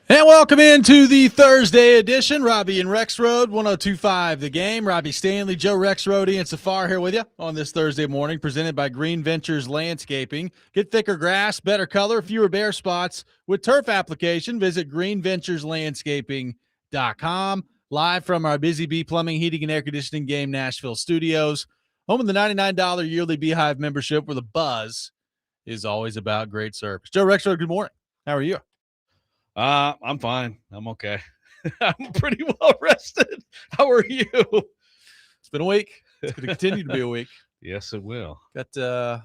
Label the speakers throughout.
Speaker 1: And welcome into the Thursday edition. Robby and Rexrode, 102.5 The Game. Robby Stanley, Joe Rexrode, and Safar here with you on this Thursday morning, presented by Green Ventures Landscaping. Get thicker grass, better color, fewer bare spots with turf application. Visit greenventureslandscaping.com. Live from our Busy Bee Plumbing, Heating, and Air Conditioning Game Nashville studios. Home of the $99 yearly Beehive membership, where the buzz is always about great service. Joe Rexrode, good morning. How are you?
Speaker 2: I'm fine. I'm okay. I'm pretty well rested. How are you?
Speaker 1: It's been a week. It's going to continue to be a week.
Speaker 2: Yes, it will.
Speaker 1: Got a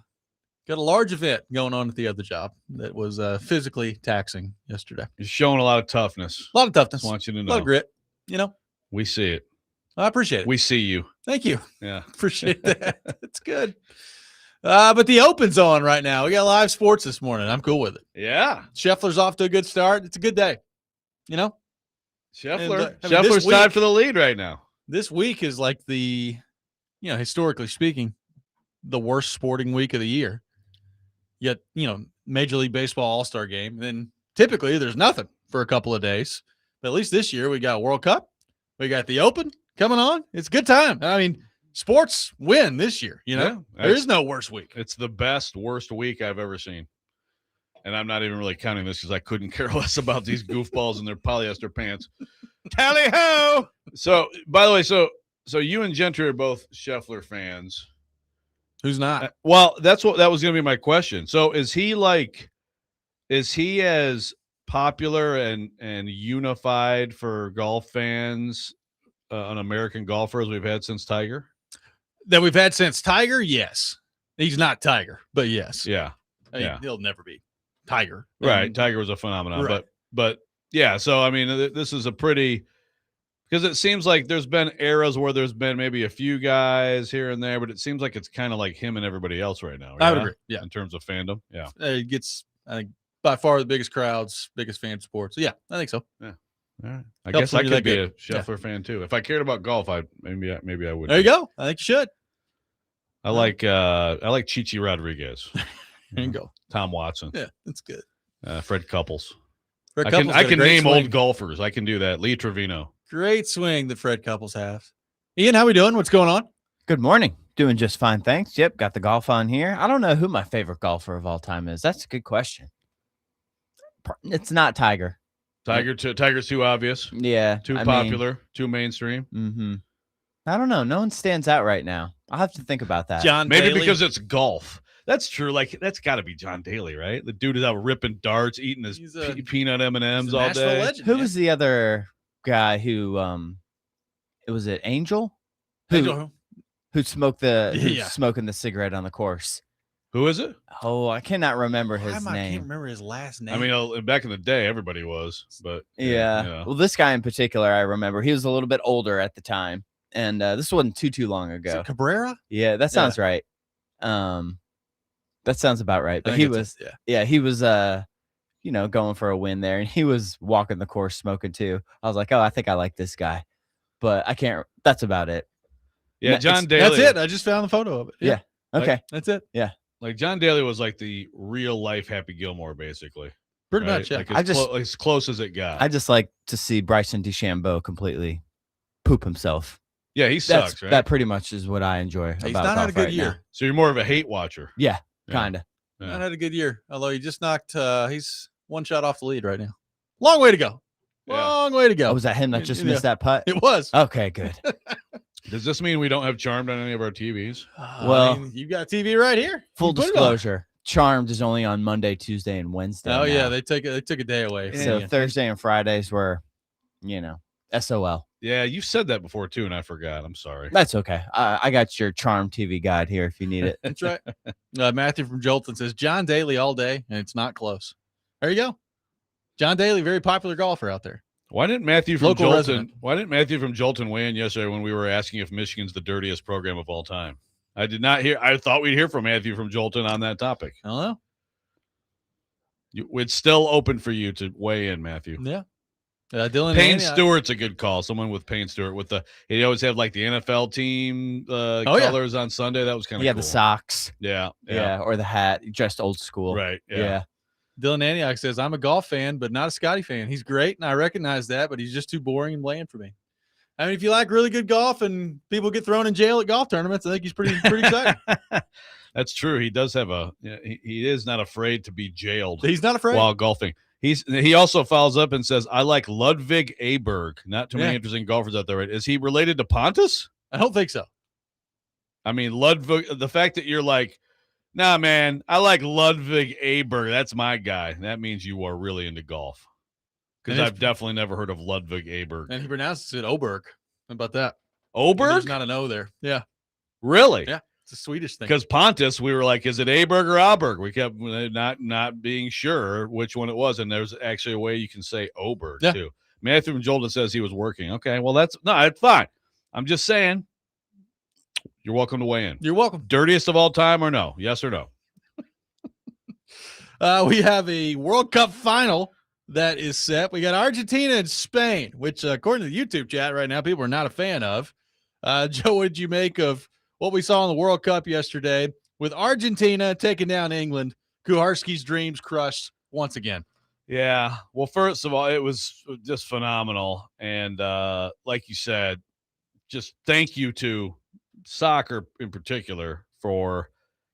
Speaker 1: large event going on at the other job that was physically taxing yesterday.
Speaker 2: You're showing a lot of toughness.
Speaker 1: A lot of toughness.
Speaker 2: I want you to know.
Speaker 1: A lot of grit. You know,
Speaker 2: we see it.
Speaker 1: I appreciate it.
Speaker 2: We see you.
Speaker 1: Thank you.
Speaker 2: Yeah.
Speaker 1: Appreciate that. It's good. But the Open's on right now. We got live sports this morning. I'm cool with it.
Speaker 2: Yeah.
Speaker 1: Scheffler's off to a good start. It's a good day. You know?
Speaker 2: Scheffler's tied for the lead right now.
Speaker 1: This week is like the, historically speaking, the worst sporting week of the year. Yet, Major League Baseball All-Star game. Then typically there's nothing for a couple of days. But at least this year we got World Cup. We got the Open coming on. It's a good time. I mean, sports win this year, there is no worse week.
Speaker 2: It's the worst week I've ever seen. And I'm not even really counting this because I couldn't care less about these goofballs in their polyester pants. Tally ho! So, by the way, so you and Gentry are both Scheffler fans.
Speaker 1: Who's not?
Speaker 2: Well, that was going to be my question. So, is he as popular and unified for golf fans, an American golfer, as we've had since Tiger?
Speaker 1: That we've had since Tiger, yes. He's not Tiger, but yes.
Speaker 2: Yeah.
Speaker 1: He'll never be Tiger.
Speaker 2: Right. Tiger was a phenomenon.
Speaker 1: Right.
Speaker 2: But yeah, so I mean, this is a pretty, because it seems like there's been eras where there's been maybe a few guys here and there, but it seems like it's kind of like him and everybody else right now.
Speaker 1: I would agree. Yeah.
Speaker 2: In terms of fandom. Yeah.
Speaker 1: It gets, I think, by far the biggest crowds, biggest fan sports. So, yeah, I think so.
Speaker 2: Yeah. All right. I guess I could be a Scheffler fan too. If I cared about golf, maybe I would.
Speaker 1: There you go. I think you should.
Speaker 2: I like Chichi Rodriguez.
Speaker 1: There you go.
Speaker 2: Tom Watson.
Speaker 1: Yeah, that's good.
Speaker 2: Fred Couples.
Speaker 1: I
Speaker 2: can name old golfers. I can do that. Lee Trevino.
Speaker 1: Great swing that Fred Couples has. Ian, how we doing? What's going on?
Speaker 3: Good morning. Doing just fine, thanks. Yep, got the golf on here. I don't know who my favorite golfer of all time is. That's a good question. It's not Tiger.
Speaker 2: Tiger's too obvious.
Speaker 3: Yeah.
Speaker 2: Too popular. Too mainstream.
Speaker 3: Mm-hmm. I don't know. No one stands out right now. I'll have to think about that.
Speaker 1: John
Speaker 2: Maybe
Speaker 1: Daly.
Speaker 2: because it's golf. That's true. Like, that's got to be John Daly, right? The dude is out ripping darts, eating his peanut M&Ms all day.
Speaker 1: Legend,
Speaker 3: who was the other guy who was it Angel? Who smoked smoking the cigarette on the course?
Speaker 2: Who is it?
Speaker 3: Oh, I cannot remember his name.
Speaker 1: I can't remember his last name.
Speaker 2: I mean, back in the day, everybody was, but
Speaker 3: yeah. Well, this guy in particular, I remember he was a little bit older at the time, and this wasn't too long ago.
Speaker 1: Is it Cabrera?
Speaker 3: Yeah, that sounds right. That sounds about right. But he was going for a win there, and he was walking the course smoking too. I was like, oh, I think I like this guy, but I can't. That's about it.
Speaker 2: Yeah, John Daly.
Speaker 1: That's it. I just found the photo of it.
Speaker 3: Yeah. Okay.
Speaker 1: That's it.
Speaker 3: Yeah.
Speaker 2: Like John Daly was like the real life Happy Gilmore, basically.
Speaker 1: Pretty much, yeah.
Speaker 2: Like as close as it got.
Speaker 3: I just like to see Bryson DeChambeau completely poop himself.
Speaker 2: Yeah, he sucks, right?
Speaker 3: That pretty much is what I enjoy.
Speaker 1: He's
Speaker 3: about
Speaker 1: not had a good
Speaker 3: right
Speaker 1: year.
Speaker 3: Now.
Speaker 2: So you're more of a hate watcher.
Speaker 3: Yeah, kind of.
Speaker 2: Yeah.
Speaker 1: Not had a good year. Although he just knocked, he's one shot off the lead right now. Long way to go. Long way to go.
Speaker 3: Oh, was that him that just missed that putt?
Speaker 1: It was.
Speaker 3: Okay, good.
Speaker 2: Does this mean we don't have Charmed on any of our TVs?
Speaker 3: Well,
Speaker 1: I mean, you got TV right here.
Speaker 3: Full disclosure. Charmed is only on Monday, Tuesday, and Wednesday.
Speaker 1: Oh,
Speaker 3: now.
Speaker 1: yeah. They took a day away.
Speaker 3: So Thursday and Fridays were, SOL.
Speaker 2: Yeah, you said that before, too, and I forgot. I'm sorry.
Speaker 3: That's okay. I got your Charmed TV guide here if you need it.
Speaker 1: That's right. Matthew from Jolton says, John Daly all day, and it's not close. There you go. John Daly, very popular golfer out there.
Speaker 2: Why didn't Matthew from Jolton weigh in yesterday when we were asking if Michigan's the dirtiest program of all time? I did not hear. I thought we'd hear from Matthew from Jolton on that topic.
Speaker 1: I don't know.
Speaker 2: It's still open for you to weigh in, Matthew.
Speaker 1: Yeah. Dylan
Speaker 2: Payne Stewart's a good call. Someone with Payne Stewart he always have like the NFL team colors on Sunday. That was kind of cool.
Speaker 3: The socks.
Speaker 2: Yeah.
Speaker 3: Or the hat. Dressed old school.
Speaker 2: Right.
Speaker 3: Yeah.
Speaker 1: Dylan Antioch says, I'm a golf fan, but not a Scotty fan. He's great, and I recognize that, but he's just too boring and bland for me. I mean, if you like really good golf and people get thrown in jail at golf tournaments, I think he's pretty exciting.
Speaker 2: That's true. He does have he is not afraid to be jailed.
Speaker 1: He's not afraid
Speaker 2: while golfing. He also follows up and says, I like Ludwig Aberg. Not too many interesting golfers out there. Right? Is he related to Pontus?
Speaker 1: I don't think so.
Speaker 2: I mean, Ludwig, the fact that you're like, nah, man, I like Ludwig Aberg. That's my guy. That means you are really into golf. Because I've definitely never heard of Ludwig Aberg.
Speaker 1: And he pronounces it Oberg. How about that?
Speaker 2: Oberg?
Speaker 1: There's not an O there. Yeah.
Speaker 2: Really?
Speaker 1: Yeah. It's a Swedish thing.
Speaker 2: Because Pontus, we were like, is it Aberg or Aberg? We kept not being sure which one it was. And there's actually a way you can say Oberg, too. Matthew from Jolden says he was working. Okay, well, that's fine. I'm just saying, you're welcome to weigh in.
Speaker 1: You're welcome.
Speaker 2: Dirtiest of all time or no? Yes or no?
Speaker 1: We have a World Cup final that is set. We got Argentina and Spain, which, according to the YouTube chat right now, people are not a fan of. Joe, what did you make of what we saw in the World Cup yesterday with Argentina taking down England? Kuharski's dreams crushed once again.
Speaker 2: Yeah. Well, first of all, it was just phenomenal. And like you said, just thank you to soccer in particular for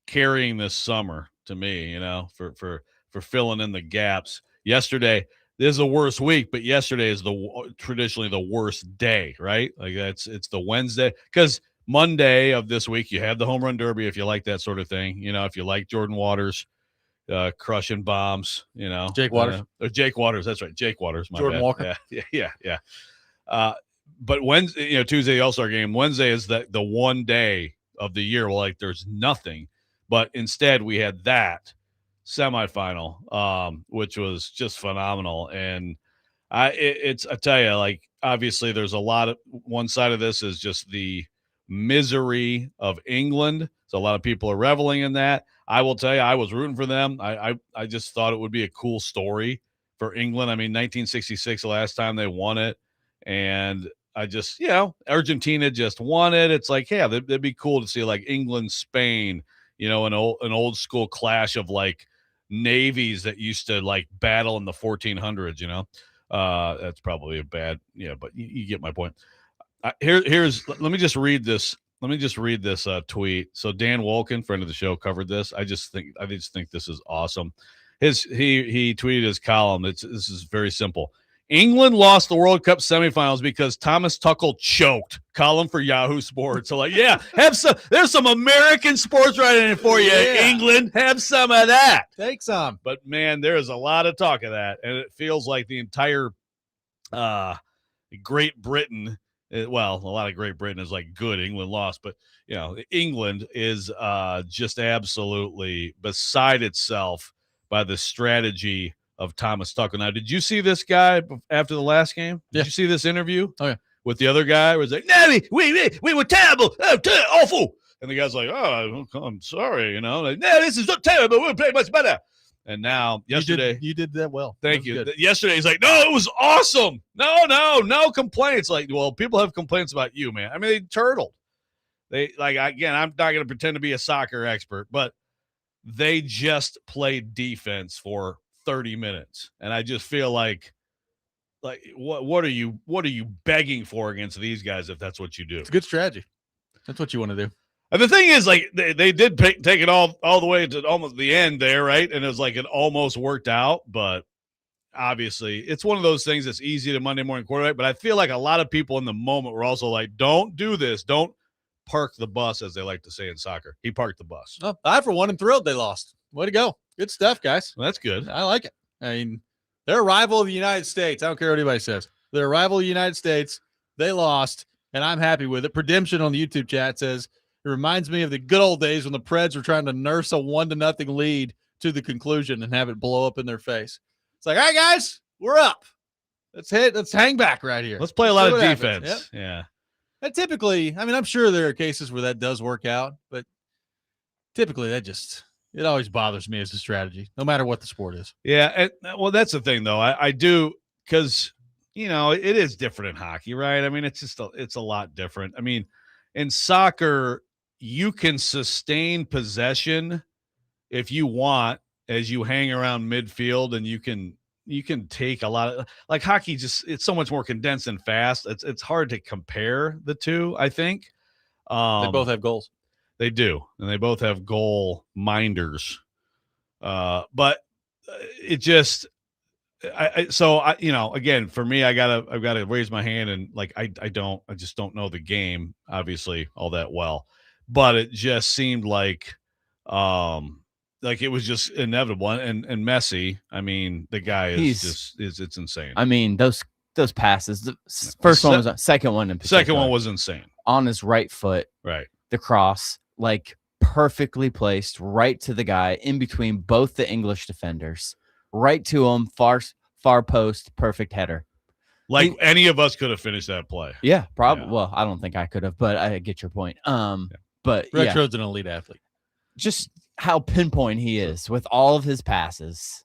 Speaker 2: carrying this summer to me, for filling in the gaps. Yesterday, this is the worst week, but yesterday is traditionally the worst day, right? Like it's the Wednesday, because Monday of this week you have the home run derby if you like that sort of thing. If you like Jordan Waters crushing bombs,
Speaker 1: Jake Waters.
Speaker 2: Jake Waters, that's right, Jake Waters.
Speaker 1: Jordan Walker.
Speaker 2: Yeah. But Wednesday, Tuesday All-Star game. Wednesday is the one day of the year where there's nothing, but instead we had that semifinal, which was just phenomenal. And I tell you, obviously there's a lot of one side of this is just the misery of England. So a lot of people are reveling in that. I will tell you, I was rooting for them. I just thought it would be a cool story for England. I mean, 1966, the last time they won it. And I just, Argentina just won it. It's like, yeah, that'd be cool to see England, Spain, an old school clash of navies that used to battle in the 1400s, that's probably a bad, but you get my point. Let me just read this tweet. So Dan Wolkin, friend of the show, covered this. I just think this is awesome. He tweeted his column. This is very simple. England lost the World Cup semifinals because Thomas Tuchel choked. Column for Yahoo Sports. So there's some American sports writing for you, England. Have some of that.
Speaker 1: Take some.
Speaker 2: But man, there is a lot of talk of that, and it feels like the entire Great Britain. Well, a lot of Great Britain is good. England lost, but England is just absolutely beside itself by the strategy of Thomas Tuchel. Now, did you see this guy after the last game? Did you see this interview?
Speaker 1: Oh, yeah.
Speaker 2: With the other guy, where he's like, "No, we were terrible, awful," and the guy's like, "Oh, I'm sorry, no, this is not terrible. We're playing much better." And now, yesterday,
Speaker 1: you did that well.
Speaker 2: Thank you. Good. Yesterday, he's like, "No, it was awesome. No complaints." Well, people have complaints about you, man. I mean, they turtled. They again. I'm not going to pretend to be a soccer expert, but they just played defense for 30 minutes, and I just feel like what are you begging for against these guys if that's what you do?
Speaker 1: It's a good strategy. That's what you want to do.
Speaker 2: And the thing is, they did take it all the way to almost the end there, right? And it was it almost worked out, but obviously it's one of those things that's easy to Monday morning quarterback. But I feel like a lot of people in the moment were also like, "Don't do this. Don't park the bus," as they like to say in soccer. He parked the bus.
Speaker 1: Oh, I, for one, am thrilled they lost. Way to go. Good stuff, guys.
Speaker 2: Well, that's good.
Speaker 1: I like it. I mean, they're a rival of the United States. I don't care what anybody says. They're a rival of the United States. They lost, and I'm happy with it. Predemption on the YouTube chat says, it reminds me of the good old days when the Preds were trying to nurse a 1-0 lead to the conclusion and have it blow up in their face. It's like, all right, guys, we're up. Let's hang back right here.
Speaker 2: Let's play a lot of defense.
Speaker 1: Yep.
Speaker 2: Yeah.
Speaker 1: And typically, I mean, I'm sure there are cases where that does work out, but typically it always bothers me as a strategy, no matter what the sport is.
Speaker 2: Yeah. Well, that's the thing, though. I do, because, it is different in hockey, right? I mean, it's a lot different. I mean, in soccer, you can sustain possession if you want as you hang around midfield and you can take a lot of, like, hockey, just it's so much more condensed and fast. It's hard to compare the two, I think.
Speaker 1: They both have goals.
Speaker 2: They do, and they both have goal minders. But it just again, for me, I've got to raise my hand, and like I just don't know the game obviously all that well, but it just seemed like it was just inevitable. And Messi, I mean, the guy is it's insane.
Speaker 3: I mean, those passes, the first one was second one in particular.
Speaker 2: Second one was insane.
Speaker 3: On his right foot,
Speaker 2: right,
Speaker 3: the cross, like perfectly placed right to the guy in between both the English defenders, right to him, far post, perfect header.
Speaker 2: Like any of us could have finished that play.
Speaker 3: Yeah, probably. Yeah. Well, I don't think I could have, but I get your point. But
Speaker 1: Rexrode's an elite athlete.
Speaker 3: Just how pinpoint he is with all of his passes,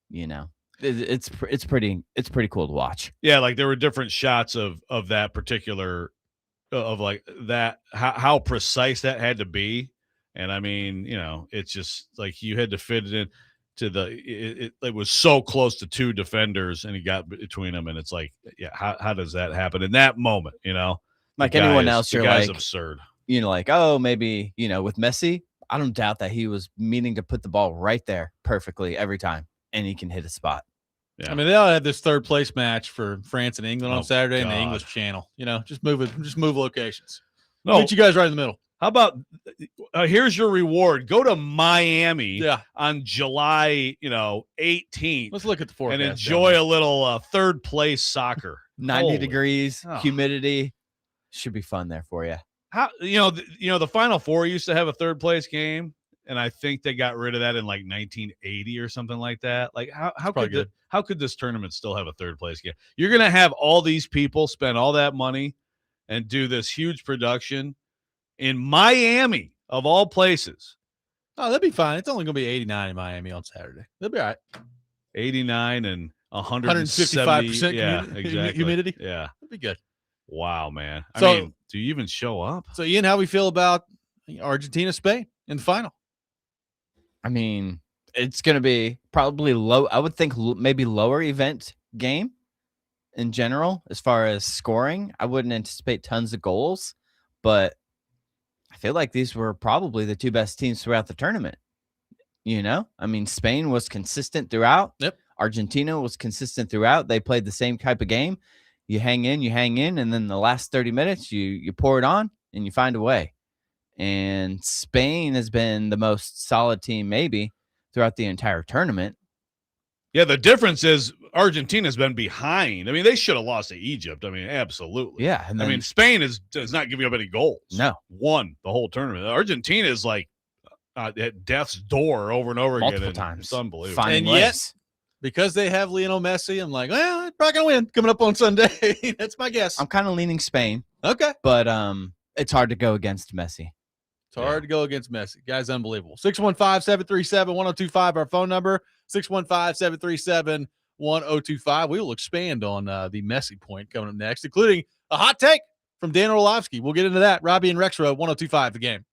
Speaker 3: it's pretty cool to watch.
Speaker 2: Yeah, like there were different shots of that particular of like that, how precise that had to be. And I mean, it's just like you had to fit it in to it was so close to two defenders and he got between them. And it's like, yeah, how does that happen in that moment?
Speaker 3: Like anyone else, you're like,
Speaker 2: absurd.
Speaker 3: Like, oh, maybe, with Messi, I don't doubt that he was meaning to put the ball right there perfectly every time and he can hit a spot.
Speaker 1: Yeah. I mean, they all had this third place match for France and England on Saturday in the English Channel. Just move locations. No, get you guys right in the middle.
Speaker 2: How about here's your reward? Go to Miami on July 18th.
Speaker 1: Let's look at the forecast
Speaker 2: and enjoy a little third place soccer.
Speaker 3: 90 degrees, humidity. Should be fun there for you.
Speaker 2: How the Final Four used to have a third place game. And I think they got rid of that in like 1980 or something like that. Like how could this tournament still have a third place game? You're going to have all these people spend all that money and do this huge production in Miami of all places.
Speaker 1: Oh, that'd be fine. It's only going to be 89 in Miami on Saturday. They'll be all right.
Speaker 2: 89 and
Speaker 1: 155% humidity.
Speaker 2: Yeah.
Speaker 1: That'd be good.
Speaker 2: Wow, man. I mean, do you even show up?
Speaker 1: So, Ian, how we feel about Argentina, Spain in the final?
Speaker 3: I mean, it's going to be probably low. I would think maybe lower event game in general as far as scoring. I wouldn't anticipate tons of goals, but I feel like these were probably the two best teams throughout the tournament. I mean, Spain was consistent throughout.
Speaker 1: Yep.
Speaker 3: Argentina was consistent throughout. They played the same type of game. You hang in, and then the last 30 minutes, you pour it on and you find a way. And Spain has been the most solid team maybe throughout the entire tournament.
Speaker 2: Yeah, the difference is Argentina's been behind. I mean, they should have lost to Egypt. I mean, absolutely.
Speaker 3: Yeah.
Speaker 2: And I mean, Spain does not giving up any goals.
Speaker 3: No.
Speaker 2: Won the whole tournament. Argentina is like at death's door over and over
Speaker 3: multiple
Speaker 2: again.
Speaker 3: times.
Speaker 2: It's unbelievable.
Speaker 1: And yet, because they have Lionel Messi, I'm like, well, they're probably going to win coming up on Sunday. That's my guess.
Speaker 3: I'm kind of leaning Spain.
Speaker 1: Okay.
Speaker 3: But it's hard to go against Messi.
Speaker 1: It's hard to go against Messi. Guy's unbelievable. 615-737-1025, our phone number. 615-737-1025. We will expand on the Messi point coming up next, including a hot take from Dan Orlovsky. We'll get into that. Robby and Rexrode, 1025 The Game.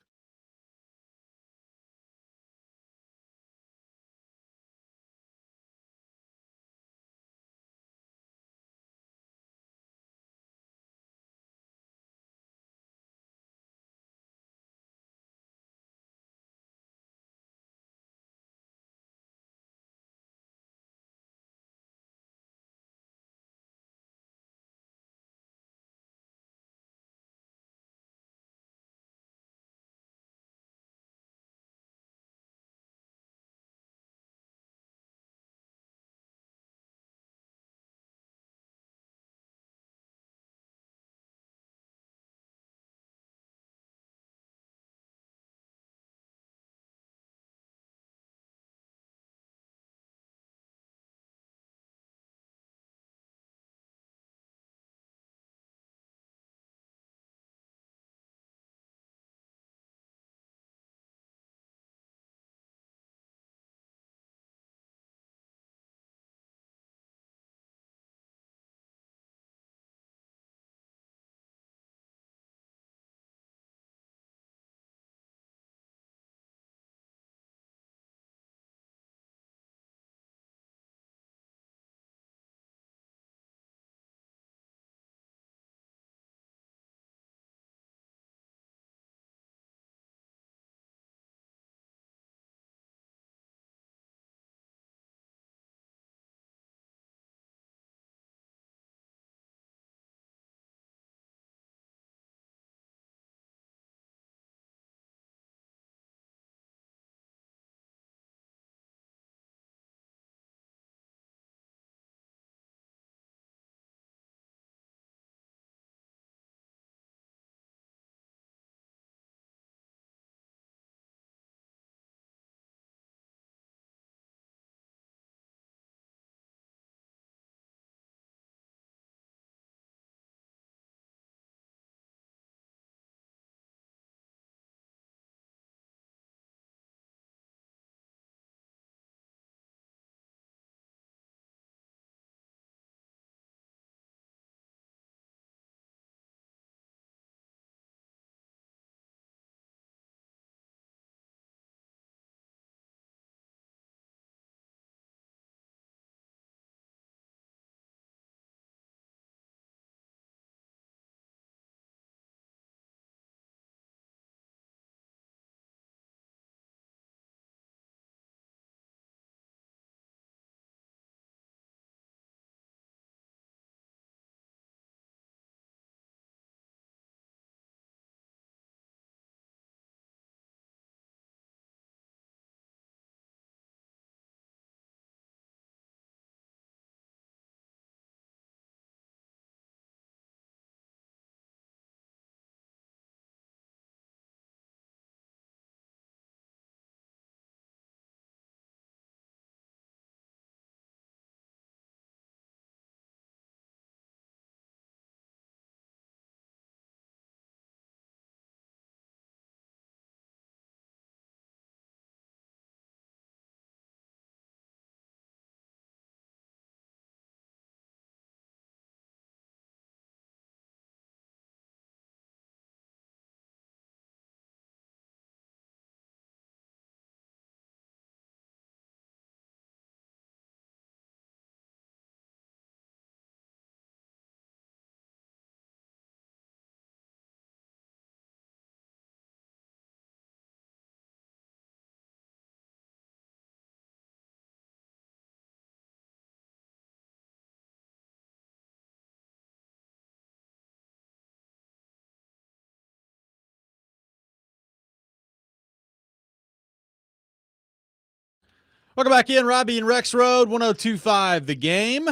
Speaker 1: Welcome back in, Robby and Rexrode, 102.5 The Game.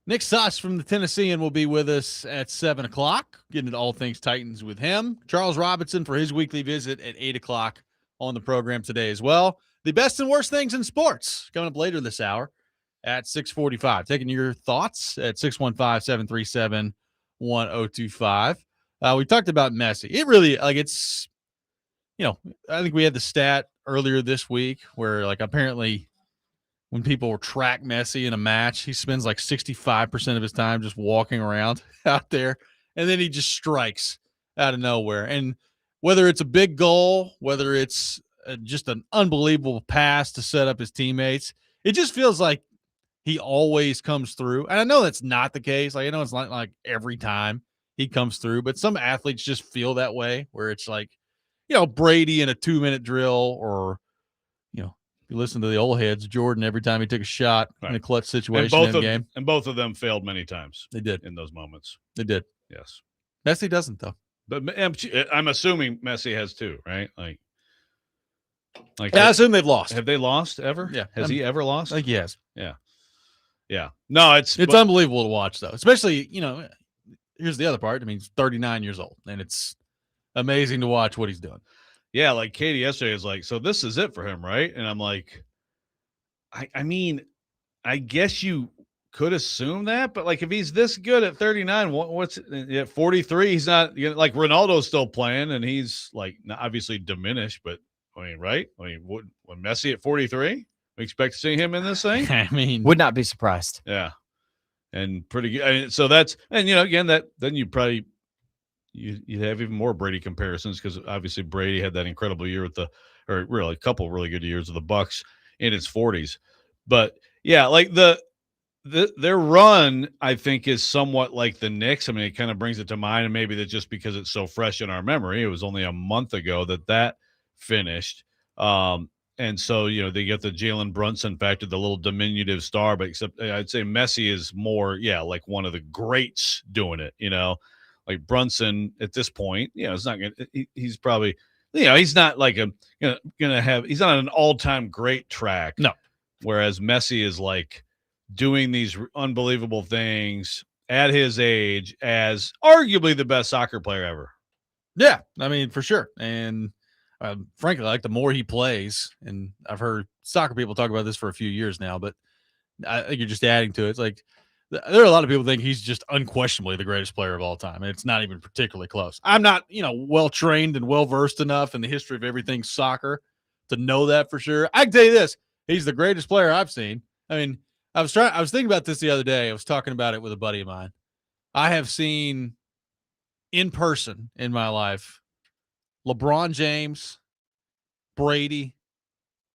Speaker 1: Nick Suss from the Tennessean will be with us at 7 o'clock, getting into all things Titans with him. Charles Robinson for his weekly visit at 8 o'clock on the program today as well. The best and worst things in sports coming up later this hour at 6:45. Taking your thoughts at 615-737-1025. We talked about Messi. It really, it's, I think we had the stat earlier this week where, apparently when people track Messi in a match, he spends 65% of his time just walking around out there, and then he just strikes out of nowhere. And whether it's a big goal, whether it's just an unbelievable pass to set up his teammates, it just feels like he always comes through. And I know that's not the case. I know it's not like every time he comes through, but some athletes just feel that way, where it's Brady in a 2-minute drill, or, you listen to the old heads, Jordan, every time he took a shot in a clutch situation in the game.
Speaker 2: And both of them failed many times.
Speaker 1: They did.
Speaker 2: In those moments.
Speaker 1: They did.
Speaker 2: Yes.
Speaker 1: Messi doesn't, though.
Speaker 2: But I'm assuming Messi has too, right?
Speaker 1: I assume they've lost.
Speaker 2: Have they lost ever?
Speaker 1: Yeah.
Speaker 2: Has he ever lost?
Speaker 1: I think he has.
Speaker 2: Yeah. Yeah. No, it's
Speaker 1: unbelievable to watch, though. Especially, here's the other part. I mean, he's 39 years old, and it's amazing to watch what he's doing.
Speaker 2: Yeah, like Katie yesterday is like, so this is it for him, right? And I'm like, I mean, I guess you could assume that, but if he's this good at 39, what's at 43? He's not Ronaldo's still playing, and he's obviously diminished, but right? When Messi at 43, we expect to see him in this thing.
Speaker 1: I mean,
Speaker 3: would not be surprised.
Speaker 2: Yeah, and pretty good. I mean, so that's, and again, that then you probably. You'd have even more Brady comparisons, because obviously Brady had that incredible year or really a couple really good years with the Bucks in his 40s. But yeah, their run, I think, is somewhat like the Knicks. I mean, it kind of brings it to mind, and maybe that's just because it's so fresh in our memory. It was only a month ago that finished. And so, they get the Jalen Brunson factor, the little diminutive star, but except I'd say Messi is more, one of the greats doing it, Like Brunson at this point, it's not going to, he's probably, he's not he's not an all-time great track.
Speaker 1: No.
Speaker 2: Whereas Messi is doing these unbelievable things at his age as arguably the best soccer player ever.
Speaker 1: Yeah. I mean, for sure. And frankly, the more he plays, and I've heard soccer people talk about this for a few years now, but I think you're just adding to it. It's there are a lot of people think he's just unquestionably the greatest player of all time, and it's not even particularly close. I'm not, well-trained and well-versed enough in the history of everything soccer to know that for sure. I can tell you this, he's the greatest player I've seen. I mean, I was thinking about this the other day. I was talking about it with a buddy of mine. I have seen in person in my life LeBron James, Brady,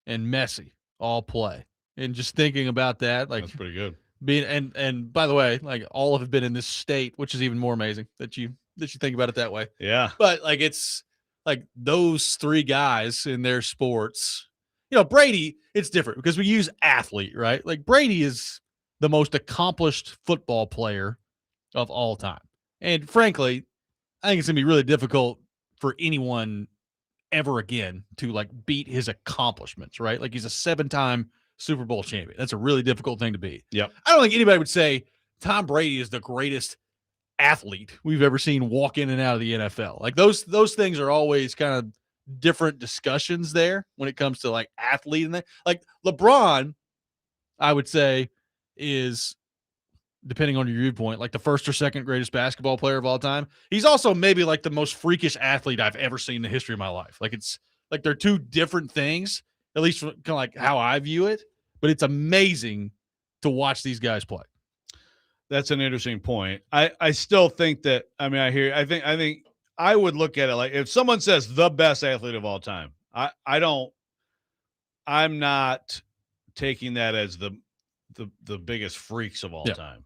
Speaker 1: and Messi all play. And just thinking about that,
Speaker 2: that's pretty good.
Speaker 1: And by the way, all have been in this state, which is even more amazing that you think about it that way.
Speaker 2: Yeah.
Speaker 1: But it's those three guys in their sports. Brady, it's different because we use athlete, right? Brady is the most accomplished football player of all time. And frankly, I think it's going to be really difficult for anyone ever again to beat his accomplishments, right? He's a 7-time Super Bowl champion. That's a really difficult thing to beat.
Speaker 2: Yep.
Speaker 1: I don't think anybody would say Tom Brady is the greatest athlete we've ever seen walk in and out of the NFL. Those things are always kind of different discussions there when it comes to athlete and that. LeBron, I would say, is, depending on your viewpoint, the first or second greatest basketball player of all time. He's also maybe the most freakish athlete I've ever seen in the history of my life. It's they're two different things, at least kind of how I view it, but it's amazing to watch these guys play.
Speaker 2: That's an interesting point. I still think that, I think I would look at it if someone says the best athlete of all time, I'm not taking that as the biggest freaks of all time.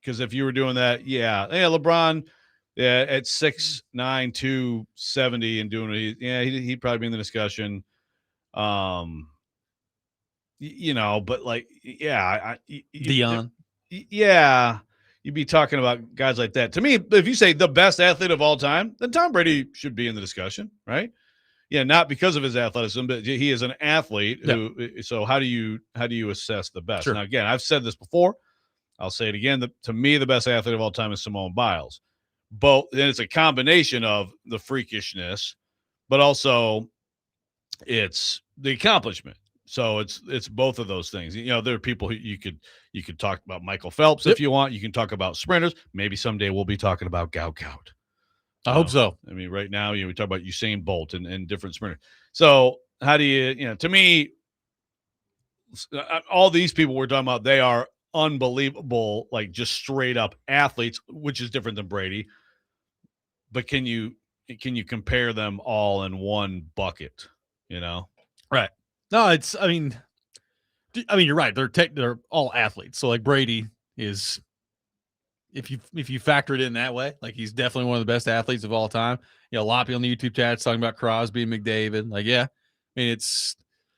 Speaker 2: Because if you were doing that, LeBron, at 6'9", 270 and doing it, he'd probably be in the discussion. But
Speaker 1: Dion.
Speaker 2: You'd be talking about guys like that. To me, if you say the best athlete of all time, then Tom Brady should be in the discussion, right? Yeah, not because of his athleticism, but he is an athlete
Speaker 1: Yeah.
Speaker 2: who. So how do you assess the best?
Speaker 1: Sure.
Speaker 2: Now, again, I've said this before. I'll say it again. To me, the best athlete of all time is Simone Biles. Both, and it's a combination of the freakishness, but also it's the accomplishment. So it's both of those things. You know, there are people who you could talk about Michael Phelps if you want. You can talk about sprinters. Maybe someday we'll be talking about Gout.
Speaker 1: I hope so.
Speaker 2: I mean, right now, we talk about Usain Bolt and different sprinters. So how do you, to me, all these people we're talking about, they are unbelievable, like just straight up athletes, which is different than Brady. But can you compare them all in one bucket?
Speaker 1: Right. No, I mean, you're right. They're all athletes. So like Brady is, if you factor it in that way, like he's definitely one of the best athletes of all time. Loppy on the YouTube chat's talking about Crosby and McDavid. Like, yeah, I mean,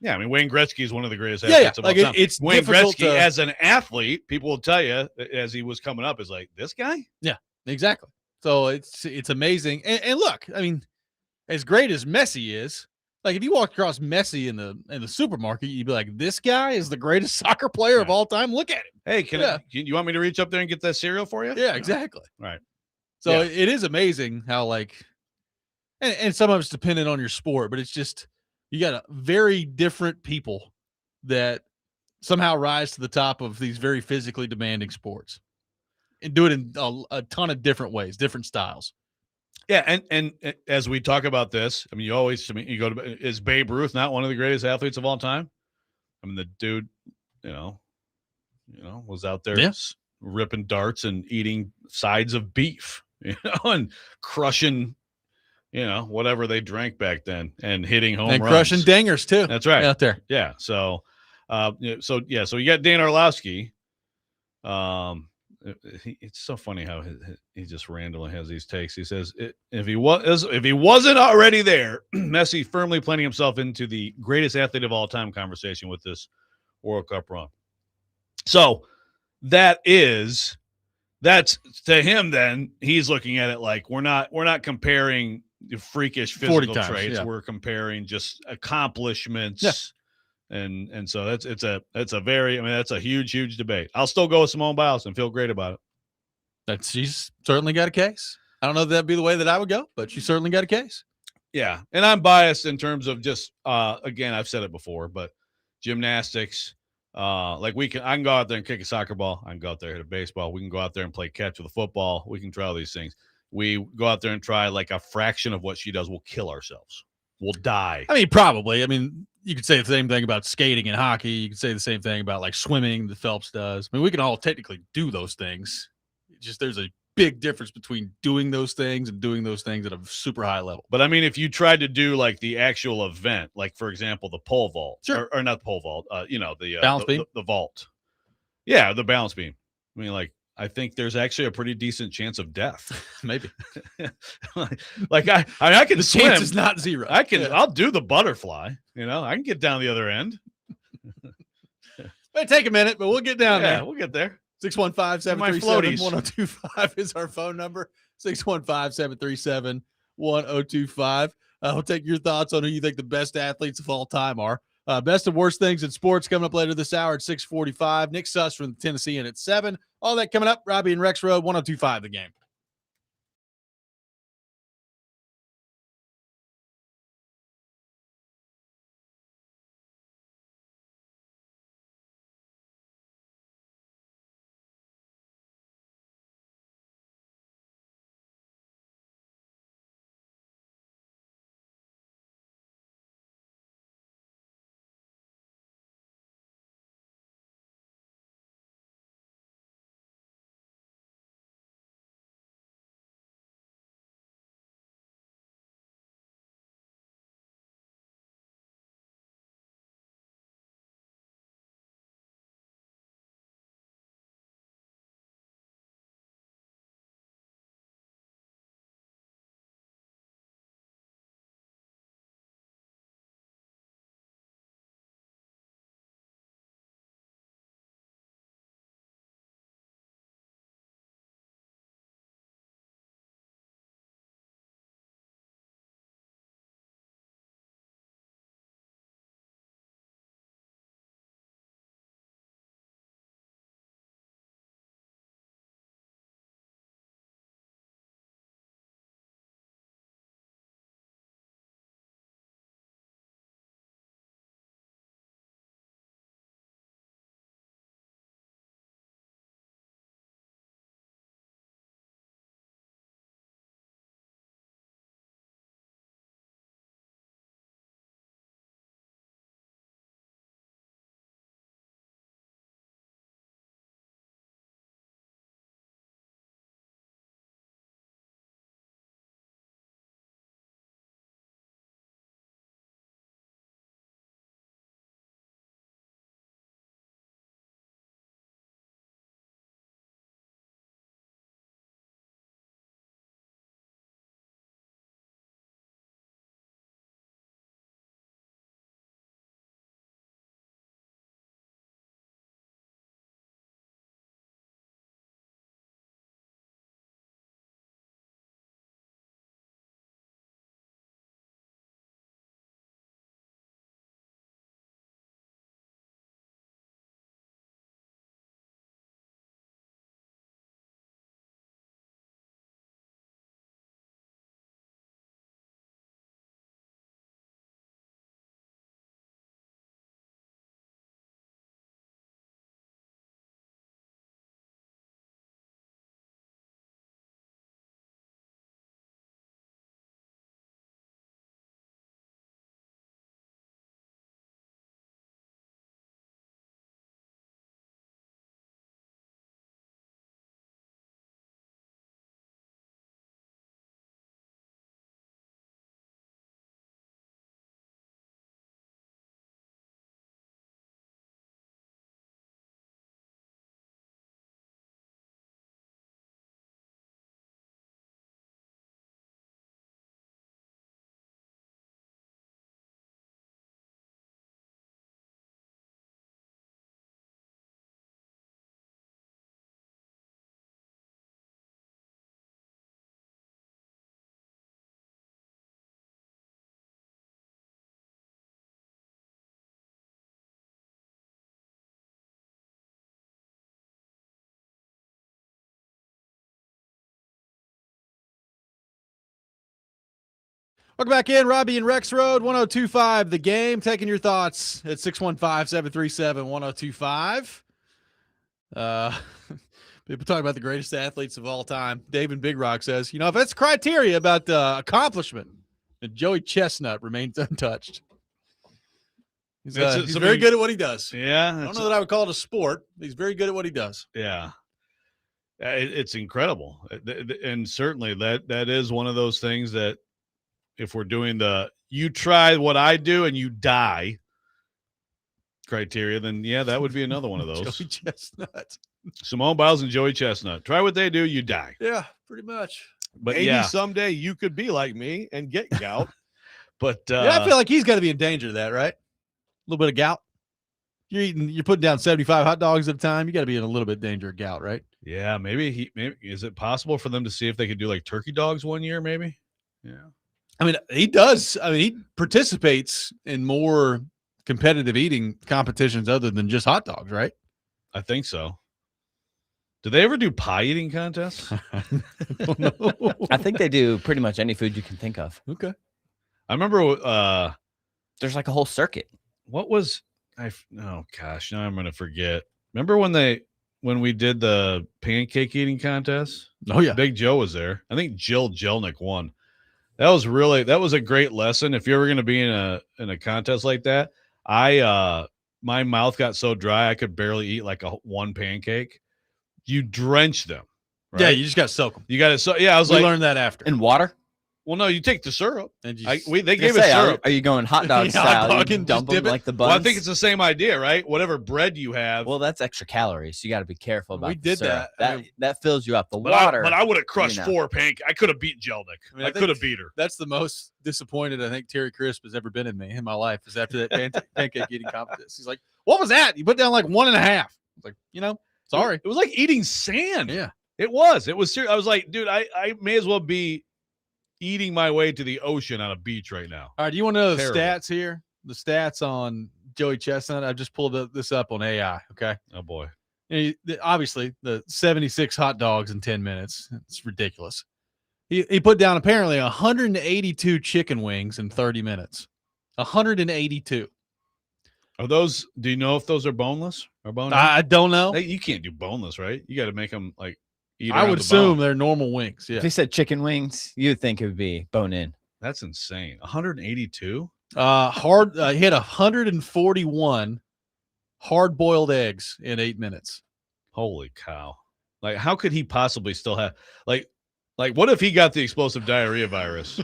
Speaker 2: I mean, Wayne Gretzky is one of the greatest athletes of all time.
Speaker 1: It's
Speaker 2: Wayne Gretzky as an athlete, people will tell you as he was coming up, is like, this guy?
Speaker 1: Yeah, exactly. So it's amazing. And look, I mean, as great as Messi is, like if you walked across Messi in the supermarket, you'd be like, this guy is the greatest soccer player of all time. Look at him.
Speaker 2: Hey, can you want me to reach up there and get that cereal for you?
Speaker 1: Yeah, exactly.
Speaker 2: Right.
Speaker 1: So it is amazing how like, and some of it's dependent on your sport, but it's just, you got a very different people that somehow rise to the top of these very physically demanding sports and do it in a ton of different ways, different styles.
Speaker 2: Yeah, and as we talk about this, I mean, you go to, is Babe Ruth not one of the greatest athletes of all time? I mean, the dude, was out there ripping darts and eating sides of beef, and crushing, whatever they drank back then, and hitting home runs.
Speaker 1: And crushing dingers too.
Speaker 2: That's right.
Speaker 1: Out there.
Speaker 2: Yeah. So you got Dan Orlovsky. It's so funny how he just randomly has these takes. He says, if he wasn't already there, Messi firmly planting himself into the greatest athlete of all time conversation with this World Cup run. So that's to him. Then he's looking at it like we're not comparing freakish physical traits.
Speaker 1: Yeah.
Speaker 2: We're comparing just accomplishments.
Speaker 1: Yeah.
Speaker 2: And so that's a huge debate. I'll still go with Simone Biles and feel great about it.
Speaker 1: She's certainly got a case. I don't know if that'd be the way that I would go, but she certainly got a case.
Speaker 2: Yeah. And I'm biased in terms of just again, I've said it before, but gymnastics, I can go out there and kick a soccer ball. I can go out there and hit a baseball. We can go out there and play catch with a football. We can try all these things. We go out there and try like a fraction of what she does. We'll kill ourselves. We'll die.
Speaker 1: I mean, probably. I mean, you could say the same thing about skating and hockey. You could say the same thing about like swimming that Phelps does. I mean, we can all technically do those things. It's just there's a big difference between doing those things and doing those things at a super high level.
Speaker 2: But I mean, if you tried to do like the actual event, like for example, the pole vault,
Speaker 1: sure.
Speaker 2: or not the pole vault, the
Speaker 1: balance beam,
Speaker 2: the vault. Yeah, the balance beam. I mean, like, I think there's actually a pretty decent chance of death.
Speaker 1: Maybe.
Speaker 2: I can
Speaker 1: the
Speaker 2: swim.
Speaker 1: chance is not zero.
Speaker 2: I'll do the butterfly. I can get down the other end.
Speaker 1: It'll take a minute, but we'll get down there.
Speaker 2: We'll get there.
Speaker 1: 615-737-1025 is our phone number. 615-737-1025. We'll take your thoughts on who you think the best athletes of all time are. Best and worst things in sports coming up later this hour at 6:45. Nick Suss from the Tennessean at 7. All that coming up. Robby and Rexrode, 1025 The Game. Welcome back in, Robby and Rexrode, 1025 The Game. Taking your thoughts at 615-737-1025. People talking about the greatest athletes of all time. Dave in Big Rock says, if that's criteria about accomplishment, then Joey Chestnut remains untouched. He's very good at what he does.
Speaker 2: Yeah.
Speaker 1: I don't know that I would call it a sport. But he's very good at what he does.
Speaker 2: Yeah. It's incredible. And certainly that is one of those things that if we're doing you try what I do and you die criteria, then yeah, that would be another one of those.
Speaker 1: Joey Chestnut.
Speaker 2: Simone Biles and Joey Chestnut. Try what they do, you die.
Speaker 1: Yeah, pretty much.
Speaker 2: But
Speaker 4: maybe someday you could be like me and get gout.
Speaker 2: But
Speaker 1: I feel like he's got to be in danger of that, right? A little bit of gout. You're putting down 75 hot dogs at a time. You got to be in a little bit of danger of gout, right?
Speaker 2: Yeah, maybe is it possible for them to see if they could do like turkey dogs one year, maybe? Yeah.
Speaker 1: I mean, he does. I mean, he participates in more competitive eating competitions other than just hot dogs, right?
Speaker 2: I think so. Do they ever do pie eating contests?
Speaker 1: I don't know.
Speaker 3: I think they do pretty much any food you can think of.
Speaker 1: Okay.
Speaker 2: I remember
Speaker 3: There's like a whole circuit.
Speaker 2: what was oh gosh, now I'm gonna forget. Remember when we did the pancake eating contest?
Speaker 1: Oh yeah.
Speaker 2: Big Joe was there. I think Jill Jelnick won. That was a great lesson. If you're ever gonna be in a contest like that, my mouth got so dry I could barely eat like one pancake. You drench them. Right?
Speaker 1: Yeah, you just got to soak them.
Speaker 2: You got to so yeah. I was
Speaker 1: We
Speaker 2: like,
Speaker 1: learned that after.
Speaker 3: In water?
Speaker 2: well, no, you take the syrup.
Speaker 1: And you
Speaker 2: They gave us syrup.
Speaker 3: Are you going hot dog
Speaker 1: Yeah,
Speaker 3: style?
Speaker 1: hot dog
Speaker 3: You
Speaker 1: and
Speaker 3: dump
Speaker 1: just dip
Speaker 3: them
Speaker 1: it?
Speaker 3: like the buns?
Speaker 2: Well, I think it's the same idea, right? Whatever bread you have.
Speaker 3: Well, that's extra calories. You got to be careful about.
Speaker 1: We
Speaker 3: the
Speaker 1: did
Speaker 3: syrup.
Speaker 1: that. I mean,
Speaker 3: That fills you up. The
Speaker 2: but
Speaker 3: water.
Speaker 2: I would have crushed
Speaker 3: you know.
Speaker 2: 4 pancakes. I could have beat Jelnick.
Speaker 1: I mean, I
Speaker 2: I could have
Speaker 1: think-
Speaker 2: beat her.
Speaker 1: that's the most disappointed I think Terry Crisp has ever been in my life is after that pancake eating contest. He's like, "What was that? You put down like 1.5." I was like, sorry.
Speaker 2: It was like eating sand.
Speaker 1: Yeah.
Speaker 2: It was. It was serious. I was like, dude, I may as well be eating my way to the ocean on a beach right now.
Speaker 1: All right. Do you want to know the
Speaker 2: Terrible.
Speaker 1: stats here? The stats on Joey Chestnut. I've just pulled this up on AI. Okay.
Speaker 2: Oh boy.
Speaker 1: Obviously, the 76 hot dogs in 10 minutes. It's ridiculous. He put down apparently 182 chicken wings in 30 minutes. 182.
Speaker 2: Are those? Do you know if those are boneless or bone?
Speaker 1: I don't know.
Speaker 2: You can't do boneless, right? You got to make them like eat.
Speaker 1: I
Speaker 2: around
Speaker 1: would
Speaker 2: the
Speaker 1: assume
Speaker 2: bone.
Speaker 1: they're normal wings. Yeah.
Speaker 3: If he said chicken wings, you'd think it would be bone in.
Speaker 2: That's insane. 182.
Speaker 1: He had 141 hard-boiled eggs in 8 minutes.
Speaker 2: Holy cow! Like, how could he possibly still have like? What if he got the explosive diarrhea virus?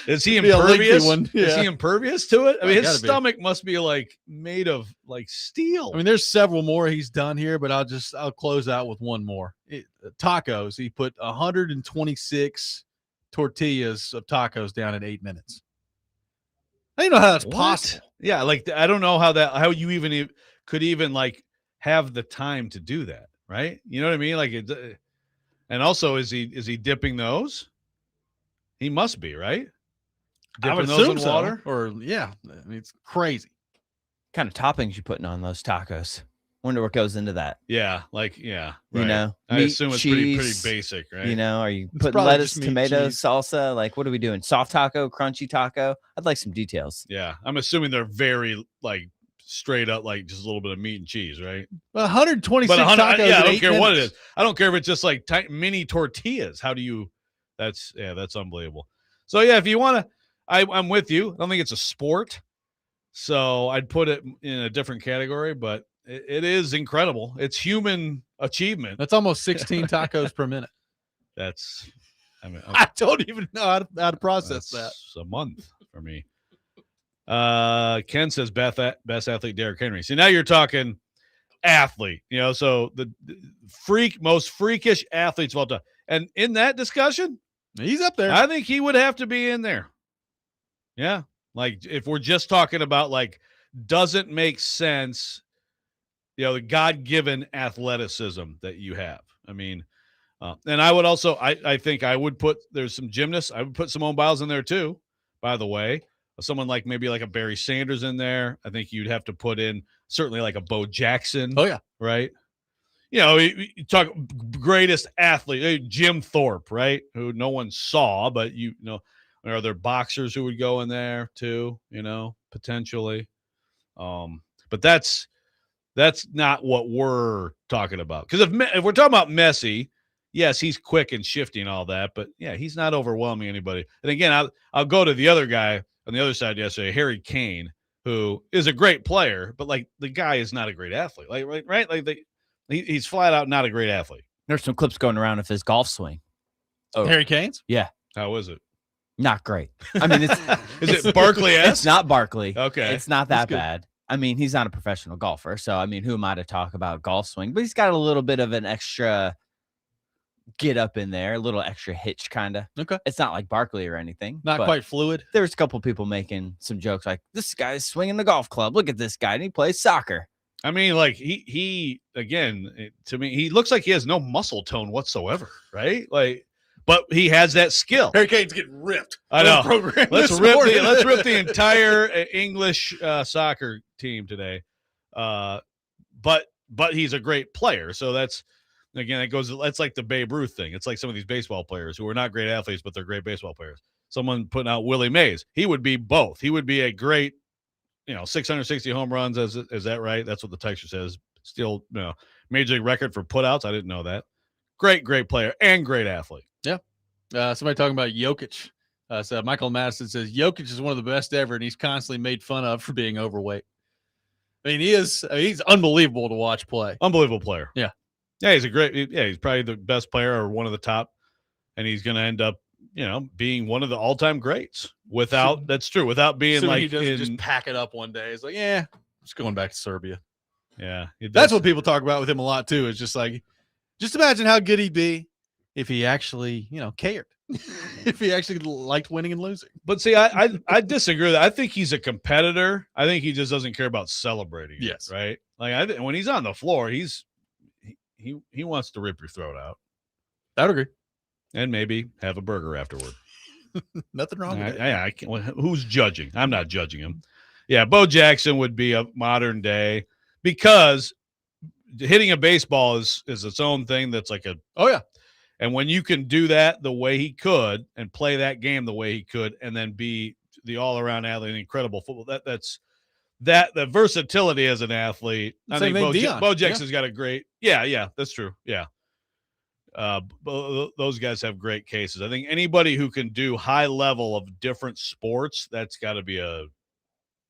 Speaker 2: Is he
Speaker 1: Be a lengthy
Speaker 2: impervious?
Speaker 1: one,
Speaker 2: Is he
Speaker 1: yeah.
Speaker 2: impervious to it? I mean, his
Speaker 1: Gotta be.
Speaker 2: stomach must be like made of like steel.
Speaker 1: I mean, there's several more he's done here, but I'll close out with one more. Tacos. He put 126 tortillas of tacos down in 8 minutes. I don't know how that's
Speaker 2: What?
Speaker 1: possible.
Speaker 2: Yeah, like I don't know how you even could even like have the time to do that, right? You know what I mean? Like and also is he dipping those? He must be, right?
Speaker 1: I would
Speaker 2: Dipping those
Speaker 1: assume
Speaker 2: in
Speaker 1: so.
Speaker 2: water?
Speaker 1: Or yeah, I mean, it's crazy.
Speaker 3: Kind of toppings you putting on those tacos? Wonder what goes into that.
Speaker 2: Yeah, like yeah.
Speaker 3: You
Speaker 2: right.
Speaker 3: know,
Speaker 2: I
Speaker 3: meat,
Speaker 2: assume it's pretty
Speaker 3: cheese,
Speaker 2: basic, right?
Speaker 3: You know, are you
Speaker 1: It's
Speaker 3: putting
Speaker 1: probably
Speaker 3: lettuce,
Speaker 1: just meat,
Speaker 3: tomatoes,
Speaker 1: cheese.
Speaker 3: salsa? Like, what are we doing? Soft taco, crunchy taco? I'd like some details.
Speaker 2: Yeah, I'm assuming they're very like straight up, like just a little bit of meat and cheese, right?
Speaker 1: Well, 126
Speaker 2: But 100
Speaker 1: tacos.
Speaker 2: yeah, I
Speaker 1: in
Speaker 2: don't
Speaker 1: 8
Speaker 2: care what it
Speaker 1: minutes.
Speaker 2: is. I don't care if it's just like mini tortillas. How do you? That's unbelievable. So yeah, if you want to, I'm with you. I don't think it's a sport, so I'd put it in a different category. But it is incredible. It's human achievement.
Speaker 1: That's almost 16 tacos per minute.
Speaker 2: That's, I mean,
Speaker 1: I don't even know how to process that.
Speaker 2: that's a month for me. Ken says best athlete Derrick Henry. See, now you're talking athlete, so the most freakish athletes of all time. And in that discussion,
Speaker 1: He's up there.
Speaker 2: I think he would have to be in there. Yeah. Like if we're just talking about like doesn't make sense, the God-given athleticism that you have. I mean, and I would also, I think I would put, there's some gymnasts. I would put Simone Biles in there too, by the way. Someone like maybe like a Barry Sanders in there. I think you'd have to put in certainly like a Bo Jackson.
Speaker 1: Oh, yeah.
Speaker 2: Right. you talk greatest athlete, Jim Thorpe, right? Who no one saw, but are there boxers who would go in there too? Potentially. But that's not what we're talking about. Because if we're talking about Messi, yes, he's quick and shifty and all that, but yeah, he's not overwhelming anybody. And again, I'll go to the other guy on the other side yesterday, Harry Kane, who is a great player, but like the guy is not a great athlete. Like right? Like he's flat out not a great athlete.
Speaker 3: There's some clips going around of his golf swing.
Speaker 1: Oh, Harry Kane's?
Speaker 3: Yeah.
Speaker 2: How is it?
Speaker 3: Not great. I mean,
Speaker 2: Is it Barkley-esque?
Speaker 3: It's not Barkley.
Speaker 2: Okay.
Speaker 3: It's not that bad. I mean, he's not a professional golfer. So, I mean, who am I to talk about golf swing? But he's got a little bit of an extra get up in there, a little extra hitch kind of.
Speaker 1: Okay.
Speaker 3: It's not like Barkley or anything.
Speaker 1: Not quite fluid.
Speaker 3: There's a couple people making some jokes like, this guy's swinging the golf club. Look at this guy. And he plays soccer.
Speaker 2: I mean, like he again, to me, he looks like he has no muscle tone whatsoever, right? Like, but he has that skill.
Speaker 1: Harry Kane's getting ripped.
Speaker 2: I know. Let's rip the entire English soccer team today. But he's a great player. So that's like the Babe Ruth thing. It's like some of these baseball players who are not great athletes, but they're great baseball players. Someone putting out Willie Mays. He would be both. He would be a great, 660 home runs. Is that right? That's what the texture says. Still, major league record for putouts. I didn't know that. Great player and great athlete.
Speaker 1: Yeah. Somebody talking about Jokic. So Michael Madison says Jokic is one of the best ever, and he's constantly made fun of for being overweight. I mean, he's unbelievable to watch play.
Speaker 2: Unbelievable player.
Speaker 1: Yeah.
Speaker 2: Yeah, he's probably the best player or one of the top, and he's going to end up, being one of the all-time greats that's true, without being like
Speaker 1: he doesn't just pack it up one day. It's like, yeah, I'm just going back to Serbia.
Speaker 2: Yeah.
Speaker 1: That's what people talk about with him a lot too. It's just like, just imagine how good he'd be if he actually, cared, if he actually liked winning and losing.
Speaker 2: But see, I disagree with that. I think he's a competitor. I think he just doesn't care about celebrating.
Speaker 1: Yes.
Speaker 2: Right. Like when he's on the floor, he wants to rip your throat out.
Speaker 1: I would agree.
Speaker 2: And maybe have a burger afterward.
Speaker 1: Nothing wrong with that.
Speaker 2: Yeah. I can't, who's judging? I'm not judging him. Yeah. Bo Jackson would be a modern day, because hitting a baseball is its own thing. That's like
Speaker 1: oh yeah.
Speaker 2: And when you can do that the way he could and play that game the way he could, and then be the all-around athlete, incredible football, that's the versatility as an athlete. I think Bo Jackson's got a great, yeah, that's true. Yeah. Those guys have great cases. I think anybody who can do high level of different sports, that's got to be a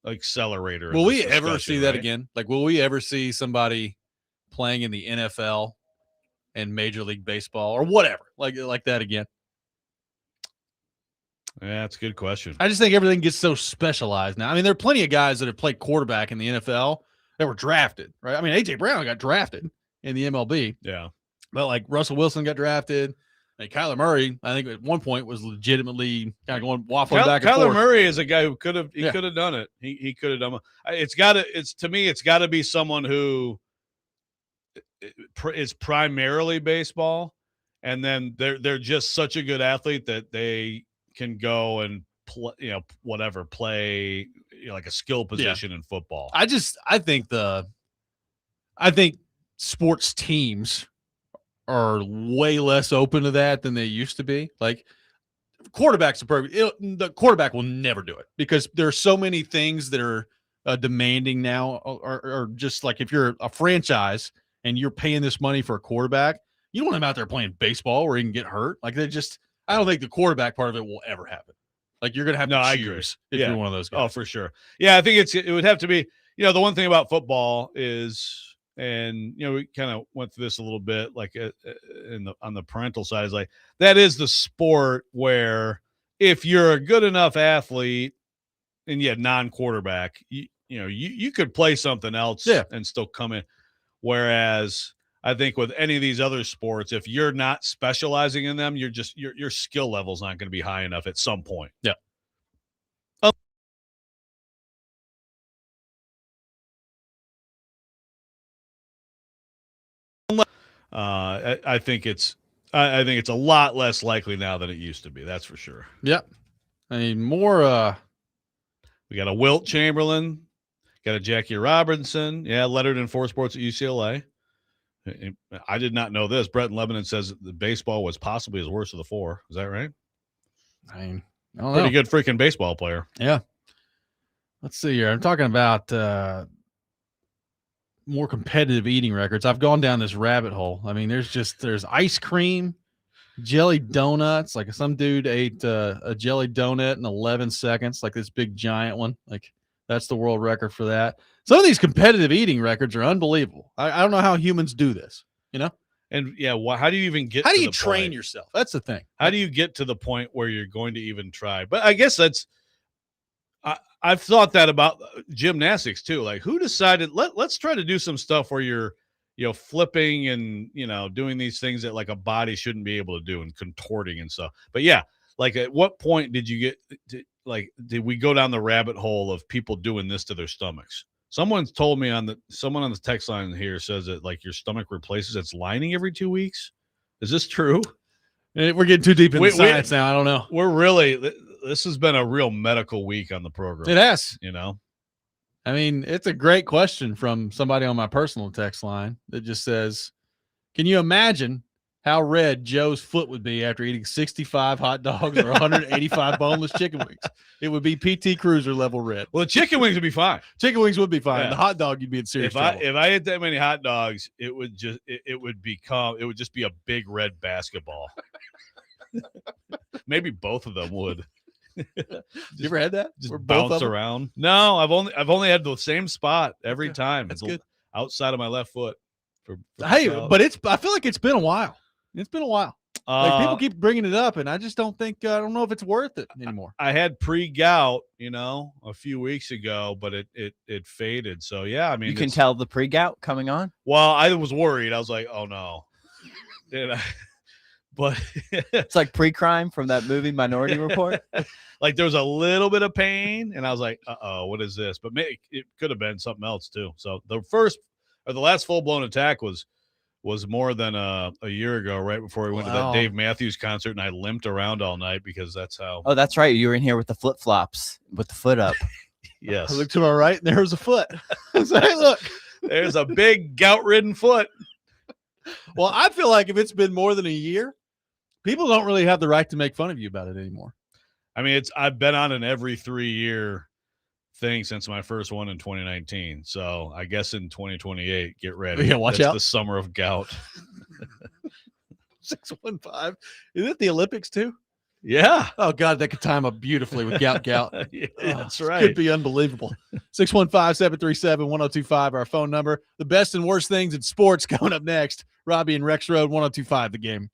Speaker 2: accelerator.
Speaker 1: Will we ever see that again? Like, will we ever see somebody playing in the NFL and Major League Baseball or whatever like that again?
Speaker 2: Yeah, that's a good question.
Speaker 1: I just think everything gets so specialized now. I mean, there are plenty of guys that have played quarterback in the NFL that were drafted, right? I mean, AJ Brown got drafted in the MLB.
Speaker 2: Yeah.
Speaker 1: But like Russell Wilson got drafted. And Kyler Murray, I think at one point was legitimately kind of going waffling back and forth.
Speaker 2: Kyler Murray is a guy who could have done it. He could have done it. To me, it's got to be someone who is primarily baseball, and then they're just such a good athlete that they can go and play like a skill position in football.
Speaker 1: I think sports teams are way less open to that than they used to be. Like, quarterback's the quarterback will never do it, because there are so many things that are demanding now, or just like, if you're a franchise and you're paying this money for a quarterback, you don't want him out there playing baseball where he can get hurt. Like, I don't think the quarterback part of it will ever happen. Like, you're going to have to choose if you're one of those guys.
Speaker 2: Oh, for sure. Yeah, I think it would have to be, the one thing about football is, and we kind of went through this a little bit, like on the parental side, is like, that is the sport where if you're a good enough athlete and you have non-quarterback, you could play something else and still come in. Whereas I think with any of these other sports, if you're not specializing in them, your skill level's not going to be high enough at some point.
Speaker 1: Yeah.
Speaker 2: I think it's a lot less likely now than it used to be. That's for sure.
Speaker 1: Yeah. I mean, more.
Speaker 2: We got a Wilt Chamberlain, got a Jackie Robinson. Yeah, lettered in 4 sports at UCLA. I did not know this. Brett in Lebanon says the baseball was possibly his worst of the 4. Is that right?
Speaker 1: I mean, I don't
Speaker 2: Pretty
Speaker 1: know.
Speaker 2: good freaking baseball player.
Speaker 1: Yeah. Let's see here. I'm talking about more competitive eating records. I've gone down this rabbit hole. I mean, there's ice cream, jelly donuts. Like some dude ate a jelly donut in 11 seconds, like this big giant one. Like that's the world record for that. Some of these competitive eating records are unbelievable. I don't know how humans do this. You know,
Speaker 2: And yeah, how do you even get?
Speaker 1: how do
Speaker 2: to
Speaker 1: you
Speaker 2: the
Speaker 1: train
Speaker 2: point?
Speaker 1: yourself? That's the thing.
Speaker 2: How do you get to the point where you're going to even try? But I guess I've thought that about gymnastics too. Like, who decided let's try to do some stuff where you're flipping and doing these things that like a body shouldn't be able to do and contorting and stuff. But yeah, like at what point did you get did we go down the rabbit hole of people doing this to their stomachs? Someone's told me someone on the text line here says that like your stomach replaces its lining every 2 weeks. Is this true?
Speaker 1: We're getting too deep into science now. I don't know.
Speaker 2: We're really, this has been a real medical week on the program.
Speaker 1: It has.
Speaker 2: I
Speaker 1: mean, it's a great question from somebody on my personal text line that just says, can you imagine how red Joe's foot would be after eating 65 hot dogs or 185 boneless chicken wings? It would be PT Cruiser level red.
Speaker 2: Well, the chicken wings would be fine.
Speaker 1: Chicken wings would be fine.
Speaker 2: Yeah.
Speaker 1: The hot dog, you'd be in serious trouble.
Speaker 2: If I ate that many hot dogs, it would just be a big red basketball. Maybe both of them would.
Speaker 1: You ever had that?
Speaker 2: Just bounce around? No, I've only had the same spot every time.
Speaker 1: That's
Speaker 2: it's
Speaker 1: good.
Speaker 2: Outside of my left foot.
Speaker 1: Hey, but I feel like it's been a while. It's been a while. Like people keep bringing it up, and I just don't know if it's worth it anymore.
Speaker 2: I had pre-gout, a few weeks ago, but it faded. So yeah, I mean,
Speaker 3: you can tell the pre-gout coming on.
Speaker 2: Well, I was worried. I was like, oh no. But
Speaker 3: it's like pre-crime from that movie Minority Report.
Speaker 2: Like there was a little bit of pain, and I was like, what is this? But it could have been something else too. So the last full-blown attack was more than a year ago, right before we went to that Dave Matthews concert, and I limped around all night because that's how.
Speaker 3: Oh, that's right. You were in here with the flip-flops with the foot up.
Speaker 2: Yes.
Speaker 1: I looked to my right, and there was a foot. I was like, hey, look.
Speaker 2: There's a big gout-ridden foot.
Speaker 1: Well, I feel like if it's been more than a year, people don't really have the right to make fun of you about it anymore.
Speaker 2: I mean, I've been on an every 3-year thing since my first one in 2019. So I guess in 2028, get ready.
Speaker 1: Yeah, watch out.
Speaker 2: The summer of gout.
Speaker 1: 615. Is it the Olympics too?
Speaker 2: Yeah.
Speaker 1: Oh God, that could time up beautifully with gout.
Speaker 2: Yeah, that's right.
Speaker 1: Could be unbelievable. 615-737-1025, our phone number. The best and worst things in sports coming up next. Robby and Rexrode, 1025 The Game.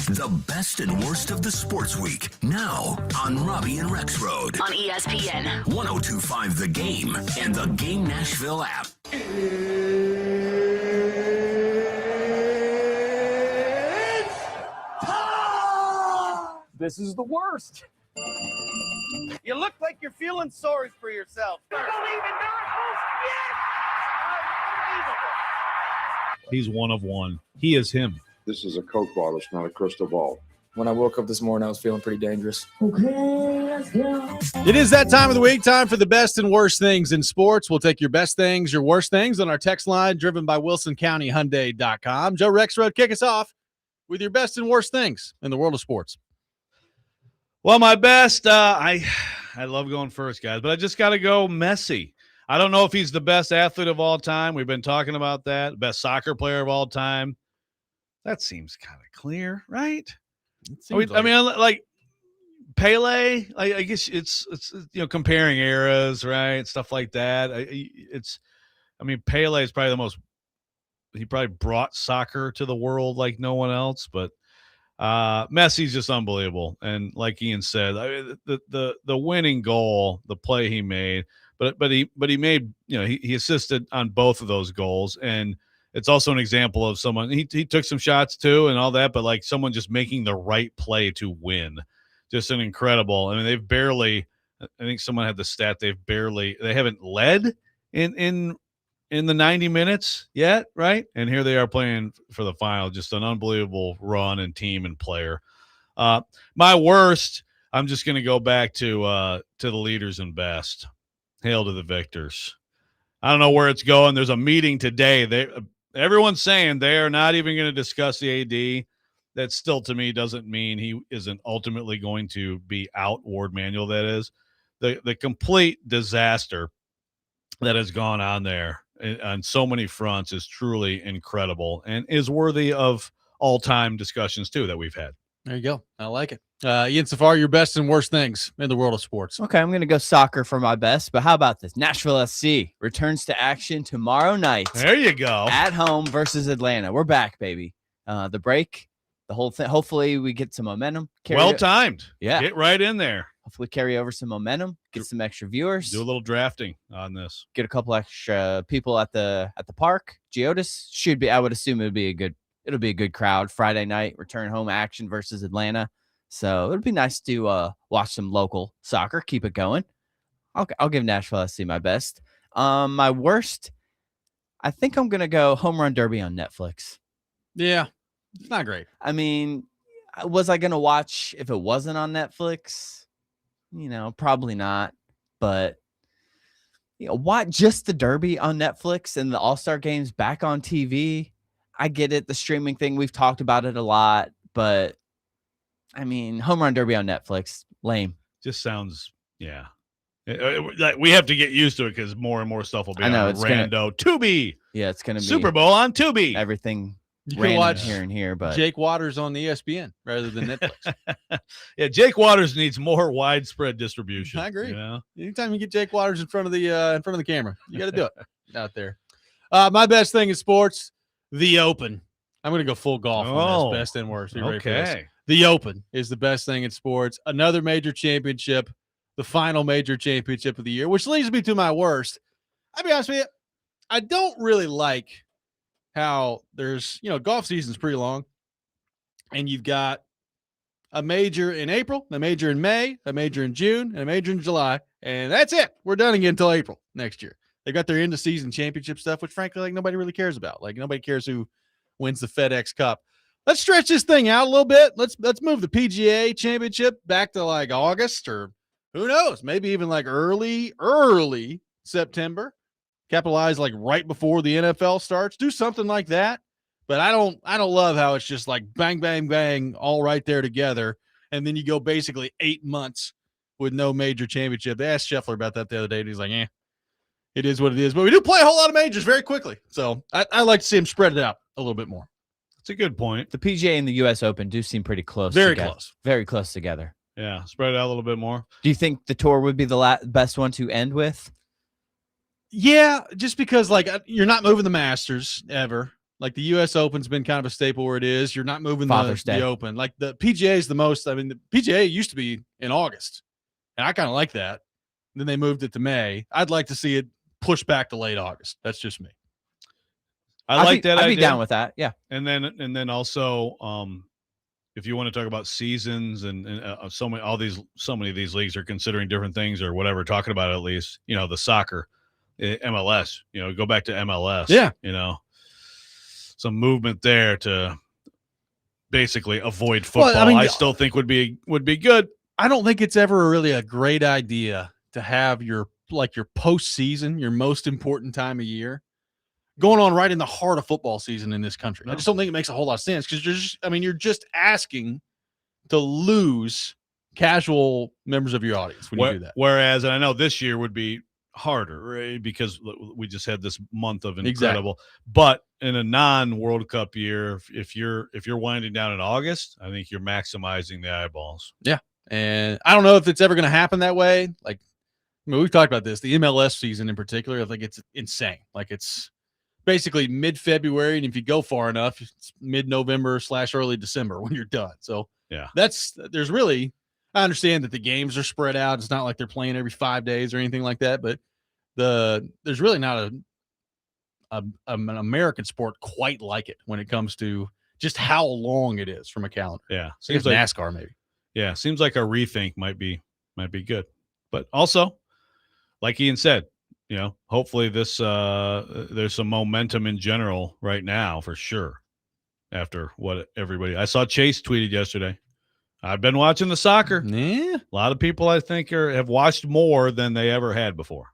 Speaker 5: The best and worst of the sports week. Now on Robby and Rexrode.
Speaker 6: On ESPN.
Speaker 5: 102.5 The Game and the Game Nashville app.
Speaker 7: This is the worst. You look like you're feeling sorry for yourself.
Speaker 2: He's one of one. He is him.
Speaker 8: This is a Coke bottle. It's not a crystal ball.
Speaker 9: When I woke up this morning, I was feeling pretty dangerous.
Speaker 1: It is that time of the week, time for the best and worst things in sports. We'll take your best things, your worst things on our text line driven by WilsonCountyHyundai.com. Joe Rexrode, kick us off with your best and worst things in the world of sports.
Speaker 2: Well, my best, I love going first, guys, but I just got to go Messi. I don't know if he's the best athlete of all time. We've been talking about that. Best soccer player of all time. That seems kind of clear, right? I mean, like Pele, I guess it's comparing eras, right? Stuff like that. Pele is probably he probably brought soccer to the world like no one else, but Messi's just unbelievable. And like Ian said, the winning goal, the play he made, but he made, he assisted on both of those goals. And it's also an example of someone, he took some shots too and all that, but like someone just making the right play to win. Just an incredible. I mean, I think someone had the stat, they haven't led in the 90 minutes yet, right? And here they are playing for the final. Just an unbelievable run and team and player. My worst, I'm just going to go back to the leaders and best. Hail to the victors. I don't know where it's going. There's a meeting today. Everyone's saying they are not even going to discuss the AD. That still, to me, doesn't mean he isn't ultimately going to be out. Ward Manuel, that is. The complete disaster that has gone on there on so many fronts is truly incredible and is worthy of all-time discussions, too, that we've had.
Speaker 1: There you go. I like it. Ian Safari, your best and worst things in the world of sports.
Speaker 3: Okay, I'm going to go soccer for my best, but how about this? Nashville SC returns to action tomorrow night.
Speaker 2: There you go.
Speaker 3: At home versus Atlanta. We're back, baby. The break, the whole thing. Hopefully we get some momentum.
Speaker 2: Well-timed.
Speaker 3: Yeah.
Speaker 2: Get right in there.
Speaker 3: Hopefully carry over some momentum, get some extra viewers.
Speaker 2: Do a little drafting on this.
Speaker 3: Get a couple extra people at the park. Geodis should be, I would assume it'll be a good crowd. Friday night, return home action versus Atlanta. So it'll be nice to watch some local soccer, keep it going. I'll give Nashville SC my best. My worst, I think I'm going to go Home Run Derby on Netflix.
Speaker 1: Yeah, it's not great.
Speaker 3: I mean, was I going to watch if it wasn't on Netflix? Probably not. But, what just the Derby on Netflix and the All-Star games back on TV? I get it. The streaming thing, we've talked about it a lot. But, I mean, Home Run Derby on Netflix, lame.
Speaker 2: Just sounds, yeah. We have to get used to it because more and more stuff will be on Rando. Tubi.
Speaker 3: Yeah, it's going to be
Speaker 2: Super Bowl on Tubi.
Speaker 3: Everything.
Speaker 1: You can watch
Speaker 3: here and here, but
Speaker 1: Jake Waters on the ESPN rather than Netflix.
Speaker 2: Yeah, Jake Waters needs more widespread distribution.
Speaker 1: I agree. Anytime you get Jake Waters in front of the camera, you got to do it out there. My best thing in sports, the Open. I'm going to go full golf on this, best and worst.
Speaker 2: Okay.
Speaker 1: The Open is the best thing in sports. Another major championship, the final major championship of the year, which leads me to my worst. I'll be honest with you, I don't really like how there's, golf season's pretty long, and you've got a major in April, a major in May, a major in June, and a major in July, and that's it. We're done again until April next year. They got their end of season championship stuff, which frankly, nobody really cares about. Nobody cares who wins the FedEx Cup. Let's stretch this thing out a little bit. Let's move the PGA championship back to August, or who knows, maybe even early September. Capitalize right before the NFL starts. Do something like that. But I don't love how it's just bang, bang, bang, all right there together. And then you go basically 8 months with no major championship. They asked Scheffler about that the other day, and he's like, it is what it is. But we do play a whole lot of majors very quickly. So I like to see him spread it out a little bit more.
Speaker 2: That's a good point.
Speaker 3: The PGA and the U.S. Open do seem pretty close.
Speaker 1: Very close.
Speaker 3: Very close together.
Speaker 2: Yeah, spread it out a little bit more.
Speaker 3: Do you think the tour would be the best one to end with?
Speaker 1: Yeah, just because you're not moving the Masters ever. Like the U.S. Open's been kind of a staple where it is. You're not moving
Speaker 3: Father's
Speaker 1: the
Speaker 3: Day.
Speaker 1: Open. Like the PGA is the most. I mean, the PGA used to be in August, and I kind of like that. Then they moved it to May. I'd like to see it pushed back to late August. That's just me.
Speaker 2: I like that
Speaker 3: I'd
Speaker 2: idea.
Speaker 3: be down with that. Yeah.
Speaker 2: And then also, if you want to talk about seasons and so many of these leagues are considering different things or whatever, talking about it at least, the soccer, MLS, go back to MLS.
Speaker 1: Yeah.
Speaker 2: Some movement there to basically avoid football.
Speaker 1: Well, I mean,
Speaker 2: I still think would be good.
Speaker 1: I don't think it's ever really a great idea to have your postseason, your most important time of year, going on right in the heart of football season in this country.
Speaker 2: No.
Speaker 1: I just don't think it makes a whole lot of sense because you're just asking to lose casual members of your audience when you do that.
Speaker 2: Whereas, and I know this year would be harder, right? Because we just had this month of incredible.
Speaker 1: Exactly.
Speaker 2: But in a non-World Cup year, if you're winding down in August, I think you're maximizing the eyeballs.
Speaker 1: Yeah, and I don't know if it's ever going to happen that way. Like, I mean, we've talked about this. The MLS season in particular, I think it's insane. Like, it's basically mid-February, and if you go far enough, it's mid-November / early December when you're done. So
Speaker 2: yeah,
Speaker 1: there's really. I understand that the games are spread out. It's not like they're playing every 5 days or anything like that, but there's really not an American sport quite like it when it comes to just how long it is from a calendar.
Speaker 2: Yeah,
Speaker 1: Seems like NASCAR maybe.
Speaker 2: Yeah, seems like a rethink might be good, but also, like Ian said, hopefully this there's some momentum in general right now for sure. After what I saw Chase tweeted yesterday. I've been watching the soccer.
Speaker 1: Yeah.
Speaker 2: A lot of people, I think, have watched more than they ever had before.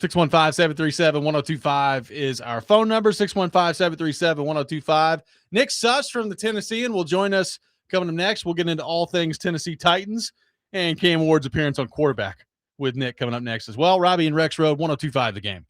Speaker 1: 615-737-1025 is our phone number, 615-737-1025. Nick Suss from the Tennessean will join us coming up next. We'll get into all things Tennessee Titans and Cam Ward's appearance on quarterback with Nick coming up next as well. Robby and Rexrode, 1025 The Game.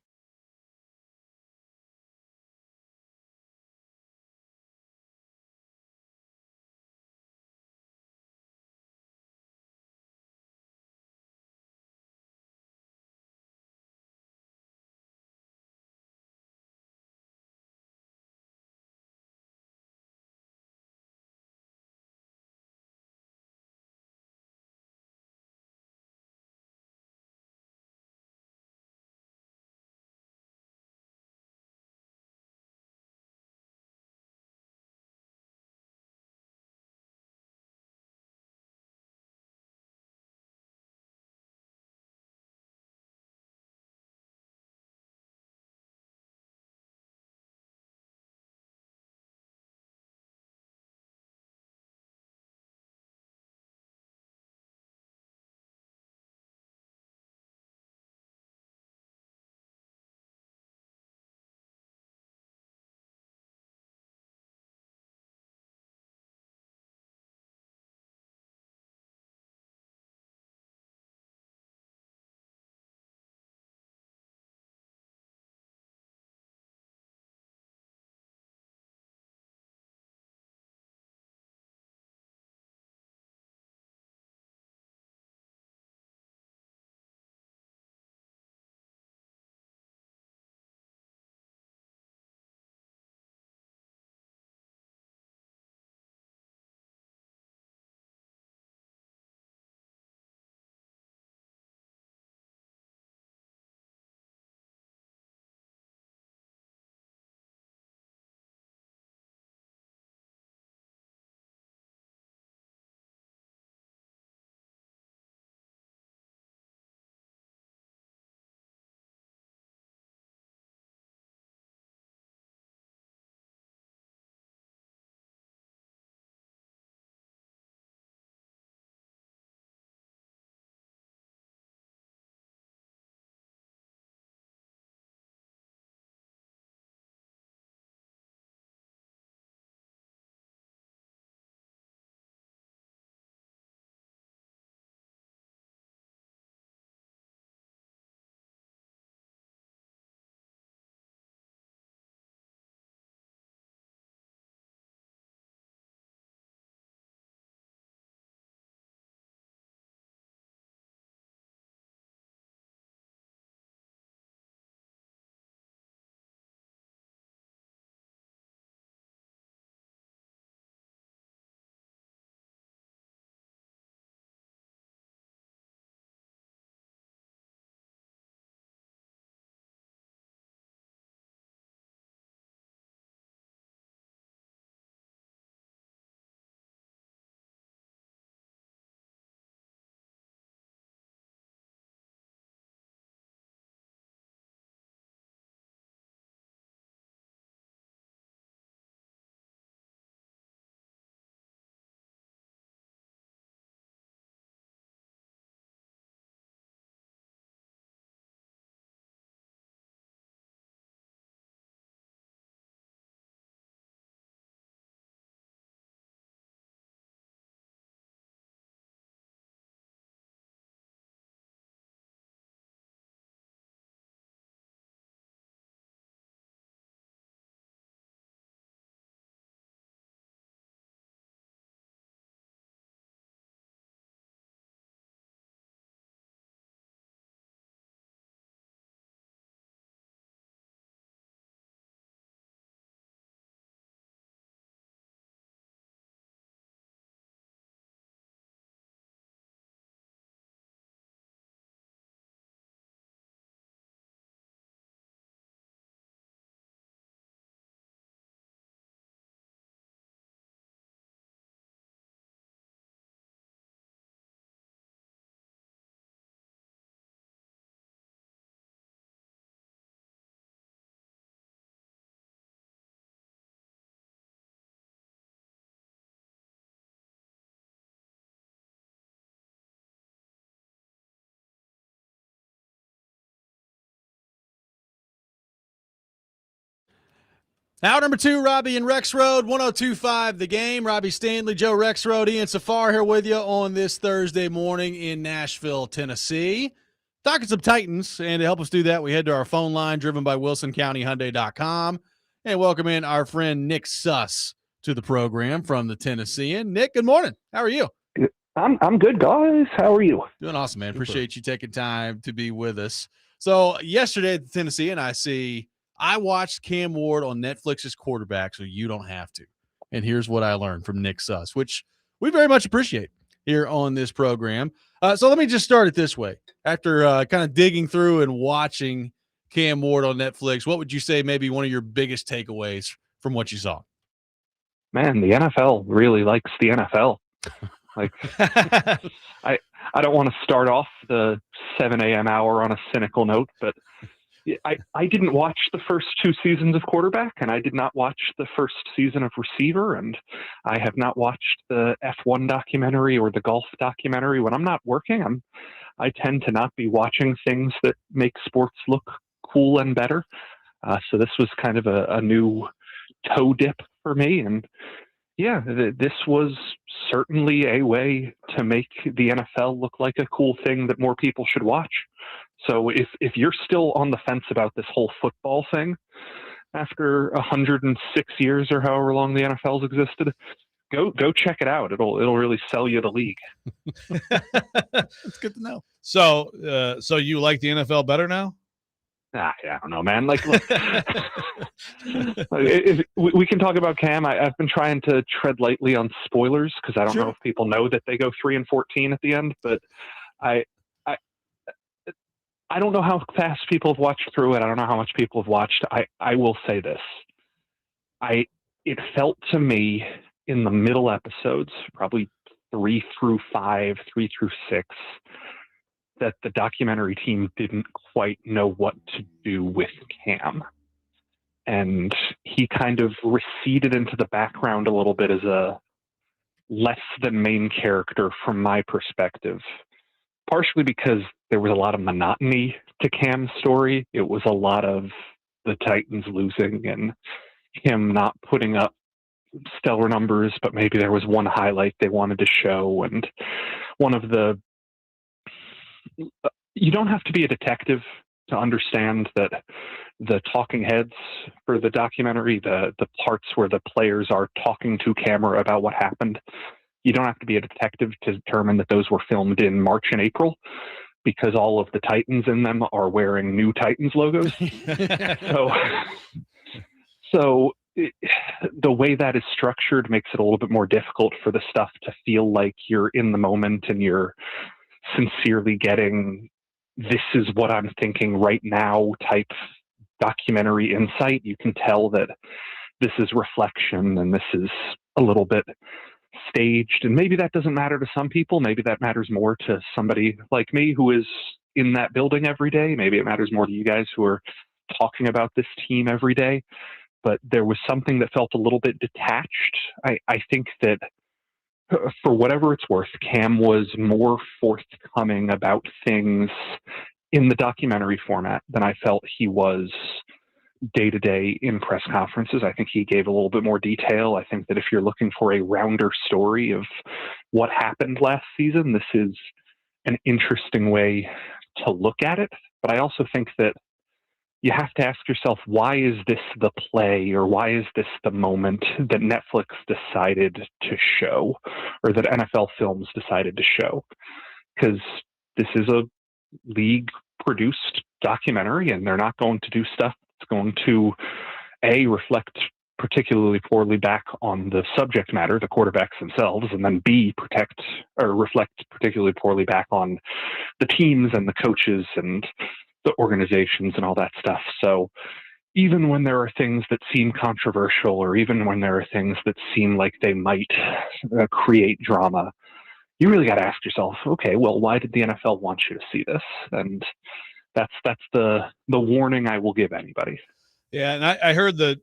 Speaker 1: Hour number 2, Robby and Rexrode, 102.5 The Game. Robby Stanley, Joe Rexrode, Ian Safar here with you on this Thursday morning in Nashville, Tennessee. Talking some Titans, and to help us do that, we head to our phone line driven by WilsonCountyHyundai.com and welcome in our friend Nick Suss to the program from the Tennessean. Nick, good morning. How are you?
Speaker 6: I'm good, guys. How are you?
Speaker 1: Doing awesome, man. Appreciate you taking time to be with us. So yesterday at the Tennessean, I watched Cam Ward on Netflix's Quarterback, so you don't have to. And here's what I learned from Nick Suss, which we very much appreciate here on this program. So let me just start it this way. After kind of digging through and watching Cam Ward on Netflix, what would you say maybe one of your biggest takeaways from what you saw?
Speaker 6: Man, the NFL really likes the NFL. Like, I don't want to start off the 7 a.m. hour on a cynical note, but I didn't watch the first 2 seasons of Quarterback, and I did not watch the first season of Receiver, and I have not watched the F1 documentary or the golf documentary. When I'm not working, I tend to not be watching things that make sports look cool and better. So this was kind of a new toe dip for me, and yeah, this was certainly a way to make the NFL look like a cool thing that more people should watch. So if you're still on the fence about this whole football thing, after 106 years or however long the NFL's existed, go check it out. It'll really sell you the league.
Speaker 1: That's good to know.
Speaker 2: So you like the NFL better now?
Speaker 6: I don't know, man. Like, look, if we can talk about Cam. I've been trying to tread lightly on spoilers because I don't know if people know that they go 3-14 at the end. But I don't know how fast people have watched through it. I don't know how much people have watched. I will say this. It felt to me in the middle episodes, probably 3 through 5, 3 through 6, that the documentary team didn't quite know what to do with Cam. And he kind of receded into the background a little bit as a less than main character from my perspective. Partially because there was a lot of monotony to Cam's story. It was a lot of the Titans losing and him not putting up stellar numbers, but maybe there was one highlight they wanted to show. And one of the... You don't have to be a detective to understand that the talking heads for the documentary, the parts where the players are talking to camera about what happened, you don't have to be a detective to determine that those were filmed in March and April, because all of the Titans in them are wearing new Titans logos. So the way that is structured makes it a little bit more difficult for the stuff to feel like you're in the moment and you're sincerely getting this is what I'm thinking right now type documentary insight. You can tell that this is reflection and this is a little bit staged, and maybe that doesn't matter to some people. Maybe that matters more to somebody like me who is in that building every day. Maybe it matters more to you guys who are talking about this team every day. But there was something that felt a little bit detached. I think that for whatever it's worth, Cam was more forthcoming about things in the documentary format than I felt he was day-to-day in press conferences. I think he gave a little bit more detail. I think that if you're looking for a rounder story of what happened last season, this is an interesting way to look at it. But I also think that you have to ask yourself, why is this the play, or why is this the moment that Netflix decided to show, or that NFL Films decided to show? Because this is a league-produced documentary, and they're not going to do stuff that's going to, A, reflect particularly poorly back on the subject matter, the quarterbacks themselves, and then B, reflect particularly poorly back on the teams and the coaches and the organizations and all that stuff. So even when there are things that seem controversial, or even when there are things that seem like they might create drama, you really got to ask yourself, okay, well, why did the NFL want you to see this? And that's the warning I will give anybody.
Speaker 2: Yeah, and I heard the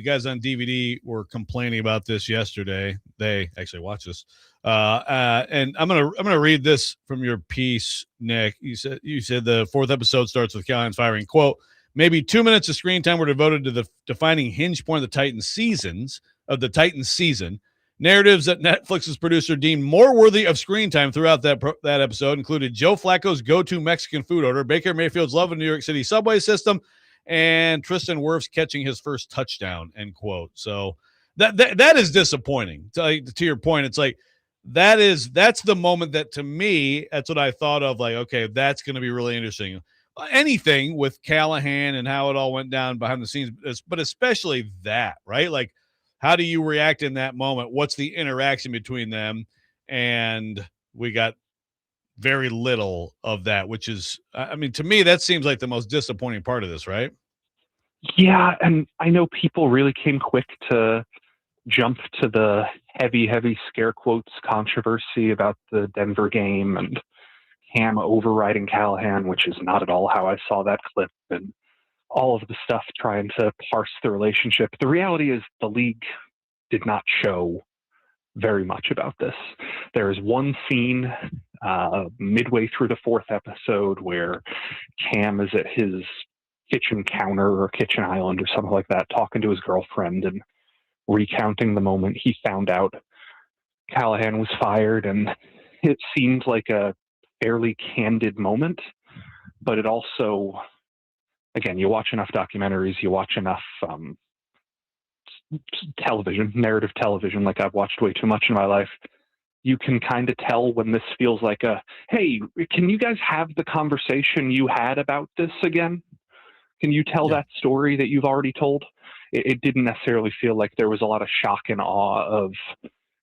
Speaker 2: guys on DVD were complaining about this yesterday. They actually watched this, and I'm gonna read this from your piece, Nick. You said the 4th episode starts with Callahan's firing, quote, Maybe 2 minutes of screen time were devoted to the defining hinge point of the Titans season. Narratives that Netflix's producer deemed more worthy of screen time throughout that episode included Joe Flacco's go-to Mexican food order, Baker Mayfield's love of New York City subway system, and Tristan Wirfs catching his first touchdown, end quote. So that is disappointing. To your point, it's like that's the moment that, to me, that's what I thought of, like, okay, that's going to be really interesting. Anything with Callahan and how it all went down behind the scenes, but especially that, right? Like, how do you react in that moment? What's the interaction between them? And we got very little of that, which is, I mean, to me, that seems like the most disappointing part of this, right?
Speaker 6: Yeah, and I know people really came quick to jump to the heavy scare quotes controversy about the Denver game and Cam overriding Callahan, which is not at all how I saw that clip, and all of the stuff trying to parse the relationship. The reality is the league did not show very much about this. There is one scene midway through the 4th episode where Cam is at his kitchen counter or kitchen island or something like that, talking to his girlfriend and recounting the moment he found out Callahan was fired. And it seemed like a fairly candid moment, but it also, again, you watch enough documentaries, you watch enough narrative television, like I've watched way too much in my life, you can kind of tell when this feels like hey, can you guys have the conversation you had about this again? Can you tell that story that you've already told? It didn't necessarily feel like there was a lot of shock and awe of,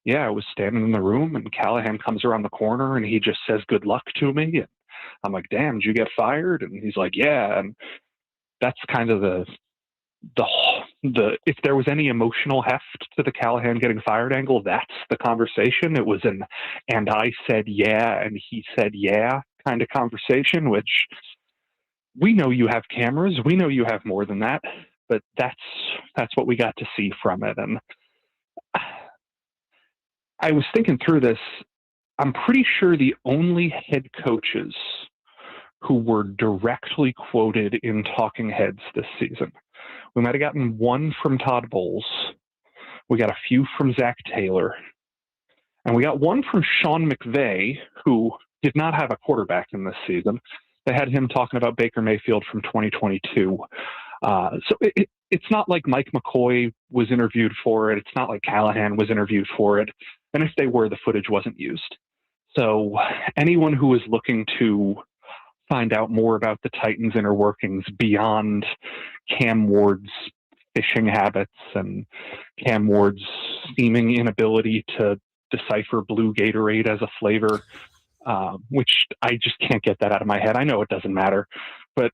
Speaker 6: I was standing in the room and Callahan comes around the corner and he just says, "Good luck" to me. And I'm like, "Damn, did you get fired?" And he's like, "Yeah." And that's kind of the if there was any emotional heft to the Callahan getting fired angle, that's the conversation. It was an "and I said yeah and he said yeah" kind of conversation, which we know you have cameras, we know you have more than that, but that's what we got to see from it. And I was thinking through this. I'm pretty sure the only head coaches who were directly quoted in talking heads this season, we might have gotten one from Todd Bowles, we got a few from Zach Taylor, and we got one from Sean McVay, who did not have a quarterback in this season. They had him talking about Baker Mayfield from 2022. So it's not like Mike McCoy was interviewed for it. It's not like Callahan was interviewed for it. And if they were, the footage wasn't used. So anyone who is looking to find out more about the Titans' inner workings beyond Cam Ward's fishing habits and Cam Ward's seeming inability to decipher blue Gatorade as a flavor, which I just can't get that out of my head. I know it doesn't matter, but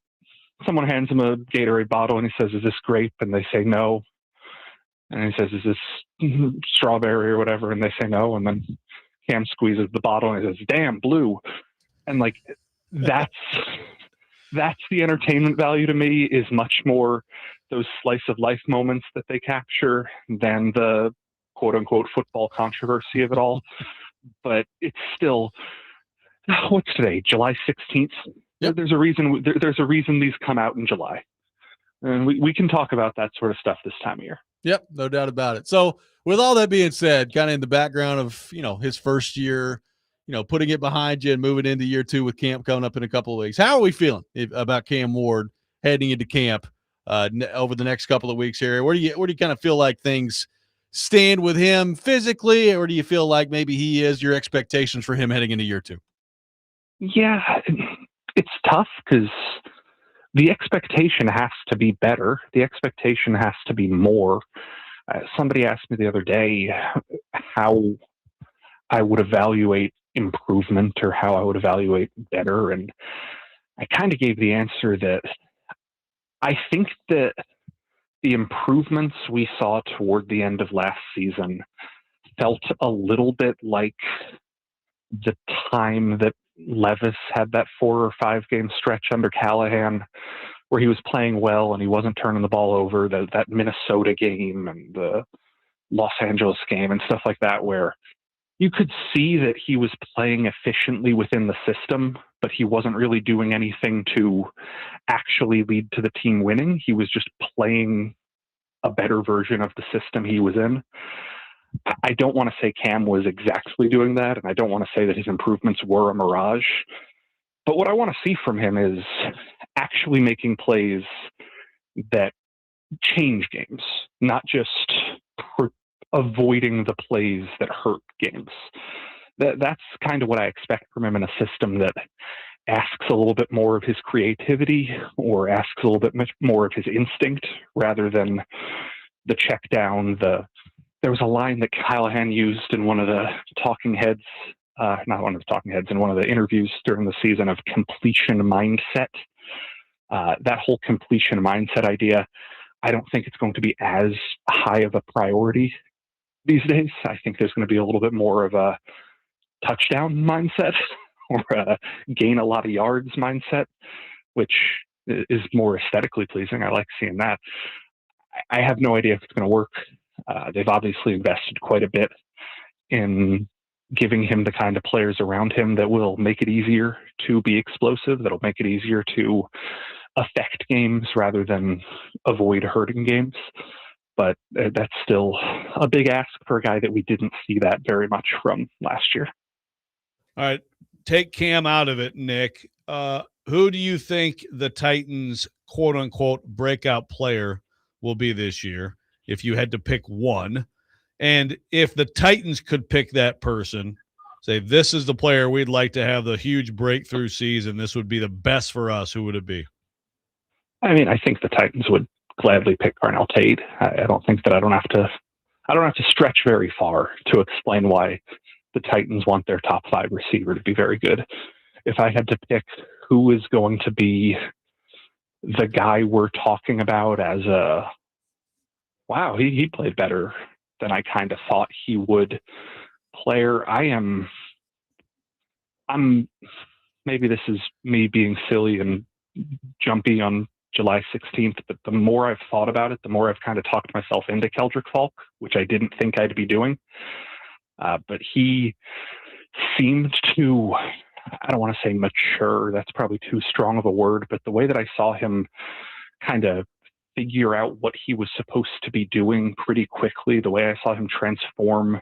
Speaker 6: someone hands him a Gatorade bottle and he says, "Is this grape?" And they say no. And he says, "Is this strawberry or whatever?" And they say no. And then Cam squeezes the bottle and he says, "Damn, blue." And like, that's the entertainment value to me, is much more those slice of life moments that they capture than the quote unquote football controversy of it all. But it's still, what's today? July 16th. Yep. There's a reason these come out in July, and we can talk about that sort of stuff this time of year.
Speaker 1: Yep, no doubt about it. So with all that being said, kind of in the background of, his first year, putting it behind you and moving into year 2 with camp coming up in a couple of weeks, how are we feeling about Cam Ward heading into camp over the next couple of weeks here? Where do you kind of feel like things stand with him physically, or do you feel like maybe he is your expectations for him heading into year 2?
Speaker 6: Yeah, it's tough because the expectation has to be better. The expectation has to be more. Somebody asked me the other day how I would evaluate improvement or how I would evaluate better. And I kind of gave the answer that I think that the improvements we saw toward the end of last season felt a little bit like the time that Levis had that 4 or 5 game stretch under Callahan where he was playing well and he wasn't turning the ball over, that Minnesota game and the Los Angeles game and stuff like that, where you could see that he was playing efficiently within the system, but he wasn't really doing anything to actually lead to the team winning. He was just playing a better version of the system he was in. I don't want to say Cam was exactly doing that, and I don't want to say that his improvements were a mirage. But what I want to see from him is actually making plays that change games, not just avoiding the plays that hurt games. That's kind of what I expect from him in a system that asks a little bit more of his creativity or asks a little bit much more of his instinct rather than the check down. There was a line that Callahan used in one of the talking heads, not one of the talking heads, in one of the interviews during the season of completion mindset. That whole completion mindset idea, I don't think it's going to be as high of a priority these days. I think there's going to be a little bit more of a touchdown mindset or a gain a lot of yards mindset, which is more aesthetically pleasing. I like seeing that. I have no idea if it's going to work. They've obviously invested quite a bit in giving him the kind of players around him that will make it easier to be explosive, that'll make it easier to affect games rather than avoid hurting games. But that's still a big ask for a guy that we didn't see that very much from last year.
Speaker 2: All right, take Cam out of it, Nick. Who do you think the Titans' quote-unquote breakout player will be this year if you had to pick one? And if the Titans could pick that person, say, this is the player we'd like to have the huge breakthrough season, this would be the best for us, who would it be?
Speaker 6: I mean, I think the Titans would gladly pick Carnell Tate. I don't think that I don't have to stretch very far to explain why the Titans want their top 5 receiver to be very good. If I had to pick who is going to be the guy we're talking about as a, wow, he played better than I kind of thought he would player, I'm maybe this is me being silly and jumpy on July 16th, but the more I've thought about it, the more I've kind of talked myself into Keldrick Falk, which I didn't think I'd be doing. But he seemed to, I don't want to say mature, that's probably too strong of a word, but the way that I saw him kind of figure out what he was supposed to be doing pretty quickly, the way I saw him transform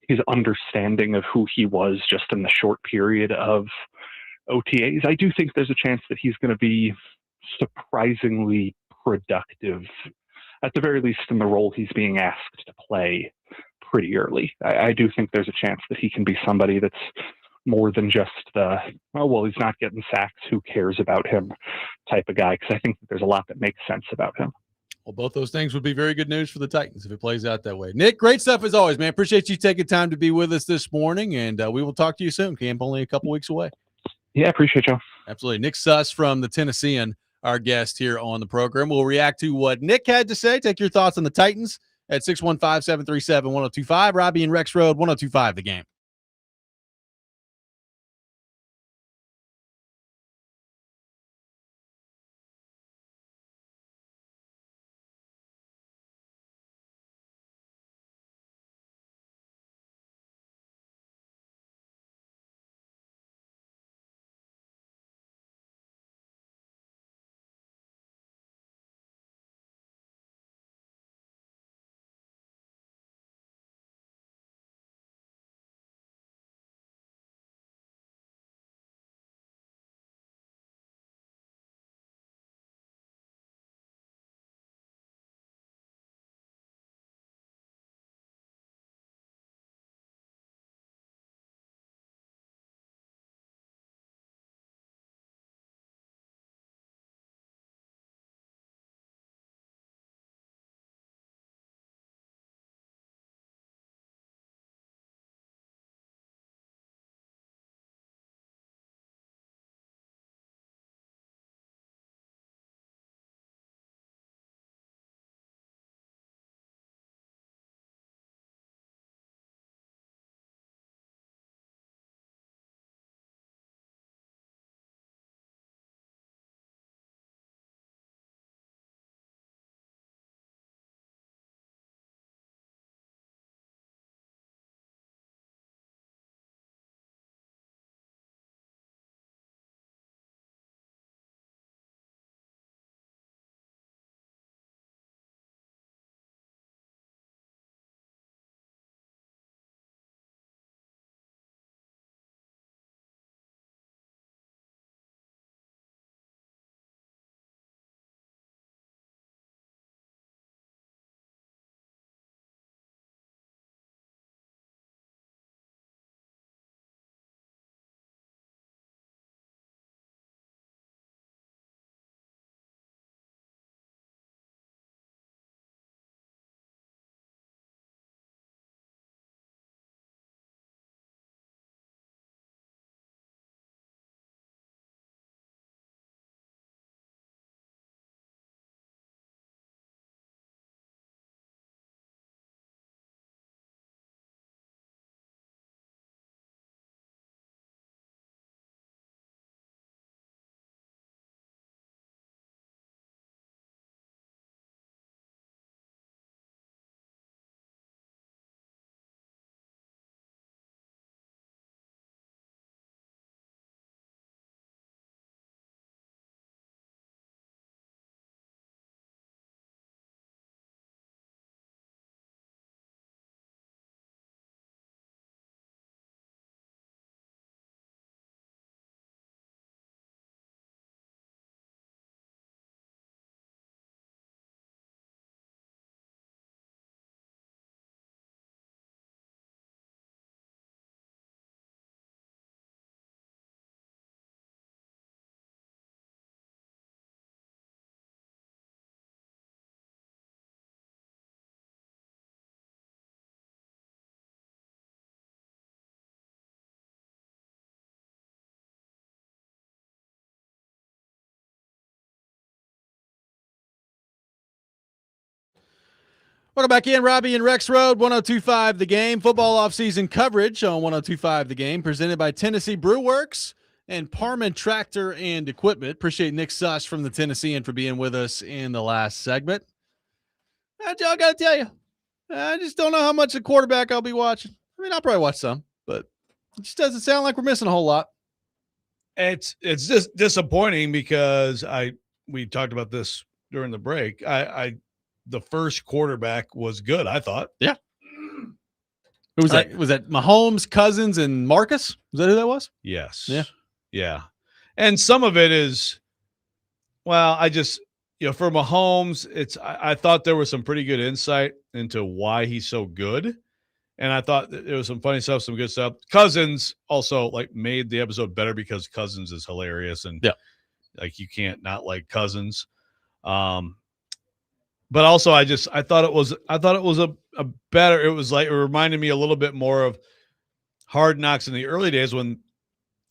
Speaker 6: his understanding of who he was just in the short period of OTAs, I do think there's a chance that he's going to be surprisingly productive, at the very least in the role he's being asked to play pretty early. I do think there's a chance that he can be somebody that's more than just the, oh, well, he's not getting sacks, who cares about him type of guy, because I think that there's a lot that makes sense about him.
Speaker 1: Well, both those things would be very good news for the Titans if it plays out that way. Nick, great stuff as always, man. Appreciate you taking time to be with us this morning, and we will talk to you soon. Camp only a couple weeks away.
Speaker 6: Yeah, appreciate you.
Speaker 1: Absolutely. Nick Suss from the Tennessean, our guest here on the program. We'll react to what Nick had to say. Take your thoughts on the Titans at 615-737-1025. Robby and Rexrode, 1025 The Game. Welcome back in, Robby and Rexrode, 102.5 The Game. Football offseason coverage on 102.5 The Game, presented by Tennessee Brew Works and Parman Tractor and Equipment. Appreciate Nick Sush from the Tennessean for being with us in the last segment. I got to tell you, I just don't know how much of quarterback I'll be watching. I mean, I'll probably watch some, but it just doesn't sound like we're missing a whole lot.
Speaker 2: It's just disappointing because we talked about this during the break. The first quarterback was good, I thought.
Speaker 1: Yeah. Who was that? Was that Mahomes, Cousins, and Marcus? Is that who that was?
Speaker 2: Yes.
Speaker 1: Yeah.
Speaker 2: Yeah. And some of it is, well, for Mahomes, I thought there was some pretty good insight into why he's so good. And I thought there was some funny stuff, some good stuff. Cousins also made the episode better because Cousins is hilarious. And you can't not like Cousins. But also I thought it was a better, it reminded me a little bit more of Hard Knocks in the early days when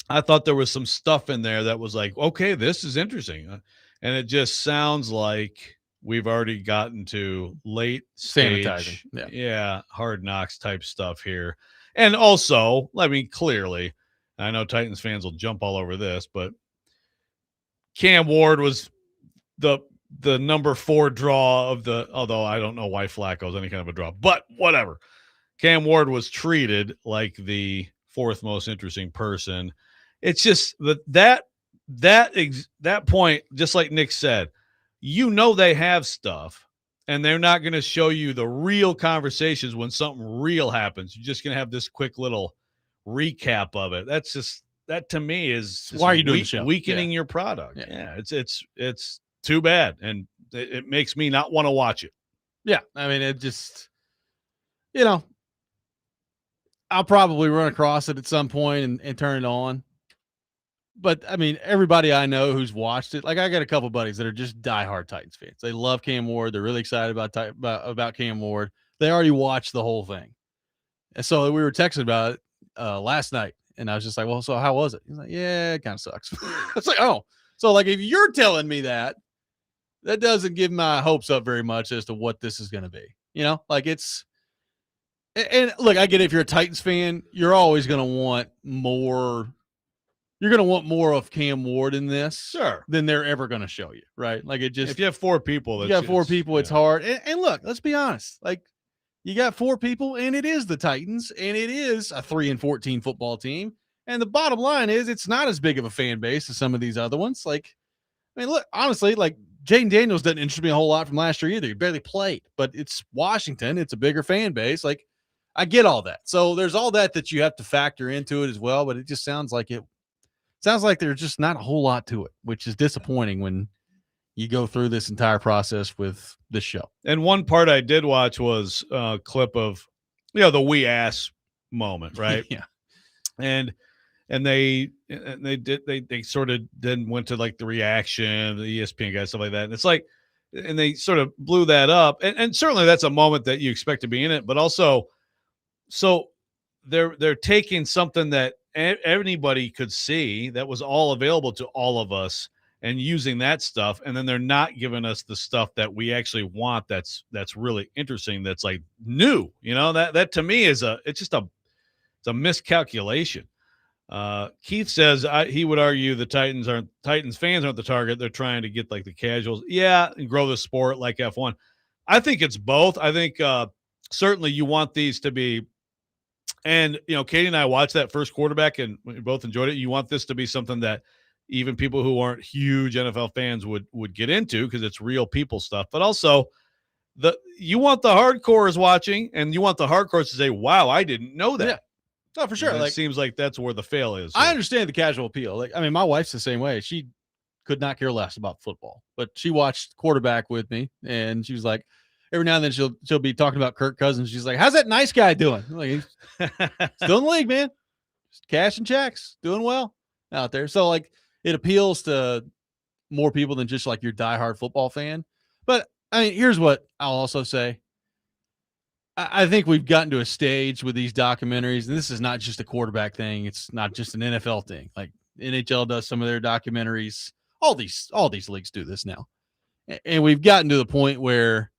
Speaker 2: I thought there was some stuff in there that was like, okay, this is interesting. And it just sounds like we've already gotten to late stage,
Speaker 1: sanitizing.
Speaker 2: Hard Knocks type stuff here. And also, I mean, clearly, I know Titans fans will jump all over this, but Cam Ward was the number 4 draw of although I don't know why Flacco's any kind of a draw, but whatever. Cam Ward was treated like the 4th most interesting person. It's just that point, just like Nick said, they have stuff and they're not going to show you the real conversations when something real happens. You're just going to have this quick little recap of it. That to me is
Speaker 1: why are you doing the show?
Speaker 2: Weakening your product. Yeah. It's too bad. And it makes me not want to watch it.
Speaker 1: Yeah. I mean, it just, I'll probably run across it at some point and turn it on. But I mean, everybody I know who's watched it, I got a couple buddies that are just diehard Titans fans. They love Cam Ward. They're really excited about Cam Ward. They already watched the whole thing. And so we were texting about it last night. And I was just like, well, so how was it? He's like, yeah, it kind of sucks. It's like, oh, so if you're telling me that doesn't give my hopes up very much as to what this is going to be. It's, and look, I get it. If you're a Titans fan, you're always going to want more. You're going to want more of Cam Ward in this than they're ever going to show you, right? If
Speaker 2: you have 4 people,
Speaker 1: it's hard. And look, let's be honest. You got 4 people, and it is the Titans, and it is a 3-14 football team. And the bottom line is, it's not as big of a fan base as some of these other ones. Look, honestly, Jaden Daniels doesn't interest me a whole lot from last year either. He barely played, but it's Washington. It's a bigger fan base. I get all that. So there's all that you have to factor into it as well. But it just sounds like there's just not a whole lot to it, which is disappointing when you go through this entire process with this show.
Speaker 2: And one part I did watch was a clip of, the we ass moment, right?
Speaker 1: Yeah.
Speaker 2: And they sort of then went to the reaction, the ESPN guys, stuff like that. And it's and they sort of blew that up. And certainly that's a moment that you expect to be in it, but also, so they're taking something that anybody could see that was all available to all of us and using that stuff. And then they're not giving us the stuff that we actually want. That's really interesting. That's new, that to me is it's a miscalculation. Keith says he would argue the Titans fans aren't the target. They're trying to get the casuals. Yeah. And grow the sport like F1. I think it's both. I think certainly you want these to be, and, Katie and I watched that first quarterback and we both enjoyed it. You want this to be something that even people who aren't huge NFL fans would get into because it's real people stuff. But also, you want the hardcores watching and you want the hardcores to say, wow, I didn't know that.
Speaker 1: Yeah. No, for sure.
Speaker 2: It seems like that's where the fail is.
Speaker 1: I understand the casual appeal. My wife's the same way. She could not care less about football, but she watched quarterback with me and she was like, every now and then she'll be talking about Kirk Cousins. She's like, how's that nice guy doing? He's still in the league, man. Just cashing checks, doing well out there. So it appeals to more people than just your diehard football fan. But I mean, here's what I'll also say. I think we've gotten to a stage with these documentaries, and this is not just a quarterback thing. It's not just an NFL thing. NHL does some of their documentaries. All these leagues do this now. And we've gotten to the point where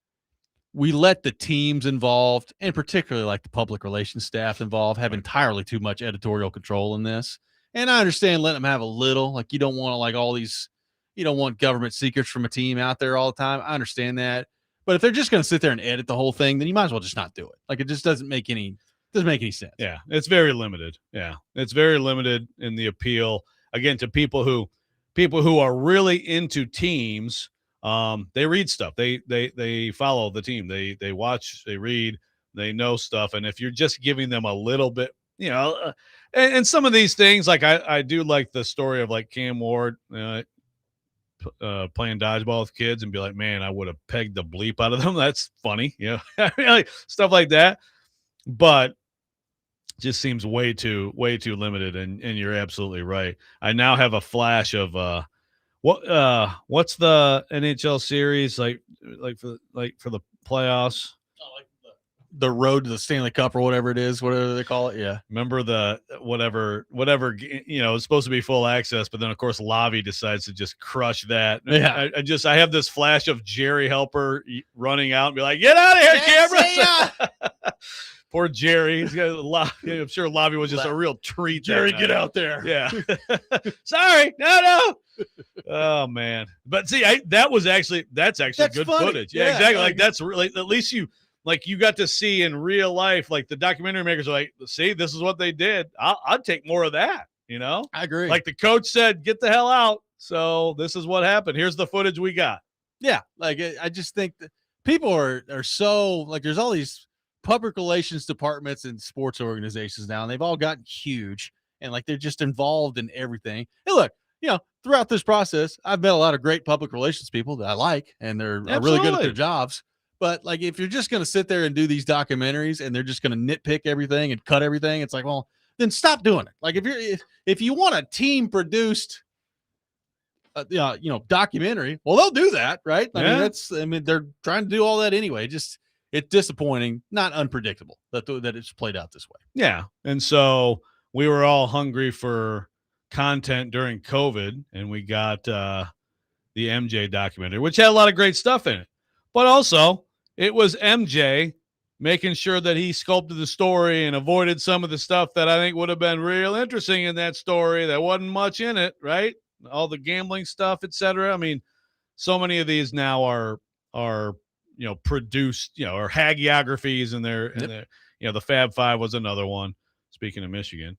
Speaker 1: we let the teams involved, and particularly like the public relations staff involved, have entirely too much editorial control in this. And I understand letting them have a little, like you don't want to like all these, you don't want government secrets from a team out there all the time. I understand that. But if they're just going to sit there and edit the whole thing, then you might as well just not do it. Like it just doesn't make any sense.
Speaker 2: Yeah, it's very limited. Yeah, it's very limited in the appeal again to people who are really into teams. They read stuff. They follow the team. They watch. They read. They know stuff. And if you're just giving them a little bit, and some of these things, like I do like the story of like Cam Ward. Playing dodgeball with kids and be like, man, I would have pegged the bleep out of them. That's funny, like, stuff like that. But just seems way too limited. And you're absolutely right. I now have a flash of what's the NHL series like for the playoffs?
Speaker 1: The road to the Stanley Cup or whatever they call it. Yeah.
Speaker 2: Remember the whatever, it's supposed to be full access, but then of course Robby decides to just crush that.
Speaker 1: Yeah.
Speaker 2: I have this flash of Jerry Helper running out and be like, get out of here, cameras. Poor Jerry. He's got a lot. I'm sure Robby was just a real treat.
Speaker 1: Jerry, get out there.
Speaker 2: Yeah. Sorry. No. Oh man. But see, that's actually good
Speaker 1: funny.
Speaker 2: footage. Yeah, exactly. Like that's really, at least you got to see in real life, like the documentary makers are like, see, this is what they did. I'd take more of that.
Speaker 1: I agree.
Speaker 2: Like the coach said, get the hell out. So this is what happened. Here's the footage we got.
Speaker 1: Yeah. Like I just think that people are so like, there's all these public relations departments and sports organizations now, and they've all gotten huge and like, they're just involved in everything. And look, throughout this process, I've met a lot of great public relations people that I like, and they're are really good at their jobs. But like, if you're just going to sit there and do these documentaries and they're just going to nitpick everything and cut everything, it's like, well, then stop doing it. Like if you want a team produced, documentary, well, they'll do that. Right. I mean, they're trying to do all that anyway. Just, it's disappointing, not unpredictable that it's played out this way.
Speaker 2: Yeah. And so we were all hungry for content during COVID, and we got the MJ documentary, which had a lot of great stuff in it, but also it was MJ making sure that he sculpted the story and avoided some of the stuff that I think would have been real interesting in that story. There wasn't much in it, right? All the gambling stuff, etc. I mean, so many of these now are produced, or hagiographies, and the Fab Five was another one. Speaking of Michigan,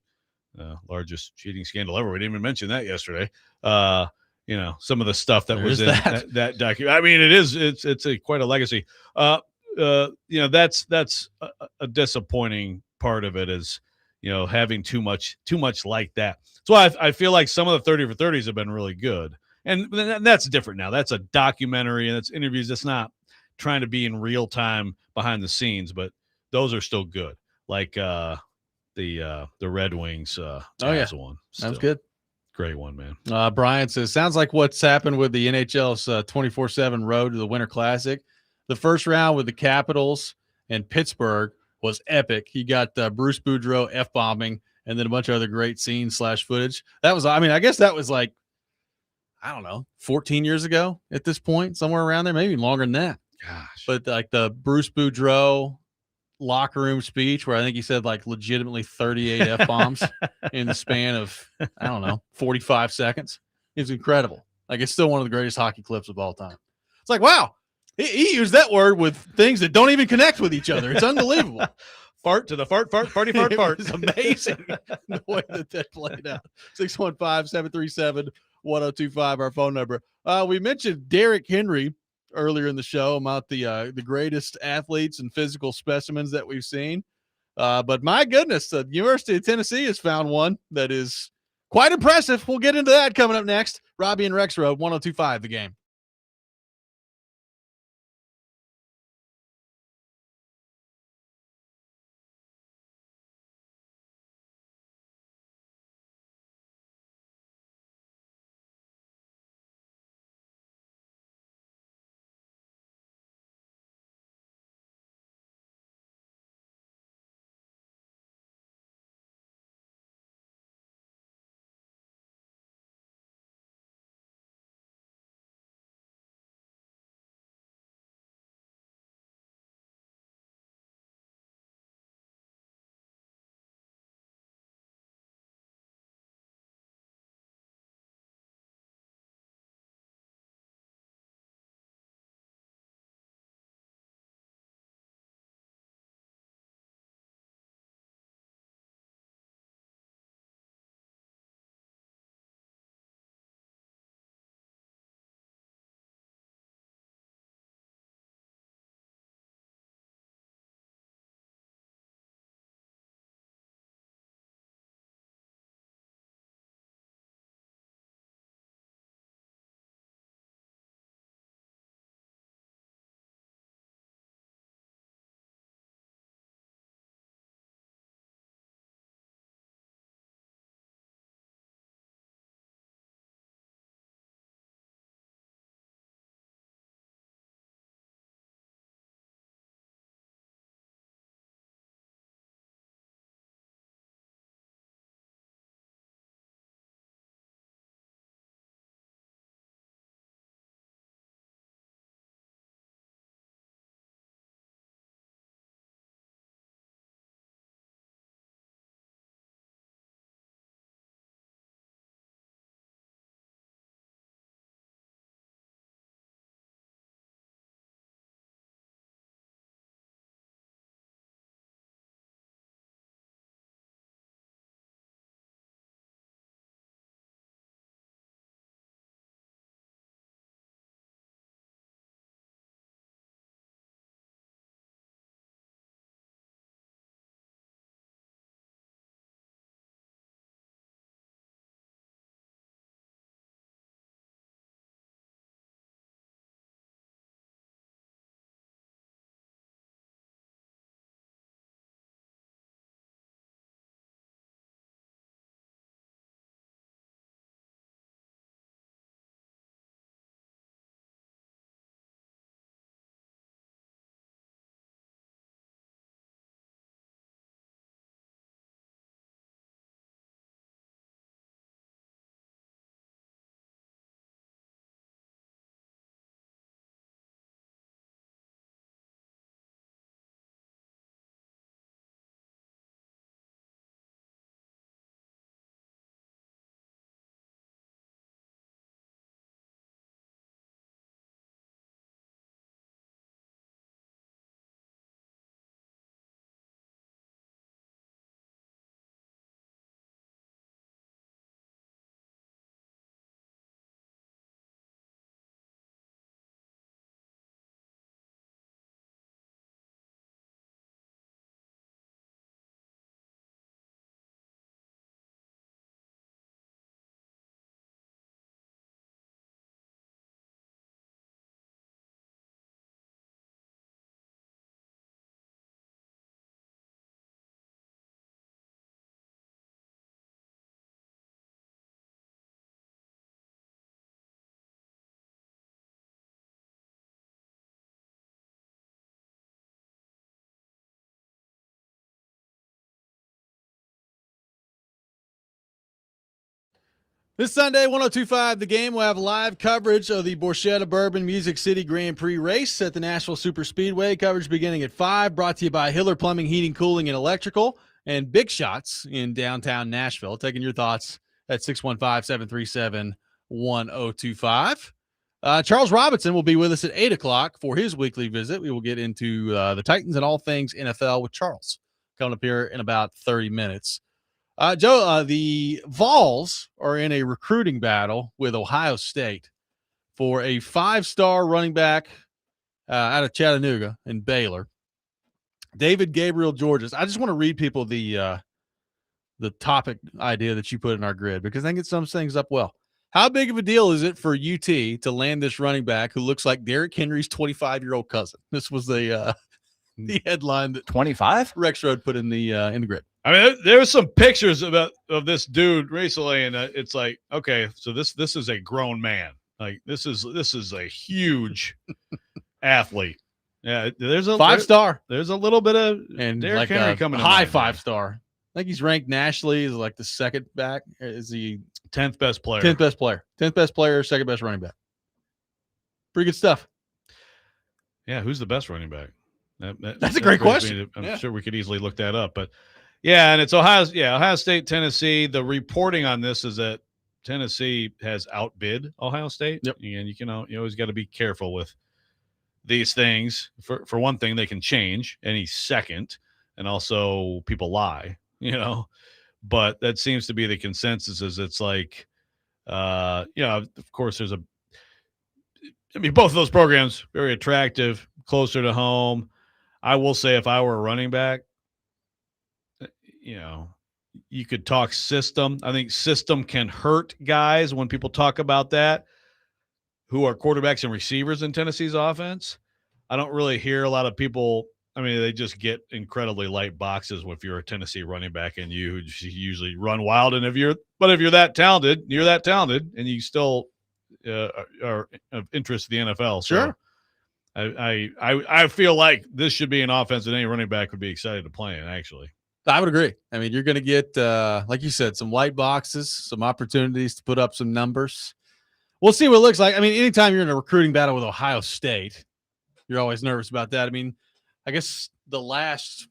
Speaker 2: largest cheating scandal ever. We didn't even mention that yesterday. Some of the stuff that was in that document. I mean, it's quite a legacy. That's a disappointing part of it is, having too much like that. So I feel like some of the 30 for 30s have been really good. And that's different now. That's a documentary and it's interviews. It's not trying to be in real time behind the scenes, but those are still good. Like the Red Wings one.
Speaker 1: Still. Sounds good.
Speaker 2: Great one, man.
Speaker 1: Brian says, sounds like what's happened with the NHL's 24/7 road to the Winter Classic. The first round with the Capitals and Pittsburgh was epic. He got Bruce Boudreau F-bombing and then a bunch of other great scenes / footage. I guess that was like, I don't know, 14 years ago at this point, somewhere around there, maybe even longer than that.
Speaker 2: Gosh.
Speaker 1: But like the Bruce Boudreau locker room speech where I think he said like legitimately 38 F-bombs in the span of, I don't know, 45 seconds. It's incredible. Like, it's still one of the greatest hockey clips of all time. It's like, wow, he used that word with things that don't even connect with each other. It's unbelievable.
Speaker 2: Fart to the fart, party, fart, fart.
Speaker 1: It's amazing the way that played out. 615-737-1025, our phone number. We mentioned Derrick Henry earlier in the show about the greatest athletes and physical specimens that we've seen. But my goodness, the University of Tennessee has found one that is quite impressive. We'll get into that coming up next. Robby and Rexrode, 1025 The Game. This Sunday, 102.5 The Game will have live coverage of the Borchetta Bourbon Music City Grand Prix race at the Nashville Super Speedway. Coverage beginning at 5, brought to you by Hiller Plumbing, Heating, Cooling, and Electrical, and Big Shots in downtown Nashville. Taking your thoughts at 615-737-1025. Charles Robinson will be with us at 8 o'clock for his weekly visit. We will get into the Titans and all things NFL with Charles coming up here in about 30 minutes. Joe, the Vols are in a recruiting battle with Ohio State for a 5-star running back out of Chattanooga and Baylor, David Gabriel Georges. I just want to read people the topic idea that you put in our grid because I think it sums things up well. How big of a deal is it for UT to land this running back who looks like Derrick Henry's 25-year-old cousin? This was the headline that
Speaker 3: 25
Speaker 1: Rexrode put in the grid.
Speaker 2: I mean, there was some pictures of this dude recently, and it's like, okay, so this is a grown man. Like this is a huge athlete. Yeah, there's a
Speaker 1: 5-star.
Speaker 2: There's a little bit of
Speaker 1: And
Speaker 2: Derrick
Speaker 1: like
Speaker 2: Henry
Speaker 1: a
Speaker 2: coming in
Speaker 1: high
Speaker 2: mind, man.
Speaker 1: 5-star. I think he's ranked nationally as like the second back. Is he
Speaker 2: 10th best player?
Speaker 1: 10th best player? 10th best player, second best running back. Pretty good stuff.
Speaker 2: Yeah, who's the best running back?
Speaker 1: That's a great
Speaker 2: brings me
Speaker 1: question.
Speaker 2: to- I'm
Speaker 1: Yeah.
Speaker 2: sure we could easily look that up, but yeah, and it's Ohio State, Tennessee. The reporting on this is that Tennessee has outbid Ohio State.
Speaker 1: Yep.
Speaker 2: And you always got to be careful with these things. For one thing, they can change any second, and also people lie, But that seems to be the consensus. Is it's like, of course, both of those programs very attractive, closer to home. I will say, if I were a running back, you could talk system. I think system can hurt guys when people talk about that who are quarterbacks and receivers in Tennessee's offense. I don't really hear a lot of people. I mean, they just get incredibly light boxes if you're a Tennessee running back, and you usually run wild. And if you're that talented, and you still are of interest in the NFL. So
Speaker 1: Sure.
Speaker 2: I feel like this should be an offense that any running back would be excited to play in, actually.
Speaker 1: I would agree. I mean, you're going to get, like you said, some light boxes, some opportunities to put up some numbers. We'll see what it looks like. I mean, anytime you're in a recruiting battle with Ohio State, you're always nervous about that. I mean, I guess the last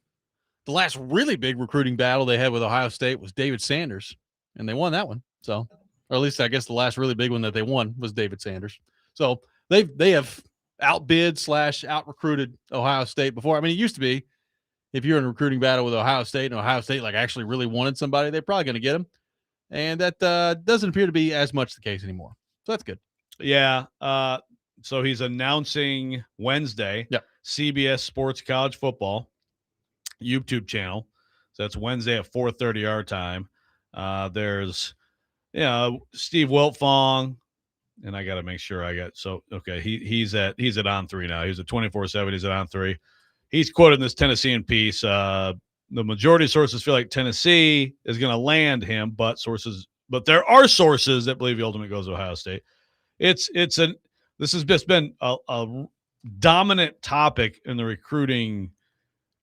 Speaker 1: really big recruiting battle they had with Ohio State was David Sanders, and they won that one. So, or at least I guess the last really big one that they won was David Sanders. So they have outbid / out recruited Ohio State before. I mean, it used to be, if you're in a recruiting battle with Ohio State and Ohio State like actually really wanted somebody, they're probably going to get them. And that doesn't appear to be as much the case anymore. So that's good.
Speaker 2: Yeah. So he's announcing Wednesday, CBS Sports College Football YouTube channel. So that's Wednesday at 4:30 our time. There's, Steve Wiltfong, and I got to make sure he's at On3 now. He's at 24/7. He's at On3. He's quoted in this Tennessean piece. The majority of sources feel like Tennessee is going to land him, but there are sources that believe he ultimately goes to Ohio State. This has just been a dominant topic in the recruiting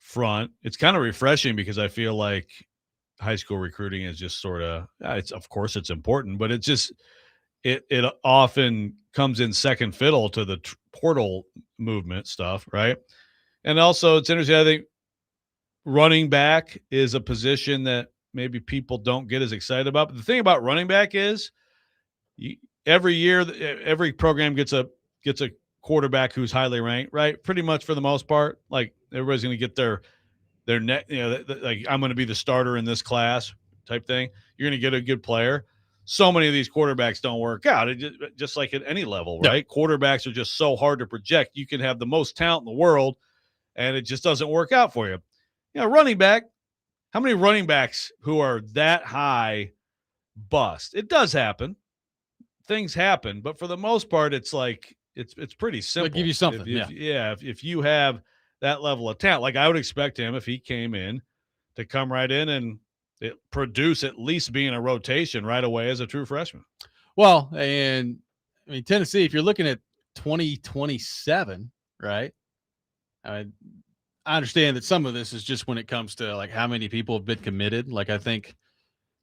Speaker 2: front. It's kind of refreshing because I feel like high school recruiting is just sort of, of course it's important, but it often comes in second fiddle to the portal movement stuff, right? And also, it's interesting. I think running back is a position that maybe people don't get as excited about. But the thing about running back is, every year, every program gets a quarterback who's highly ranked, right? Pretty much for the most part. Like everybody's going to get their net. Like I'm going to be the starter in this class type thing. You're going to get a good player. So many of these quarterbacks don't work out. Just like at any level, right? Yeah. Quarterbacks are just so hard to project. You can have the most talent in the world, and it just doesn't work out for you. Running back, how many running backs who are that high bust? It does happen. Things happen, but for the most part, it's like it's pretty simple.
Speaker 1: They'll give you something.
Speaker 2: If you have that level of talent, like I would expect him, if he came in, to come right in and produce at least being a rotation right away as a true freshman.
Speaker 1: Well, and I mean, Tennessee, if you're looking at 2027, right? I understand that some of this is just when it comes to like how many people have been committed. Like I think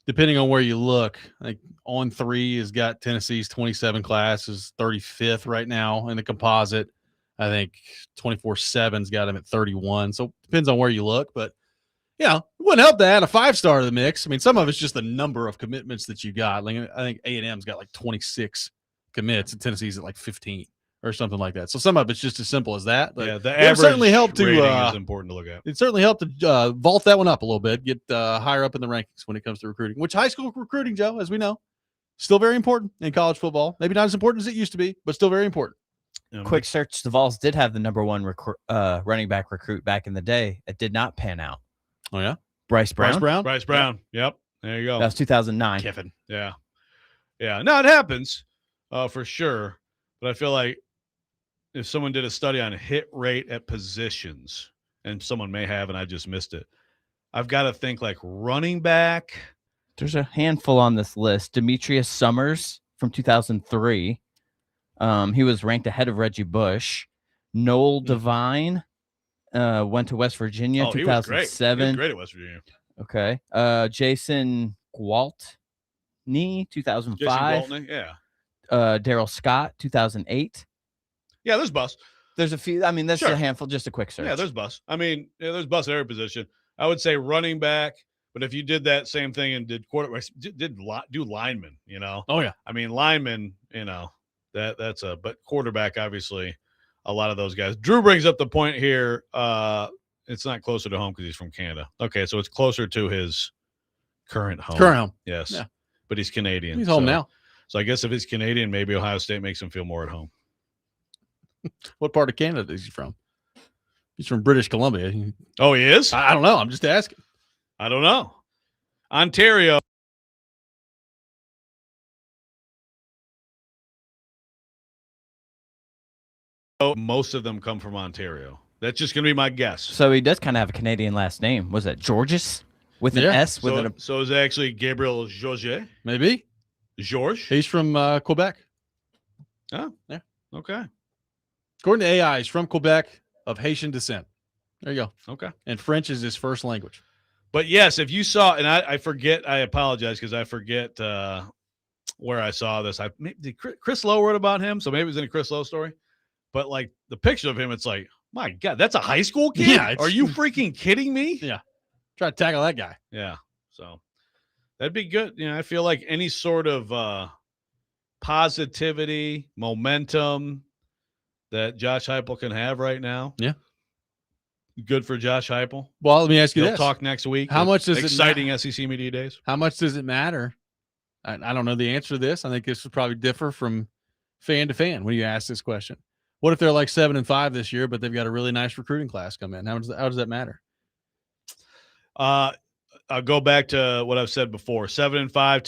Speaker 1: depending on where you look, like On 3 has got Tennessee's 27 class is 35th right now in the composite. I think 24/7's got him at 31. So depends on where you look, but it wouldn't help to add a 5-star to the mix. I mean, some of it's just the number of commitments that you got. Like I think A&M's got like 26 commits, and Tennessee's at like 15 or something like that. So some of it's just as simple as that. But
Speaker 2: Yeah, the
Speaker 1: it
Speaker 2: average
Speaker 1: certainly helped
Speaker 2: rating
Speaker 1: to
Speaker 2: is important to look at.
Speaker 1: it certainly helped to vault that one up a little bit, get higher up in the rankings when it comes to recruiting. Which high school recruiting, Joe, as we know, still very important in college football. Maybe not as important as it used to be, but still very important.
Speaker 3: Quick search: the Vols did have the number one running back recruit back in the day. It did not pan out.
Speaker 1: Oh yeah,
Speaker 3: Bryce Brown.
Speaker 2: Bryce Brown. Yep. There you go.
Speaker 3: That was 2009.
Speaker 1: Kiffin.
Speaker 2: Yeah. No, it happens for sure. But I feel like if someone did a study on hit rate at positions, and someone may have, and I just missed it, I've got to think like running back.
Speaker 3: There's a handful on this list. Demetrius Summers from 2003. He was ranked ahead of Reggie Bush. Noel Devine went to West Virginia,
Speaker 2: Oh, he was great. He
Speaker 3: 2007.
Speaker 2: was great at West Virginia.
Speaker 3: Okay. Jason Gwaltney, 2005.
Speaker 2: Jason Gwaltney, yeah.
Speaker 3: Daryl Scott, 2008.
Speaker 2: Yeah, there's bus.
Speaker 3: There's a few. I mean, that's
Speaker 2: Sure.
Speaker 3: a handful. Just a quick search.
Speaker 2: Yeah, there's bus. I mean, there's bus at every position. I would say running back, but if you did that same thing and did quarterback, do linemen,
Speaker 1: Oh yeah.
Speaker 2: I mean, linemen, that's but quarterback, obviously, a lot of those guys. Drew brings up the point here. It's not closer to home because he's from Canada. Okay, so it's closer to his current home.
Speaker 1: Current home.
Speaker 2: Yes.
Speaker 1: Yeah.
Speaker 2: But he's Canadian.
Speaker 1: He's home now.
Speaker 2: So I guess if he's Canadian, maybe Ohio State makes him feel more at home.
Speaker 1: What part of Canada is he from? He's from British Columbia.
Speaker 2: Oh, he is?
Speaker 1: I don't know. I'm just asking.
Speaker 2: I don't know. Ontario. Most of them come from Ontario. That's just going to be my guess.
Speaker 3: So he does kind of have a Canadian last name. Was that Georges with an S? With
Speaker 2: So is it actually Gabriel Georges?
Speaker 1: Maybe.
Speaker 2: Georges?
Speaker 1: He's from Quebec.
Speaker 2: Oh,
Speaker 1: yeah.
Speaker 2: Okay.
Speaker 1: According to AI, he's from Quebec of Haitian descent. There you go.
Speaker 2: Okay.
Speaker 1: And French is his first language.
Speaker 2: But yes, if you saw, and I forget, I apologize because I forget where I saw this. Did Chris Lowe wrote about him, so maybe it was in a Chris Lowe story. But like the picture of him, it's like, my God, that's a high school kid?
Speaker 1: Yeah.
Speaker 2: Are you freaking kidding me?
Speaker 1: Yeah. Try to tackle that guy.
Speaker 2: Yeah. So that'd be good. I feel like any sort of positivity, momentum that Josh Heupel can have right now.
Speaker 1: Yeah.
Speaker 2: Good for Josh Heupel.
Speaker 1: Well, let me ask you
Speaker 2: He'll
Speaker 1: this.
Speaker 2: talk next week.
Speaker 1: How much does
Speaker 2: exciting SEC Media Days?
Speaker 1: How much does it matter? I don't know the answer to this. I think this would probably differ from fan to fan when you ask this question. What if they're like 7-5 this year, but they've got a really nice recruiting class come in? How does that matter?
Speaker 2: I'll go back to what I've said before. 7-5.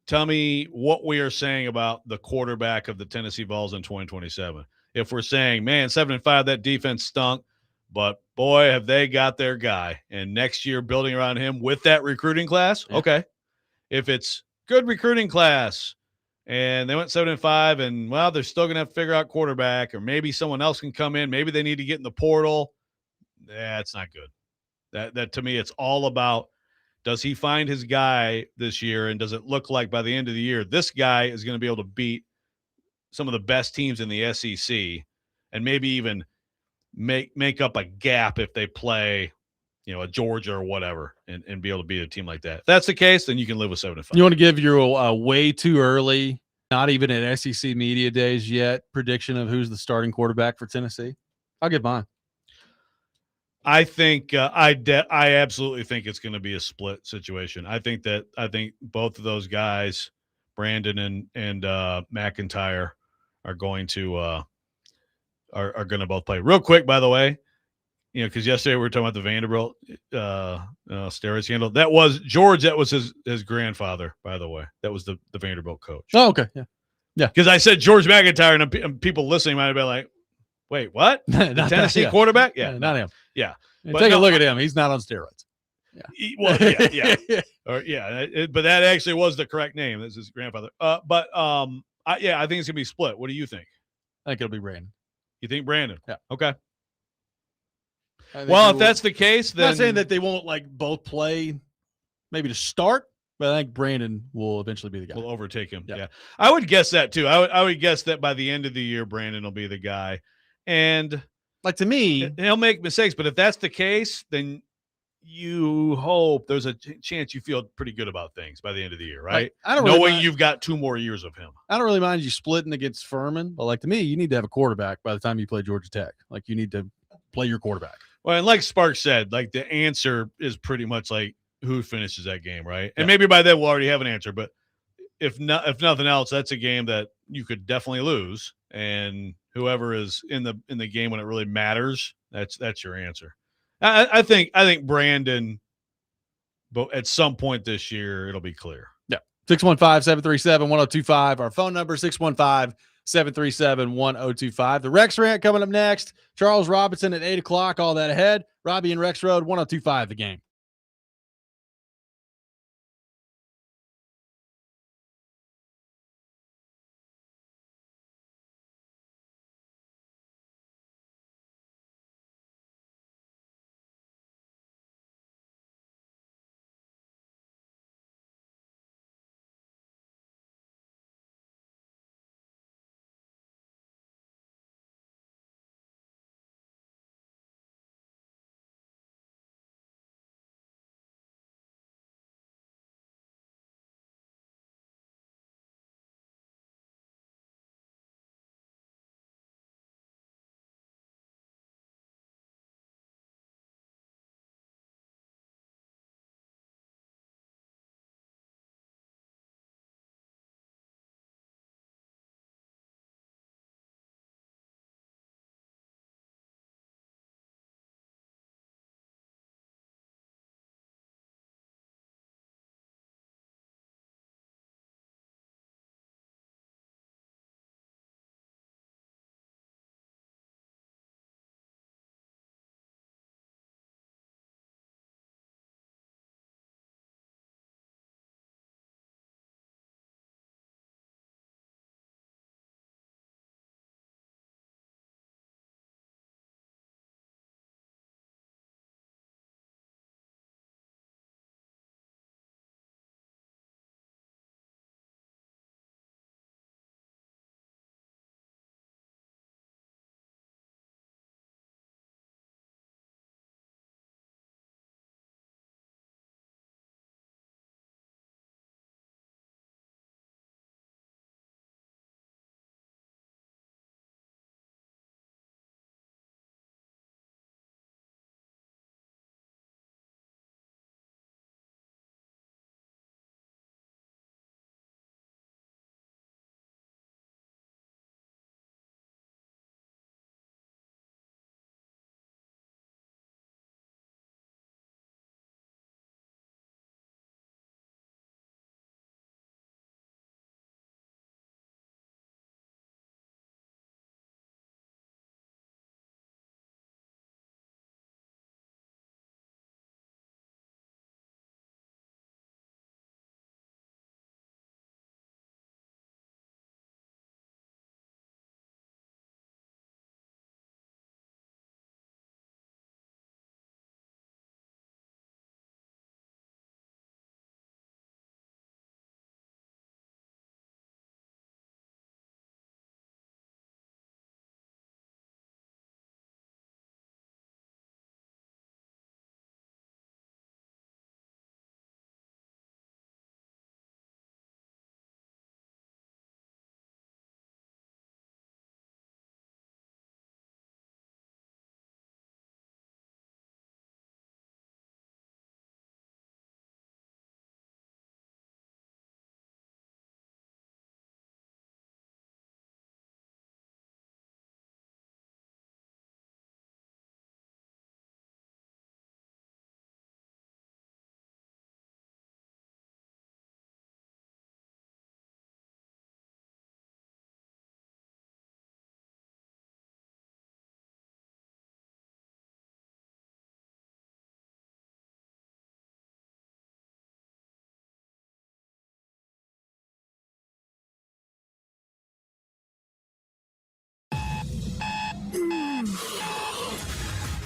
Speaker 2: Tell me what we are saying about the quarterback of the Tennessee Vols in 2027. If we're saying, man, 7-5, that defense stunk, but boy, have they got their guy. And next year, building around him with that recruiting class, okay. If it's good recruiting class and they went 7-5, and well, they're still gonna have to figure out quarterback, or maybe someone else can come in. Maybe they need to get in the portal. That's not good. That to me, it's all about, does he find his guy this year, and does it look like by the end of the year this guy is going to be able to beat some of the best teams in the SEC, and maybe even make up a gap if they play, a Georgia or whatever, and be able to beat a team like that. If that's the case, then you can live with 7-5.
Speaker 1: You want to give your way too early, not even at SEC Media Days yet, prediction of who's the starting quarterback for Tennessee? I'll give mine.
Speaker 2: I think I absolutely think it's going to be a split situation. I think both of those guys, Brandon and McIntyre, are going to are going to both play. Real quick, by the way, because yesterday we were talking about the Vanderbilt steroid scandal. That was George. That was his grandfather, by the way. That was the Vanderbilt coach.
Speaker 1: Oh, okay, yeah.
Speaker 2: Because I said George McIntyre, and people listening might have been like, "Wait, what? The Tennessee quarterback? Yeah,
Speaker 1: not him.
Speaker 2: Yeah,
Speaker 1: but take a look at him. He's not on steroids.
Speaker 2: Yeah. Well, yeah. But that actually was the correct name. This is his grandfather. I think it's gonna be split. What do you think?
Speaker 1: I think it'll be Brandon.
Speaker 2: You think Brandon?
Speaker 1: Yeah.
Speaker 2: Okay. Well, if that's the case, then
Speaker 1: I'm not saying that they won't both play maybe to start, But I think Brandon will eventually be the guy.
Speaker 2: Will overtake him.
Speaker 1: Yeah.
Speaker 2: Yeah. I would guess that too. I would guess that by the end of the year, Brandon will be the guy. And
Speaker 1: Like, to me,
Speaker 2: he'll make mistakes, but if that's the case, then you hope there's a chance you feel pretty good about things by the end of the year, right?
Speaker 1: like, I don't really
Speaker 2: Knowing
Speaker 1: mind,
Speaker 2: you've got 2 more years of him.
Speaker 1: I don't really mind you splitting against Furman, but like, to me, you need to have a quarterback by the time you play Georgia Tech. Like, you need to play your quarterback.
Speaker 2: Well, and like Sparks said, like the answer is pretty much like who finishes that game, right? And
Speaker 1: Yeah.
Speaker 2: maybe by then we'll already have an answer, but if nothing else, that's a game that you could definitely lose. And whoever is in the game when it really matters, that's your answer. I think Brandon, but at some point this year, it'll be clear.
Speaker 1: Yeah. 615-737-1025. Our phone number, 615-737-1025. The Rex Rant coming up next. Charles Robinson at 8 o'clock. All that ahead. Robby and Rexrode, 1025 the game.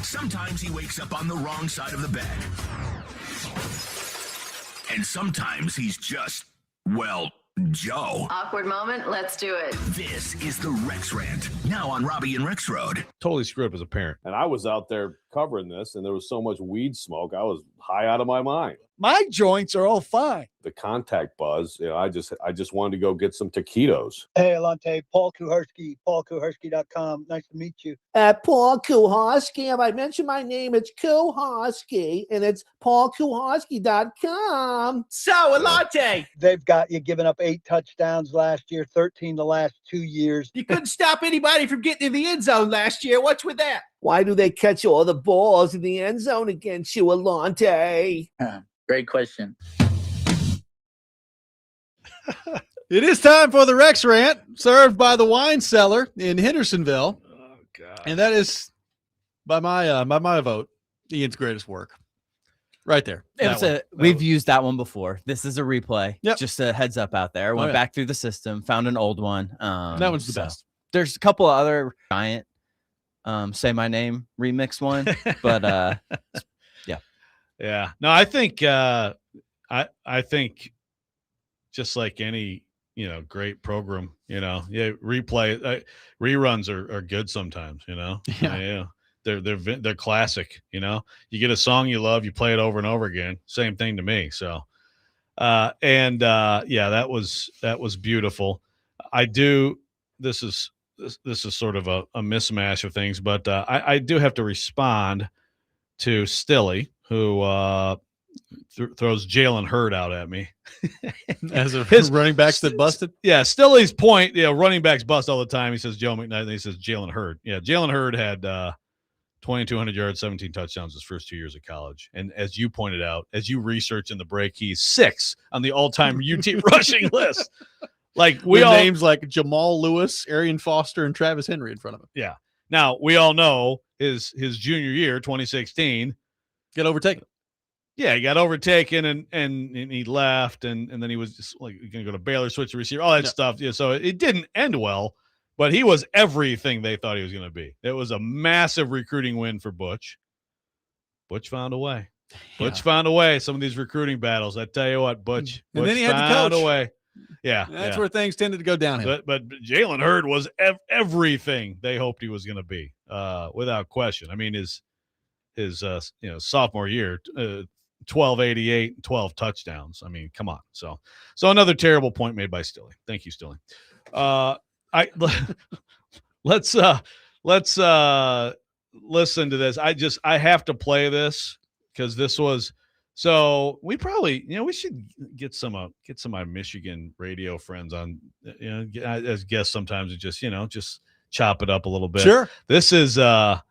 Speaker 5: Sometimes he wakes up on the wrong side of the bed. And sometimes he's just, well, Joe.
Speaker 10: Awkward moment. Let's do it.
Speaker 5: This is the Rex Rant, now on Robby and Rexrode.
Speaker 2: Totally screwed up as a parent.
Speaker 4: And I was out there covering this, and there was so much weed smoke, I was high out of my mind.
Speaker 7: My joints are all fine.
Speaker 4: The contact buzz, I just wanted to go get some taquitos.
Speaker 7: Hey, Alante, Paul Kuharski, paulkuharski.com. Nice to meet you.
Speaker 11: Paul Kuharski. If I mention my name, it's Kuharski, and it's paulkuharski.com.
Speaker 7: So, Alante, they've got you giving up 8 touchdowns last year, 13 the last 2 years. You couldn't stop anybody from getting in the end zone last year. What's with that?
Speaker 11: Why do they catch all the balls in the end zone against you, Alante?
Speaker 12: Great question.
Speaker 1: It is time for the Rex Rant, served by the Wine Cellar in Hendersonville.
Speaker 2: Oh, God.
Speaker 1: And that is, by my vote, Ian's greatest work. Right there.
Speaker 3: We've used that one before. This is a replay.
Speaker 1: Yep.
Speaker 3: Just a heads up out there. Went back through the system, found an old one.
Speaker 1: That one's the best.
Speaker 3: There's a couple of other giant Say My Name remix one, but
Speaker 2: Yeah. No, I think I think just like any, great program, replay reruns are good sometimes, Yeah. They're classic, You get a song you love, you play it over and over again. Same thing to me. So that was beautiful. This is sort of a mismatch of things, but I do have to respond to Stilly, who throws Jalen Hurd out at me.
Speaker 1: As his running backs that busted?
Speaker 2: Yeah, Stilly's point, running backs bust all the time. He says Joe McKnight, and he says Jalen Hurd. Yeah, Jalen Hurd had 2,200 yards, 17 touchdowns his first 2 years of college. And as you pointed out, as you research in the break, he's 6 on the all-time UT rushing list. Like
Speaker 1: names like Jamal Lewis, Arian Foster, and Travis Henry in front of him.
Speaker 2: Yeah. Now we all know his junior year, 2016,
Speaker 1: get overtaken.
Speaker 2: Yeah, he got overtaken and he left, and then he was just like going to go to Baylor, switch to receiver, all that stuff. Yeah, so it didn't end well, but he was everything they thought he was going to be. It was a massive recruiting win for Butch. Butch found a way. Butch found a way. Some of these recruiting battles, I tell you what, Butch
Speaker 1: and then he had
Speaker 2: found
Speaker 1: to coach.
Speaker 2: A way. Yeah,
Speaker 1: that's where things tended to go downhill.
Speaker 2: But Jalen Hurd was everything they hoped he was going to be, without question. I mean, his sophomore year, 1288, 12 touchdowns. I mean, come on. So another terrible point made by Stilly. Thank you, Stilly. Let's listen to this. I have to play this because this was. So we probably, we should get some of my Michigan radio friends on, as guests sometimes, and just chop it up a little bit.
Speaker 1: Sure.
Speaker 2: This is Doug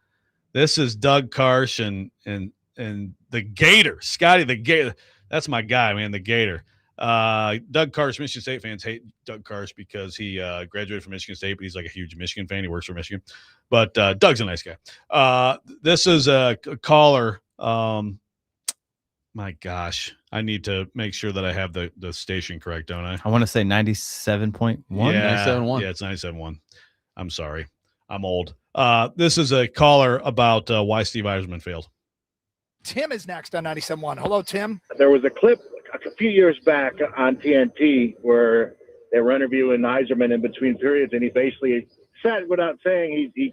Speaker 2: Karsh and the Gator, Scotty the Gator. That's my guy, man, the Gator. Doug Karsh, Michigan State fans hate Doug Karsh because he graduated from Michigan State, but he's like a huge Michigan fan. He works for Michigan, but Doug's a nice guy. This is a caller. My gosh, I need to make sure that I have the station correct, don't I?
Speaker 3: I want to say 97.1.
Speaker 2: Yeah,
Speaker 1: 97.1.
Speaker 2: Yeah, it's 97.1. I'm sorry. I'm old. This is a caller about why Steve Eisman failed.
Speaker 7: Tim is next on 97.1. Hello, Tim.
Speaker 13: There was a clip a few years back on TNT where they were interviewing Iserman in between periods, and he basically said, without saying, he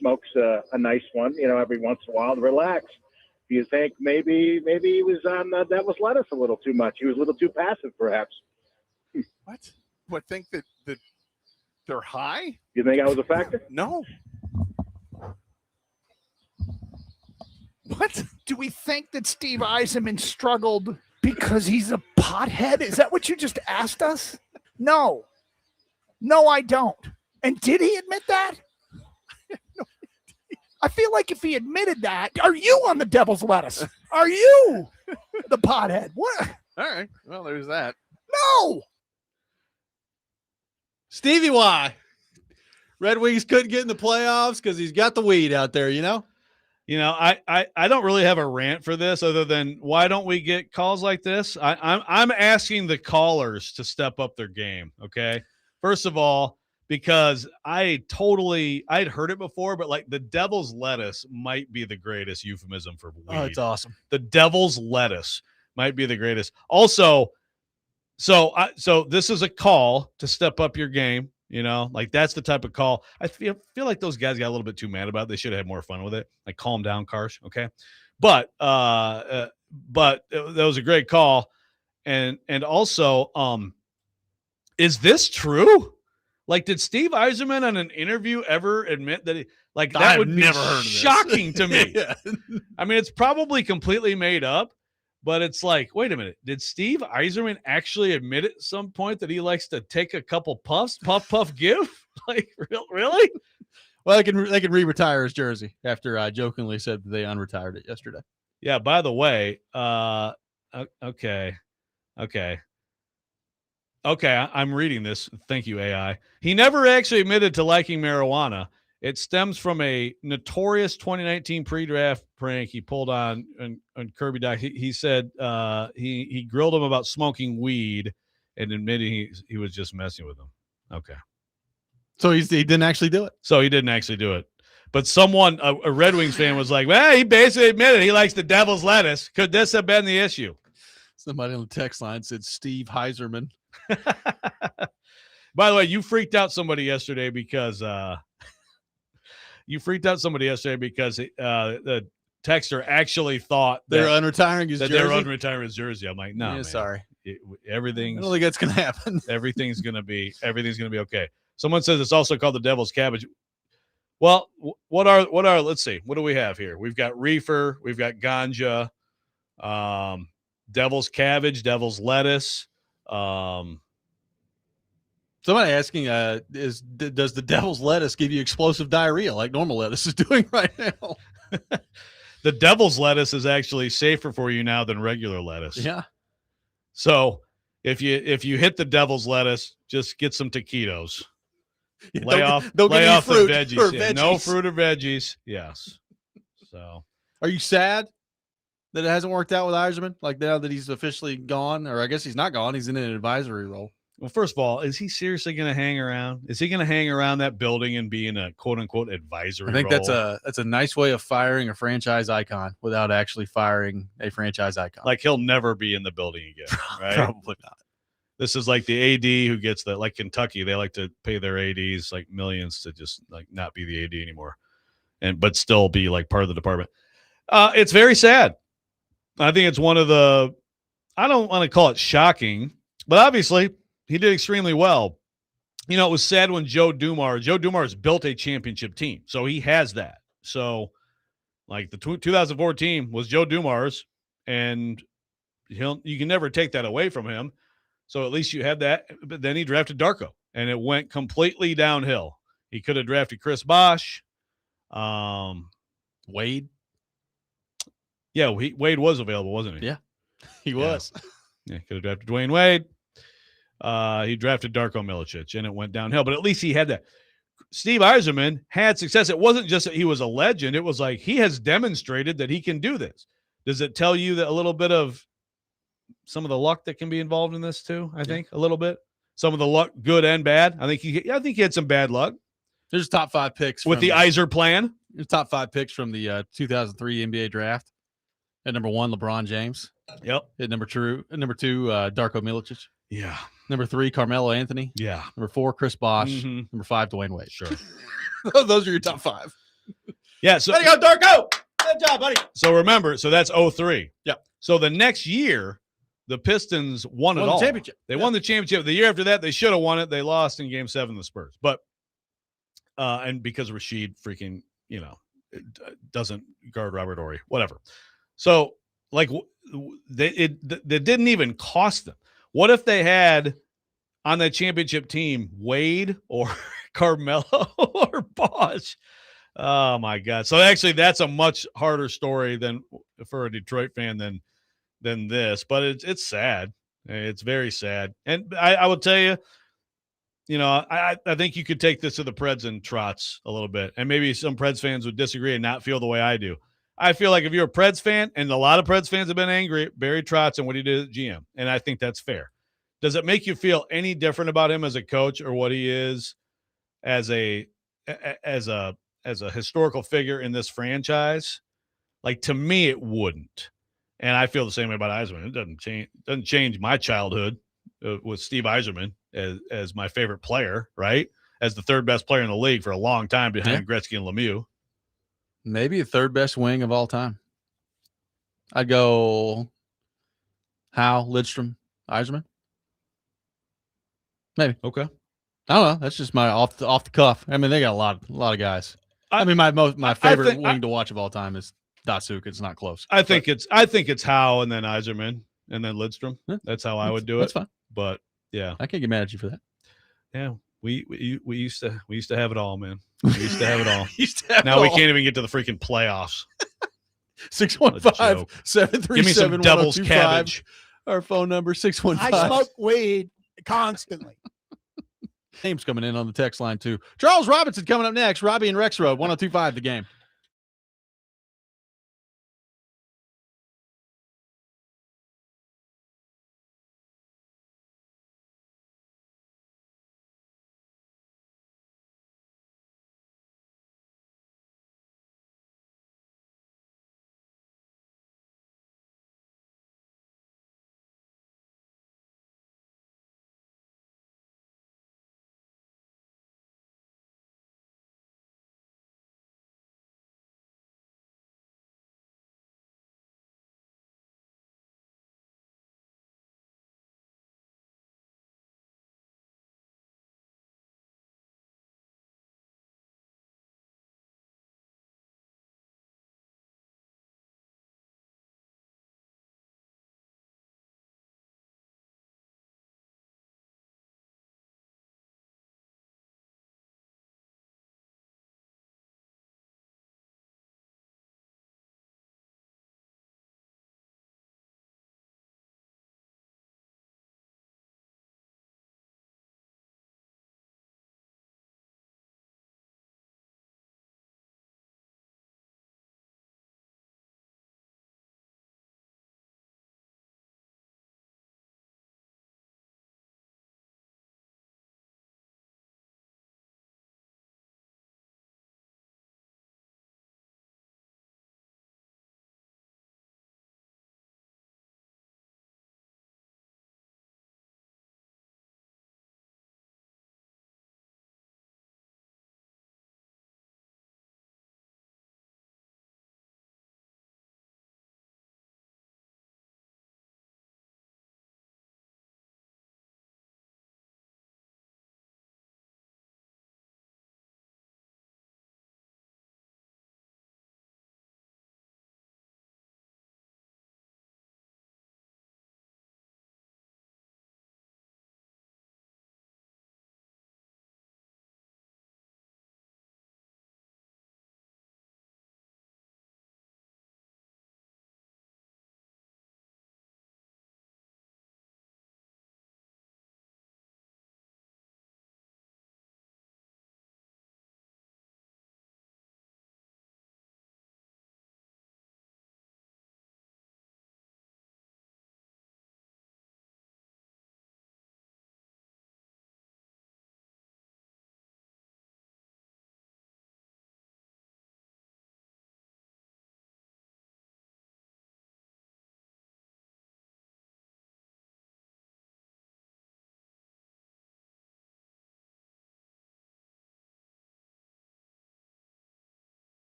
Speaker 13: smokes a nice one, every once in a while to relax. Do you think maybe he was on Devil's Lettuce a little too much? He was a little too passive, perhaps.
Speaker 14: What? Think that they're high?
Speaker 13: You think that was a factor?
Speaker 14: No. What? Do we think that Steve Eisman struggled because he's a pothead? Is that what you just asked us? No. No, I don't. And did he admit that? I feel like if he admitted that, are you on the Devil's Lettuce? Are you the pothead? What?
Speaker 1: All right. Well, there's that.
Speaker 14: No.
Speaker 1: Stevie Y. Red Wings couldn't get in the playoffs because he's got the weed out there,
Speaker 2: I don't really have a rant for this other than why don't we get calls like this? I'm asking the callers to step up their game. Okay. First of all, because I'd heard it before, but like the Devil's Lettuce might be the greatest euphemism for weed.
Speaker 1: Oh, it's awesome.
Speaker 2: The Devil's Lettuce. Might be the greatest. Also, so this is a call to step up your game. Like that's the type of call. I feel like those guys got a little bit too mad about it. They should have had more fun with it. Like, calm down, Karsh. Okay. But that was a great call. And also, is this true? Like, did Steve Yzerman on an interview ever admit that that would be
Speaker 1: never heard of this.
Speaker 2: shocking to me?
Speaker 1: Yeah.
Speaker 2: I mean, it's probably completely made up, but it's like, wait a minute. Did Steve Yzerman actually admit at some point that he likes to take a couple puffs, puff, give? Like, really?
Speaker 1: Well, they can re-retire his jersey after I jokingly said that they unretired it yesterday.
Speaker 2: Yeah, by the way, okay, I'm reading this. Thank you, AI. He never actually admitted to liking marijuana. It stems from a notorious 2019 pre-draft prank he pulled on Kirby Doc. He said he grilled him about smoking weed and admitting he was just messing with him. Okay.
Speaker 1: So he didn't actually do it.
Speaker 2: So he didn't actually do it. But someone, a Red Wings fan, was like, well, he basically admitted he likes the devil's lettuce. Could this have been the issue?
Speaker 1: Somebody on the text line said Steve Yzerman.
Speaker 2: By the way, you freaked out somebody yesterday because the texter actually thought
Speaker 1: they're unretiring his jersey.
Speaker 2: They were unretiring his jersey. I'm like, no,
Speaker 1: yeah,
Speaker 2: man.
Speaker 1: Sorry.
Speaker 2: I
Speaker 1: don't think that's gonna happen.
Speaker 2: Everything's gonna be okay. Someone says it's also called the devil's cabbage. Well, what are let's see, what do we have here? We've got reefer, we've got ganja, devil's cabbage, devil's lettuce.
Speaker 1: Somebody asking, does the devil's lettuce give you explosive diarrhea like normal lettuce is doing right now?
Speaker 2: The devil's lettuce is actually safer for you now than regular lettuce.
Speaker 1: Yeah.
Speaker 2: So if you hit the devil's lettuce, just get some taquitos. Lay off the veggies. Yeah, no fruit or veggies. Yes. So,
Speaker 1: are you sad that it hasn't worked out with Yzerman? Like, now that he's officially gone, or I guess he's not gone. He's in an advisory role.
Speaker 2: Well, first of all, is he seriously going to hang around? Is he going to hang around that building and be in a quote unquote advisory role?
Speaker 1: I think that's a nice way of firing a franchise icon without actually firing a franchise icon.
Speaker 2: Like, he'll never be in the building again, right?
Speaker 1: Probably not.
Speaker 2: This is like the AD who gets the, like Kentucky, they like to pay their ADs like millions to just like not be the AD anymore, but still be like part of the department. It's very sad. I think it's one of the, I don't want to call it shocking, but obviously he did extremely well. It was sad when Joe Dumars built a championship team, so he has that. So like the 2004 team was Joe Dumars, and you can never take that away from him. So at least you had that. But then he drafted Darko, and it went completely downhill. He could have drafted Chris Bosh.
Speaker 1: Wade.
Speaker 2: Yeah, Wade was available, wasn't he?
Speaker 1: Yeah, he was.
Speaker 2: Yeah, could have drafted Dwayne Wade. He drafted Darko Milicic, and it went downhill. But at least he had that. Steve Yzerman had success. It wasn't just that he was a legend. It was like he has demonstrated that he can do this. Does it tell you that a little bit of some of the luck that can be involved in this too? I think a little bit. Some of the luck, good and bad. I think he had some bad luck.
Speaker 1: There's top 5 picks
Speaker 2: with the Yzer plan.
Speaker 1: There's top 5 picks from the 2003 NBA draft. At number 1, LeBron James.
Speaker 2: Yep.
Speaker 1: At number 2, Darko Milicic.
Speaker 2: Yeah.
Speaker 1: Number 3, Carmelo Anthony.
Speaker 2: Yeah.
Speaker 1: Number 4, Chris Bosh.
Speaker 2: Mm-hmm.
Speaker 1: Number 5, Dwayne Wade.
Speaker 2: Sure.
Speaker 1: Those are your top 5.
Speaker 2: Yeah. So
Speaker 1: there you go, Darko. Good job, buddy.
Speaker 2: So remember, that's 03.
Speaker 1: Yep.
Speaker 2: So the next year, the Pistons won it all.
Speaker 1: The championship.
Speaker 2: They won the championship. The year after that, they should have won it. They lost in Game 7 to the Spurs. But and because Rasheed freaking, doesn't guard Robert Horry, whatever. So like it didn't even cost them. What if they had on that championship team Wade or Carmelo or Bosh? Oh my God! So actually, that's a much harder story than for a Detroit fan than this. But it's sad. It's very sad. And I will tell you, I think you could take this to the Preds and Trotz a little bit, and maybe some Preds fans would disagree and not feel the way I do. I feel like if you're a Preds fan, and a lot of Preds fans have been angry at Barry Trotz and what he did at GM, and I think that's fair. Does it make you feel any different about him as a coach or what he is as a historical figure in this franchise? Like, to me, it wouldn't. And I feel the same way about Yzerman. It doesn't change my childhood with Steve Yzerman as my favorite player, right? As the third best player in the league for a long time behind Gretzky and Lemieux.
Speaker 1: Maybe the third best wing of all time. I'd go Howe, Lidstrom, Yzerman. Maybe.
Speaker 2: Okay.
Speaker 1: I don't know. That's just my off the cuff. I mean, they got a lot of guys. I mean, my favorite wing to watch of all time is Datsuk. It's not close.
Speaker 2: I think it's Howe and then Yzerman and then Lidstrom. That's how I would do it.
Speaker 1: That's fine.
Speaker 2: But yeah,
Speaker 1: I can't get mad at you for that.
Speaker 2: Yeah, we used to have it all, man. We used to have it all. Now we can't even get to the freaking playoffs.
Speaker 1: 615-737-1025.
Speaker 2: Give me some devil's cabbage.
Speaker 1: Our phone number 615.
Speaker 14: I smoke weed constantly.
Speaker 1: Names coming in on the text line too. Charles Robinson coming up next. Robby and Rexrode, 102.5 The Game.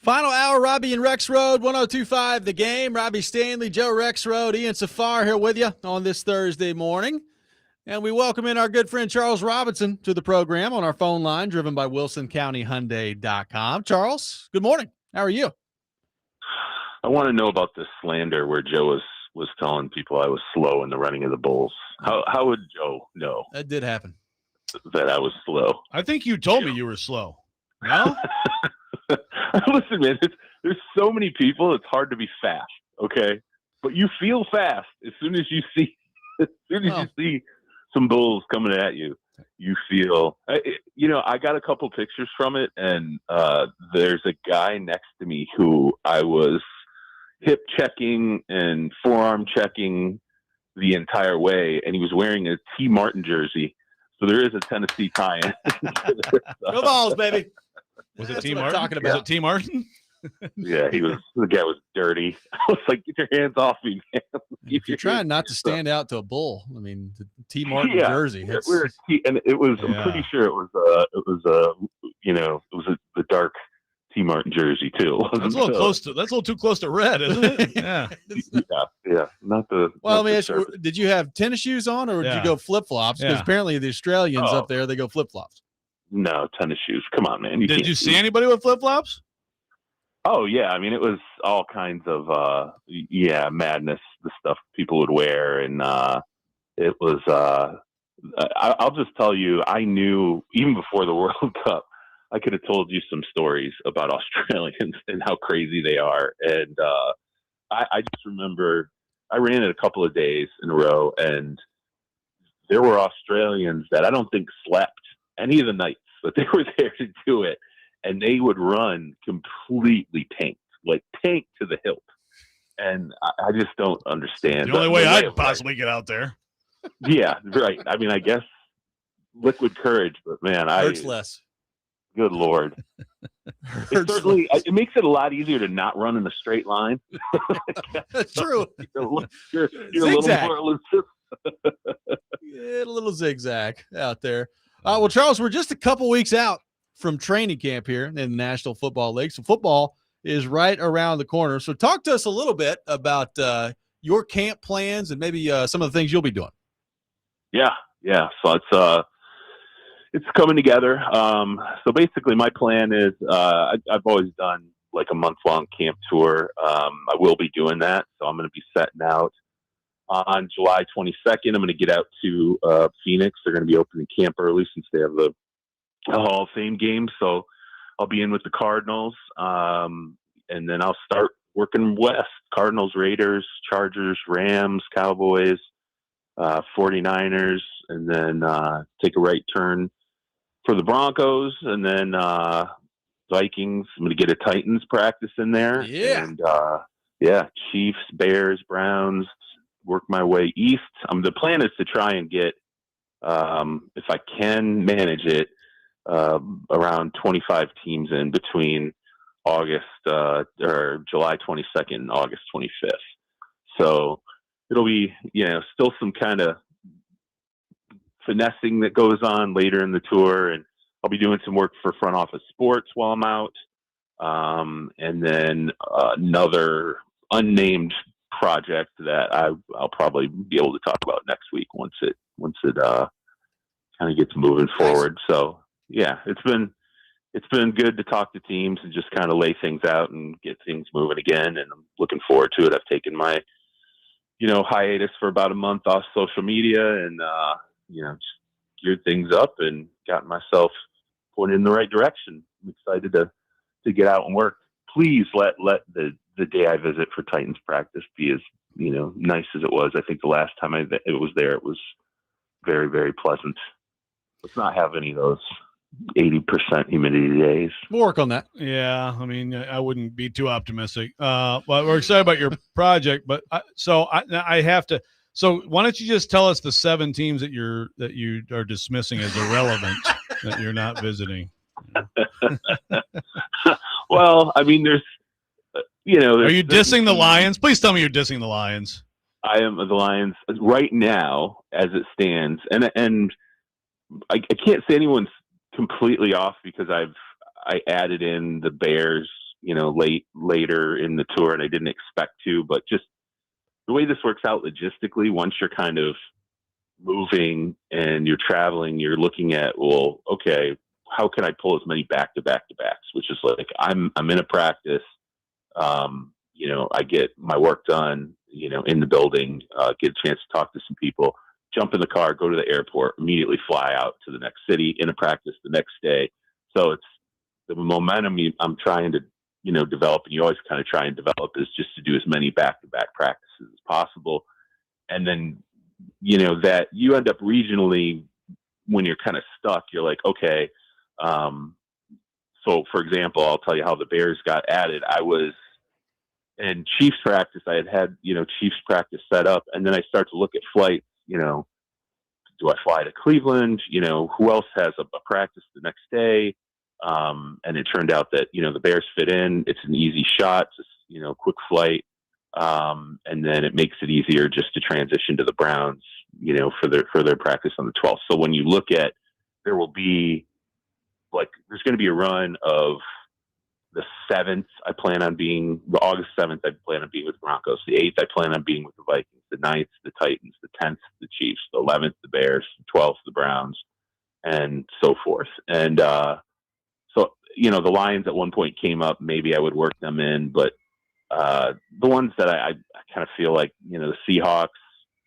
Speaker 1: Final hour, Robby and Rexrode, 102.5 The Game. Robby Stanley, Joe Rexrode, Ian Safar here with you on this Thursday morning. And we welcome in our good friend Charles Robinson to the program on our phone line, driven by WilsonCountyHyundai.com. Charles, good morning. How are you?
Speaker 12: I want to know about this slander where Joe was telling people I was slow in the running of the bulls. How would Joe know
Speaker 1: That did happen.
Speaker 12: that I was slow?
Speaker 2: I think you told me you were slow. No?
Speaker 12: Listen, man, there's so many people, it's hard to be fast, okay? But you feel fast as soon as you see you see some bulls coming at you. You feel, I got a couple pictures from it, and there's a guy next to me who I was hip checking and forearm checking the entire way, and he was wearing a T. Martin jersey. So there is a Tennessee tie-in.
Speaker 1: Go Balls, baby.
Speaker 2: Was it
Speaker 1: That's
Speaker 2: T.
Speaker 1: what I'm
Speaker 2: Martin?
Speaker 1: talking
Speaker 2: Was
Speaker 1: about.
Speaker 2: it T. Martin?
Speaker 12: Yeah, the guy was dirty. I was like, get your hands off me, man.
Speaker 1: If you're trying not to stand out to a bull, I mean, the T. Martin jersey.
Speaker 12: And it was. I'm pretty sure it was the dark T. Martin jersey too.
Speaker 2: That's a little close to. That's a little too close to red, isn't it? Yeah.
Speaker 12: Yeah. Not the.
Speaker 1: Well, let me ask you: did you have tennis shoes on, or did you go flip flops? Because apparently the Australians up there, they go flip flops.
Speaker 12: No, tennis shoes. Come on, man.
Speaker 2: Did you see anybody with flip flops?
Speaker 12: Oh yeah, I mean it was all kinds of madness. The stuff people would wear, and it was. I'll just tell you, I knew even before the World Cup, I could have told you some stories about Australians and how crazy they are. And I just remember I ran it a couple of days in a row, and there were Australians that I don't think slept any of the nights, but they were there to do it. And they would run completely tanked, like tanked to the hilt. And I just don't understand.
Speaker 2: The only way I'd possibly get out there.
Speaker 12: Yeah, right. I mean, I guess liquid courage, but man,
Speaker 1: Hurts less.
Speaker 12: Good Lord. It makes it a lot easier to not run in a straight line.
Speaker 1: That's true.
Speaker 12: You're a little more elusive.
Speaker 1: Get a little zigzag out there. Well, Charles, we're just a couple weeks out from training camp here in the National Football League. So football is right around the corner. So talk to us a little bit about your camp plans and maybe some of the things you'll be doing.
Speaker 12: Yeah. So it's coming together. So basically my plan is I've always done like a month-long camp tour. I will be doing that. So I'm going to be setting out on July 22nd. I'm going to get out to Phoenix. They're going to be opening camp early since they have the Hall of Fame game. So I'll be in with the Cardinals. And then I'll start working west. Cardinals, Raiders, Chargers, Rams, Cowboys, 49ers, and then take a right turn for the Broncos, and then Vikings. I'm going to get a Titans practice in there.
Speaker 1: Yeah.
Speaker 12: And Chiefs, Bears, Browns, work my way east. The plan is to try and get, if I can manage it, around 25 teams in between August or July 22nd and August 25th. So it'll be, still some kind of finessing that goes on later in the tour, and I'll be doing some work for Front Office Sports while I'm out. And then another unnamed project that I'll probably be able to talk about next week once it kind of gets moving forward. So yeah, it's been good to talk to teams and just kind of lay things out and get things moving again. And I'm looking forward to it. I've taken my, hiatus for about a month off social media and, just geared things up and gotten myself pointed in the right direction. I'm excited to get out and work. Please let the day I visit for Titans practice be as, nice as it was. I think the last time it was there, it was very, very pleasant. Let's not have any of those 80% humidity days.
Speaker 1: We'll work on that.
Speaker 2: Yeah, I mean, I wouldn't be too optimistic. Well, we're excited about your project, but I have to. So why don't you just tell us the 7 teams that you are dismissing as irrelevant that you're not visiting?
Speaker 12: Well, I mean, there's,
Speaker 2: are you dissing the Lions? Please tell me you're dissing the Lions.
Speaker 12: I am the Lions right now as it stands, and I can't say anyone's completely off because I added in the Bears, later in the tour, and I didn't expect to, but just the way this works out logistically, once you're kind of moving and you're traveling, you're looking at, well, okay, how can I pull as many back-to-back-to-backs, which is like, I'm in a practice, I get my work done, in the building, get a chance to talk to some people, jump in the car, go to the airport, immediately fly out to the next city, in a practice the next day. So it's the momentum I'm trying to, develop, and you always kind of try and develop, is just to do as many back-to-back practices as possible. And then, that you end up regionally, when you're kind of stuck, you're like, okay. So for example, I'll tell you how the Bears got added. I was in Chiefs practice. I had, Chiefs practice set up, and then I start to look at flights, do I fly to Cleveland? Who else has a practice the next day? And it turned out that, the Bears fit in. It's an easy shot, just, quick flight. And then it makes it easier just to transition to the Browns, for their practice on the 12th. So when you look at, there will be there's going to be a run of the 7th. I plan on being August 7th. I plan on being with the Broncos. The 8th, I plan on being with the Vikings. The 9th, the Titans. The 10th, the Chiefs. The 11th, the Bears. The 12th, the Browns, and so forth. And, so, the Lions at one point came up, maybe I would work them in, but, the ones that I kind of feel like, the Seahawks,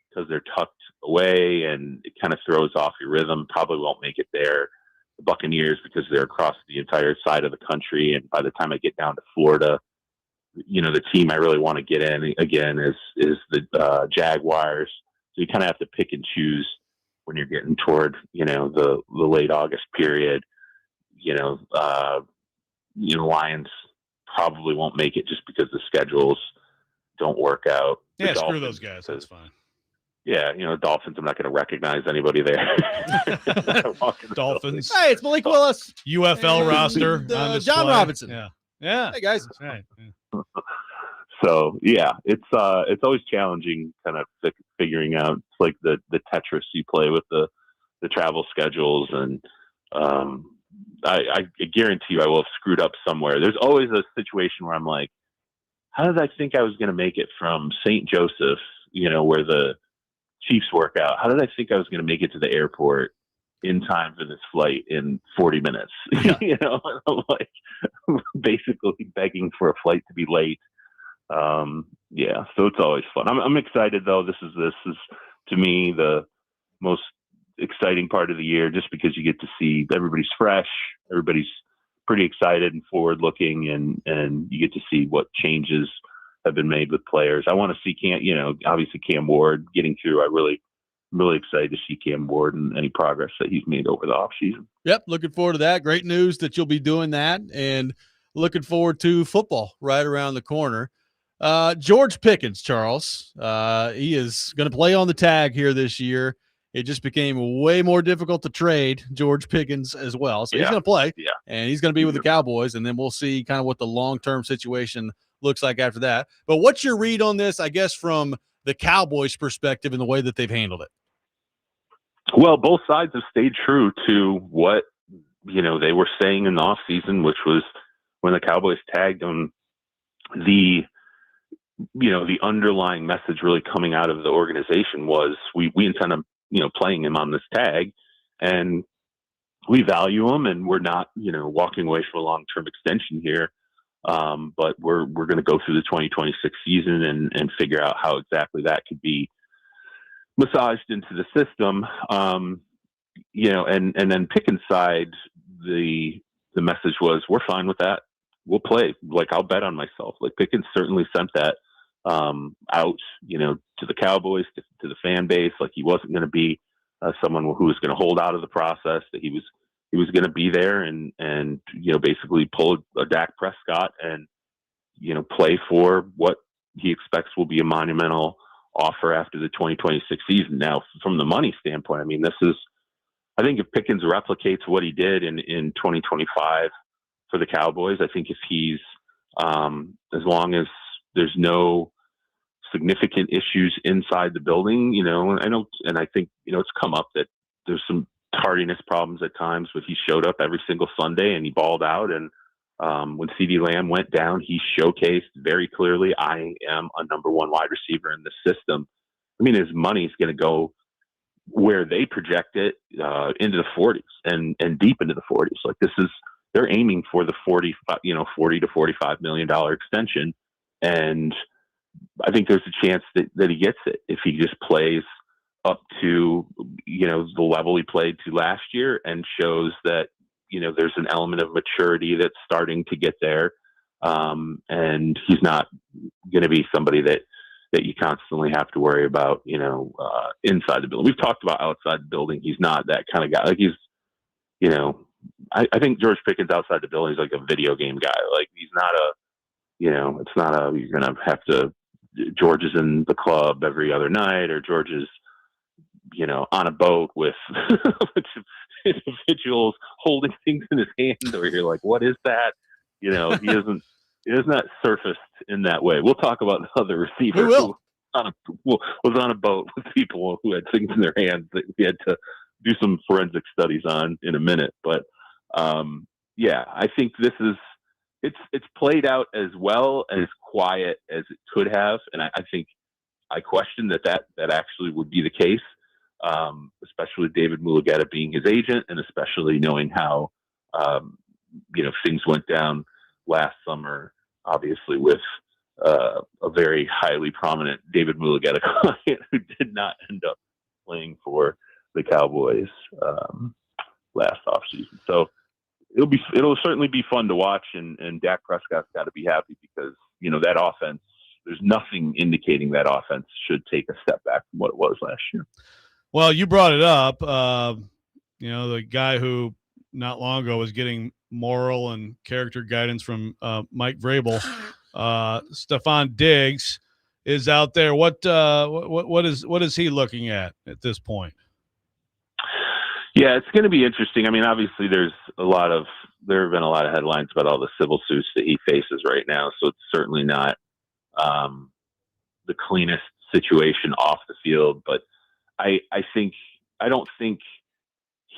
Speaker 12: because they're tucked away and it kind of throws off your rhythm, probably won't make it there. The Buccaneers, because they're across the entire side of the country. And by the time I get down to Florida, the team I really want to get in again is the Jaguars. So you kind of have to pick and choose when you're getting toward, the late August period. Lions probably won't make it just because the schedules don't work out.
Speaker 2: Yeah, screw those guys. That's fine.
Speaker 12: Yeah, Dolphins, I'm not going to recognize anybody there.
Speaker 2: Dolphins.
Speaker 1: Hey, it's Malik Willis.
Speaker 2: UFL roster. On
Speaker 1: John Robinson.
Speaker 2: Yeah.
Speaker 1: Hey, guys.
Speaker 2: That's right. Yeah.
Speaker 12: So, yeah, it's always challenging kind of figuring out. It's like the Tetris you play with the travel schedules. And I guarantee you I will have screwed up somewhere. There's always a situation where I'm like, how did I think I was going to make it from St. Joseph, where the Chiefs work out? How did I think I was going to make it to the airport in time for this flight in 40 minutes? Yeah. I'm like basically begging for a flight to be late. Yeah, so it's always fun. I'm excited though. This is to me the most exciting part of the year, just because you get to see everybody's fresh, everybody's pretty excited and forward looking, and you get to see what changes have been made with players. I want to see obviously Cam Ward getting through. I'm really excited to see Cam Ward and any progress that he's made over the offseason.
Speaker 1: Yep, looking forward to that. Great news that you'll be doing that, and looking forward to football right around the corner. George Pickens, Charles, he is going to play on the tag here this year. It just became way more difficult to trade George Pickens as well. So he's going to play, and he's going to be with the Cowboys, and then we'll see kind of what the long-term situation looks like after that. But what's your read on this, I guess, from the Cowboys' perspective and the way that they've handled it?
Speaker 12: Well, both sides have stayed true to what, they were saying in the offseason, which was when the Cowboys tagged him, the underlying message really coming out of the organization was we intend on, playing him on this tag, and we value him, and we're not, walking away from a long-term extension here. But we're going to go through the 2026 season and figure out how exactly that could be massaged into the system. And then Pickens' side, the message was, we're fine with that. We'll play. Like, I'll bet on myself. Like, Pickens certainly sent that out, to the Cowboys, to the fan base. Like, he wasn't going to be someone who was going to hold out of the process, that he was going to be there and basically pull a Dak Prescott and, play for what he expects will be a monumental offer after the 2026 season. Now, from the money standpoint, I mean, I think if Pickens replicates what he did in 2025 for the Cowboys, I think if he's, as long as there's no significant issues inside the building, I think, it's come up that there's some tardiness problems at times, but he showed up every single Sunday and he balled out. And When CeeDee Lamb went down, he showcased very clearly, I am a number one wide receiver in the system. I mean, his money's going to go where they project it into the 40s and deep into the 40s. Like they're aiming for the $40 to $45 million extension. And I think there's a chance that he gets it if he just plays up to, the level he played to last year and shows that, there's an element of maturity that's starting to get there. And he's not going to be somebody that you constantly have to worry about, inside the building. We've talked about outside the building. He's not that kind of guy. Like he's, I think George Pickens outside the building is like a video game guy. Like he's not it's not you're going to have to, George is in the club every other night, or George is, on a boat with individuals holding things in his hand, or you're like, what is that? He has not surfaced in that way. We'll talk about the other receiver who was on a boat with people who had things in their hands that we had to do some forensic studies on in a minute. But I think this is it's played out as well and as quiet as it could have, and I think I question that actually would be the case, especially David Mulugeta being his agent, and especially knowing how things went down last summer, obviously with a very highly prominent David Mulugeta client who did not end up playing for the Cowboys last offseason. So it'll certainly be fun to watch, and Dak Prescott's got to be happy because that offense, there's nothing indicating that offense should take a step back from what it was last year.
Speaker 2: Well, you brought it up. The guy who not long ago was getting moral and character guidance from Mike Vrabel, Stephon Diggs, is out there. What is he looking at this point?
Speaker 12: Yeah, it's going to be interesting. I mean, obviously, there have been a lot of headlines about all the civil suits that he faces right now. So it's certainly not the cleanest situation off the field. But I don't think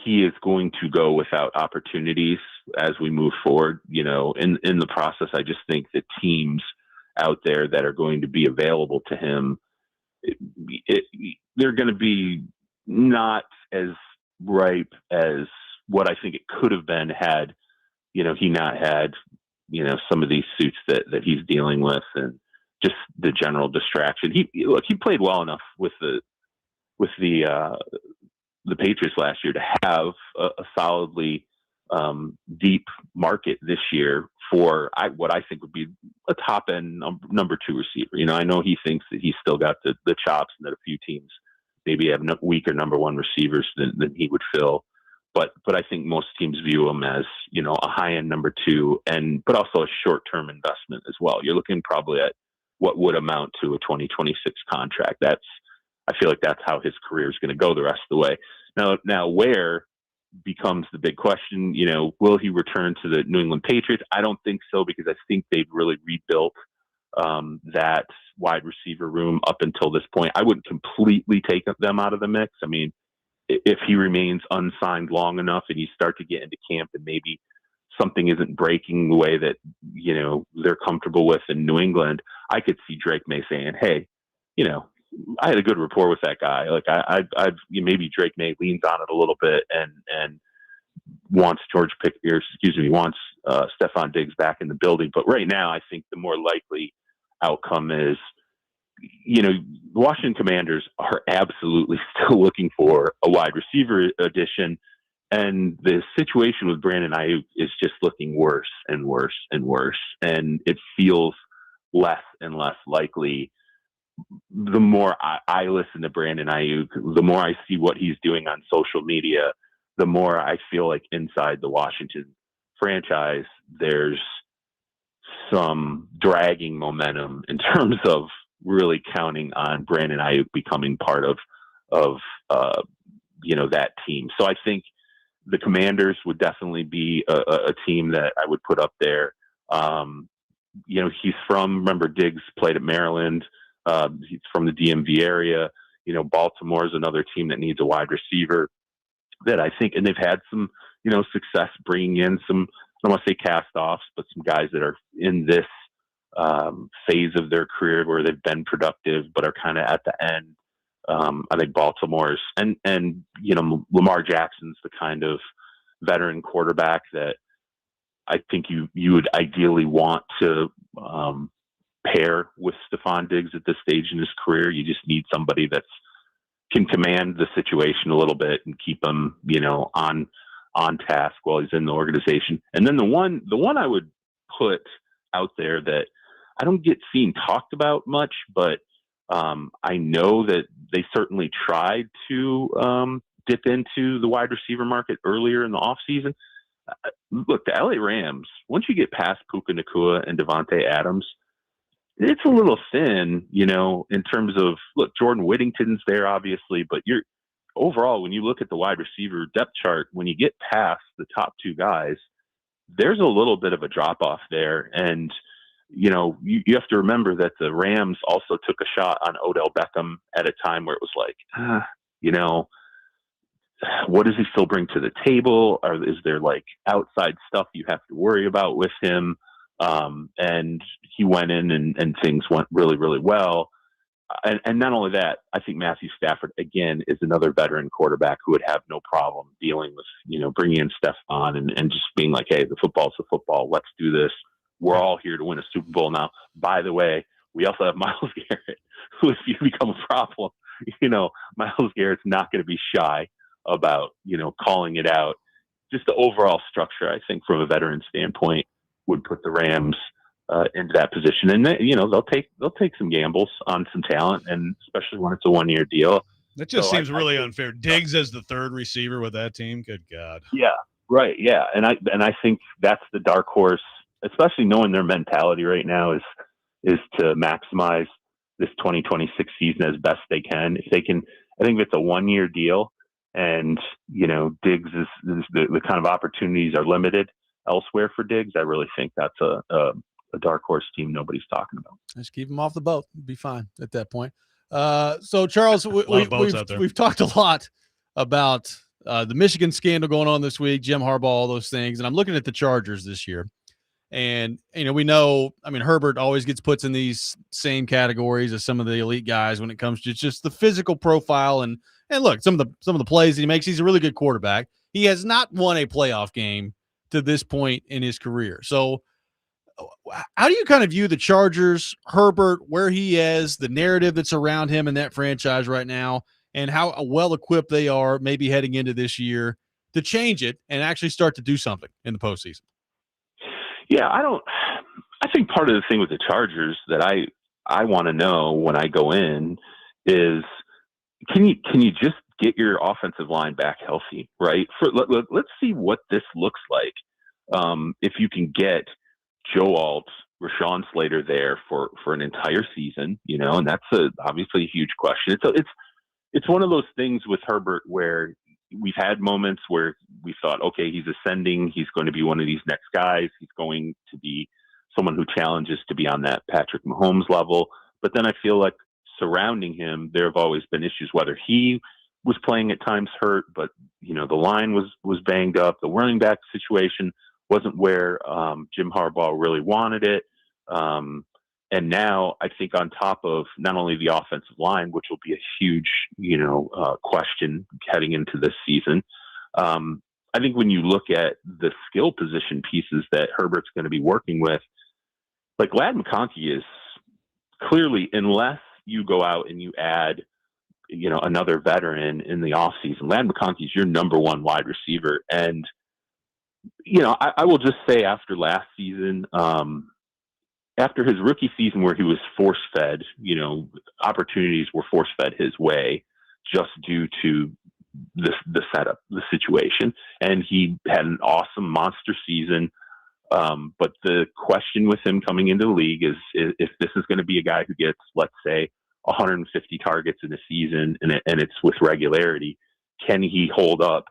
Speaker 12: he is going to go without opportunities as we move forward. In the process, I just think that teams out there that are going to be available to him, they're going to be not as ripe as what I think it could have been had, he not had, some of these suits that he's dealing with, and just the general distraction. He played well enough with the Patriots last year to have a solidly deep market this year for what I think would be a top end number 2 receiver. I know he thinks that he's still got the chops, and that a few teams maybe have weaker number 1 receivers than he would fill. But I think most teams view him as, a high end number 2, but also a short term investment as well. You're looking probably at what would amount to a 2026 contract. I feel like that's how his career is going to go the rest of the way. Now where becomes the big question, will he return to the New England Patriots? I don't think so, because I think they've really rebuilt that wide receiver room up until this point. I wouldn't completely take them out of the mix. I mean, if he remains unsigned long enough and you start to get into camp and maybe something isn't breaking the way that, they're comfortable with in New England, I could see Drake May saying, hey, I had a good rapport with that guy. Like maybe Drake May leans on it a little bit and wants Stephon Diggs back in the building. But right now, I think the more likely outcome is, the Washington Commanders are absolutely still looking for a wide receiver addition. And the situation with Brandon Ayuk is just looking worse and worse and worse. And it feels less and less likely. The more I listen to Brandon Ayuk, the more I see what he's doing on social media, the more I feel like inside the Washington franchise, there's some dragging momentum in terms of really counting on Brandon Ayuk becoming part of that team. So I think the Commanders would definitely be a team that I would put up there. Remember Diggs played at Maryland. He's from the DMV area. Baltimore is another team that needs a wide receiver that I think, and they've had some, success bringing in some don't want to say cast-offs, but some guys that are in this phase of their career where they've been productive but are kind of at the end. I think Baltimore's and Lamar Jackson's the kind of veteran quarterback that I think you would ideally want to pair with Stephon Diggs at this stage in his career. You just need somebody that's can command the situation a little bit and keep him, on task while he's in the organization. And then the one I would put out there that I don't get seen talked about much, but I know that they certainly tried to dip into the wide receiver market earlier in the offseason. Look, the LA Rams, once you get past Puka Nacua and Devontae Adams, it's a little thin, in terms of, look, Jordan Whittington's there, obviously, but overall, when you look at the wide receiver depth chart, when you get past the top two guys, there's a little bit of a drop off there. And, you have to remember that the Rams also took a shot on Odell Beckham at a time where it was like, what does he still bring to the table? Or is there like outside stuff you have to worry about with him? And he went in and things went really, really well. And not only that, I think Matthew Stafford, again, is another veteran quarterback who would have no problem dealing with, bringing in Stephon and just being like, hey, the football's the football. Let's do this. We're all here to win a Super Bowl now. By the way, we also have Myles Garrett, who, if you become a problem, Myles Garrett's not going to be shy about, calling it out. Just the overall structure, I think, from a veteran standpoint, would put the Rams into that position. And then, they'll take some gambles on some talent, and especially when it's a 1-year deal.
Speaker 2: That just seems really unfair. Diggs as the third receiver with that team. Good God.
Speaker 12: Yeah, right. Yeah. And I think that's the dark horse, especially knowing their mentality right now is to maximize this 2026 season as best they can. If they can, I think if it's a 1-year deal and, Diggs is the kind of opportunities are limited elsewhere for Diggs, I really think that's a dark horse team nobody's talking about.
Speaker 1: Just keep him off the boat. Be fine at that point. So Charles, we've talked a lot about the Michigan scandal going on this week, Jim Harbaugh, all those things. And I'm looking at the Chargers this year. And, we know, Herbert always gets put in these same categories as some of the elite guys when it comes to just the physical profile. And look, some of the plays that he makes, he's a really good quarterback. He has not won a playoff game to this point in his career. So how do you kind of view the Chargers, Herbert, where he is, the narrative that's around him in that franchise right now, and how well equipped they are maybe heading into this year to change it and actually start to do something in the postseason?
Speaker 12: Yeah, I think part of the thing with the Chargers that I want to know when I go in is, can you just get your offensive line back healthy, right? Let's see what this looks like. If you can get Joe Alt, Rashawn Slater there for an entire season, and that's obviously a huge question. It's one of those things with Herbert where we've had moments where we thought, okay, he's ascending. He's going to be one of these next guys. He's going to be someone who challenges to be on that Patrick Mahomes level. But then I feel like surrounding him, there have always been issues, whether he was playing at times hurt, but, the line was banged up. The running back situation wasn't where Jim Harbaugh really wanted it. And now I think on top of not only the offensive line, which will be a huge, question heading into this season, I think when you look at the skill position pieces that Herbert's going to be working with, like Ladd McConkey is clearly, unless you go out and you add, another veteran in the offseason, Ladd McConkey is your number one wide receiver. And, I will just say after last season, after his rookie season where he was force-fed, opportunities were force-fed his way just due to the setup, the situation. And he had an awesome monster season. But the question with him coming into the league is if this is going to be a guy who gets, let's say, 150 targets in a season and it's with regularity, can he hold up,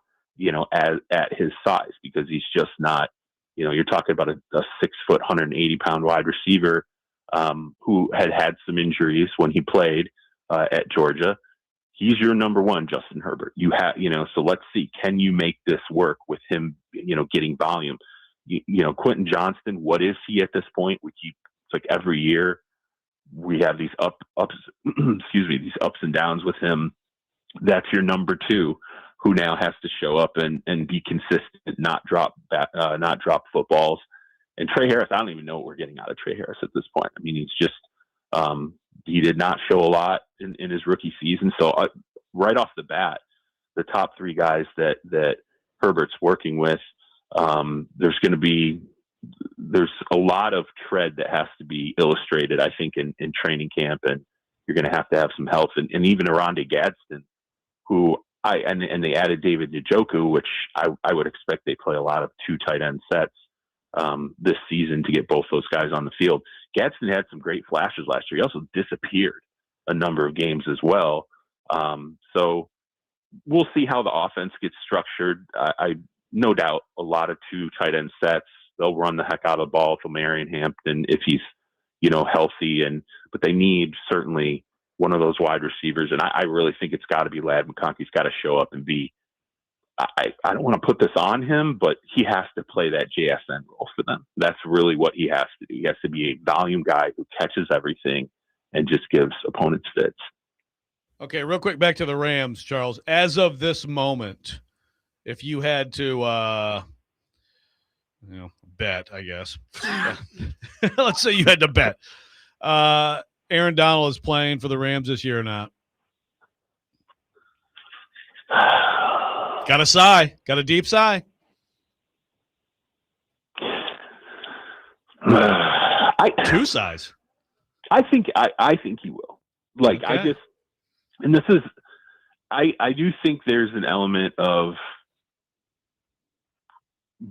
Speaker 12: at his size? Because he's just not, you're talking about a 6 foot, 180 pound wide receiver who had some injuries when he played at Georgia. He's your number one, Justin Herbert. You have, so let's see, can you make this work with him, getting volume? Quentin Johnston, what is he at this point? It's like every year we have these these ups and downs with him. That's your number 2 who now has to show up and be consistent, not drop footballs. And Trey Harris, I don't even know what we're getting out of Trey Harris at this point. I mean, he's just, he did not show a lot in his rookie season. So right off the bat, the top 3 guys that Herbert's working with, there's a lot of tread that has to be illustrated, I think, in training camp, and you're going to have some help. And even Aronde Gadsden, who and they added David Njoku, which I would expect they play a lot of 2 tight end sets this season to get both those guys on the field. Gadsden had some great flashes last year. He also disappeared a number of games as well. So we'll see how the offense gets structured. I no doubt a lot of 2 tight end sets. They'll run the heck out of the ball to Marion Hampton if he's, healthy. But they need certainly one of those wide receivers. And I really think it's got to be Ladd McConkey's got to show up and be, I don't want to put this on him, but he has to play that JSN role for them. That's really what he has to do. He has to be a volume guy who catches everything and just gives opponents fits.
Speaker 2: Okay, real quick, back to the Rams, Charles. As of this moment, if you had to, bet, I guess. Let's say you had to bet. Aaron Donald is playing for the Rams this year or not? Got a sigh. Got a deep sigh. Two sighs.
Speaker 12: I think he will. Like, okay. I do think there's an element of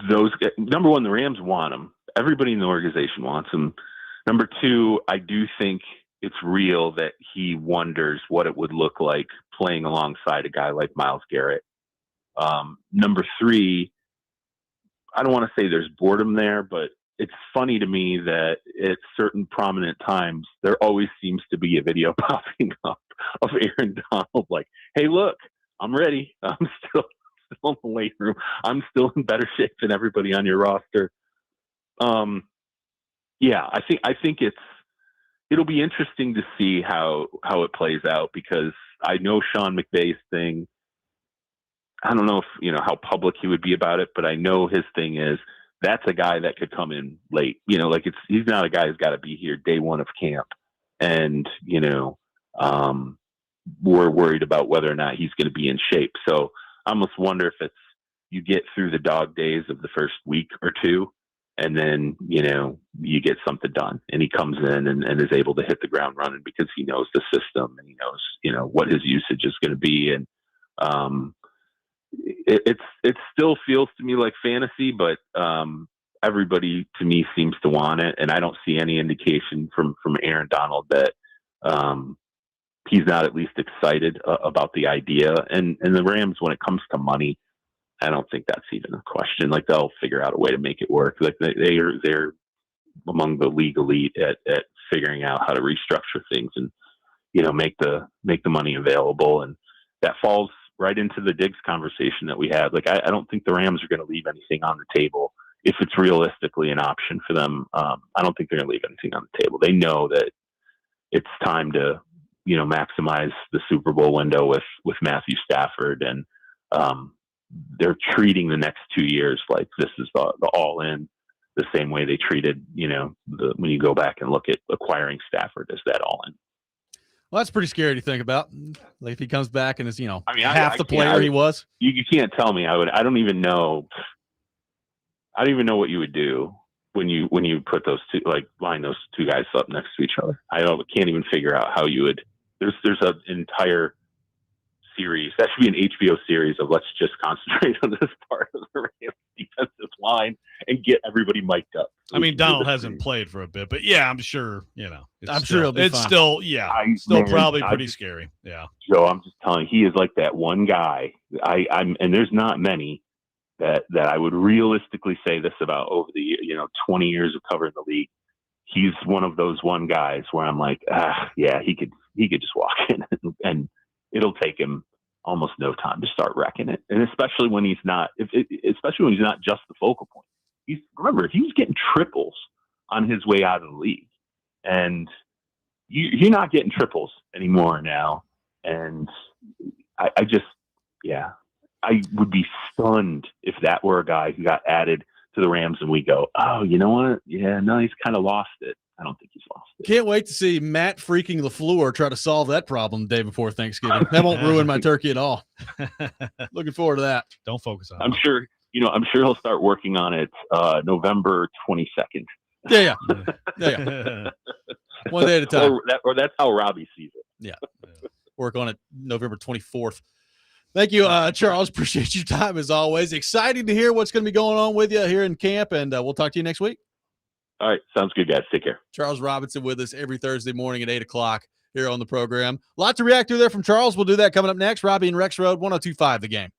Speaker 12: those. Number one, the Rams want him. Everybody in the organization wants him. Number 2, I do think it's real that he wonders what it would look like playing alongside a guy like Myles Garrett. Number 3, I don't want to say there's boredom there, but it's funny to me that at certain prominent times, there always seems to be a video popping up of Aaron Donald like, hey, look, I'm ready. I'm still in the weight room. I'm still in better shape than everybody on your roster. Yeah, I think it'll be interesting to see how it plays out, because I know Sean McVay's thing. I don't know if, how public he would be about it, but I know his thing is that's a guy that could come in late. He's not a guy who's got to be here day one of camp. And, we're worried about whether or not he's going to be in shape. So I almost wonder if it's you get through the dog days of the first week or 2, and then, you get something done, and he comes in and is able to hit the ground running because he knows the system and he knows, what his usage is going to be. And, it still feels to me like fantasy, but everybody to me seems to want it, and I don't see any indication from Aaron Donald that he's not at least excited about the idea. And the Rams, when it comes to money, I don't think that's even a question. Like, they'll figure out a way to make it work. Like, they're among the league elite at figuring out how to restructure things and make the money available. And that falls right into the Diggs conversation that we had. Like, I don't think the Rams are going to leave anything on the table if it's realistically an option for them. I don't think they're going to leave anything on the table. They know that it's time to, maximize the Super Bowl window with Matthew Stafford. And they're treating the next 2 years like this is the all in, the same way they treated, when you go back and look at acquiring Stafford as that all in.
Speaker 1: Well, that's pretty scary to think about. Like, if he comes back and is, half the
Speaker 12: I
Speaker 1: player he was.
Speaker 12: You can't tell me. I don't even know what you would do when you put those two, like, line those 2 guys up next to each other. I can't even figure out how you would. There's an entire series that should be an HBO series of let's just concentrate on this part of the Rams defensive line and get everybody mic'd up.
Speaker 2: I mean, Donald hasn't played for a bit, but yeah, I'm sure,
Speaker 1: I'm sure it'll be fine.
Speaker 2: Still probably pretty scary. Yeah.
Speaker 12: Joe, I'm just telling you, he is like that one guy. And there's not many that I would realistically say this about over the 20 years of covering the league. He's one of those one guys where I'm like, yeah, he could just walk in and it'll take him almost no time to start wrecking it. And especially when he's not just the focal point. he was getting triples on his way out of the league, and you're not getting triples anymore now. And I would be stunned if that were a guy who got added to the Rams and we go, oh, you know what? Yeah, no, he's kind of lost it. I don't think he's lost it.
Speaker 1: Can't wait to see Matt freaking LaFleur try to solve that problem the day before Thanksgiving. That won't ruin my turkey at all. Looking forward to that.
Speaker 2: Don't focus on it.
Speaker 12: I'm sure he'll start working on it November 22nd.
Speaker 1: Yeah. One day at a time.
Speaker 12: Or that's how Robby sees it.
Speaker 1: Yeah. Work on it November 24th. Thank you, Charles. Appreciate your time as always. Excited to hear what's going to be going on with you here in camp, and we'll talk to you next week.
Speaker 12: All right. Sounds good, guys. Take care.
Speaker 1: Charles Robinson with us every Thursday morning at 8 o'clock here on the program. A lot to react to there from Charles. We'll do that coming up next. Robby and Rexrode, 102.5 The Game.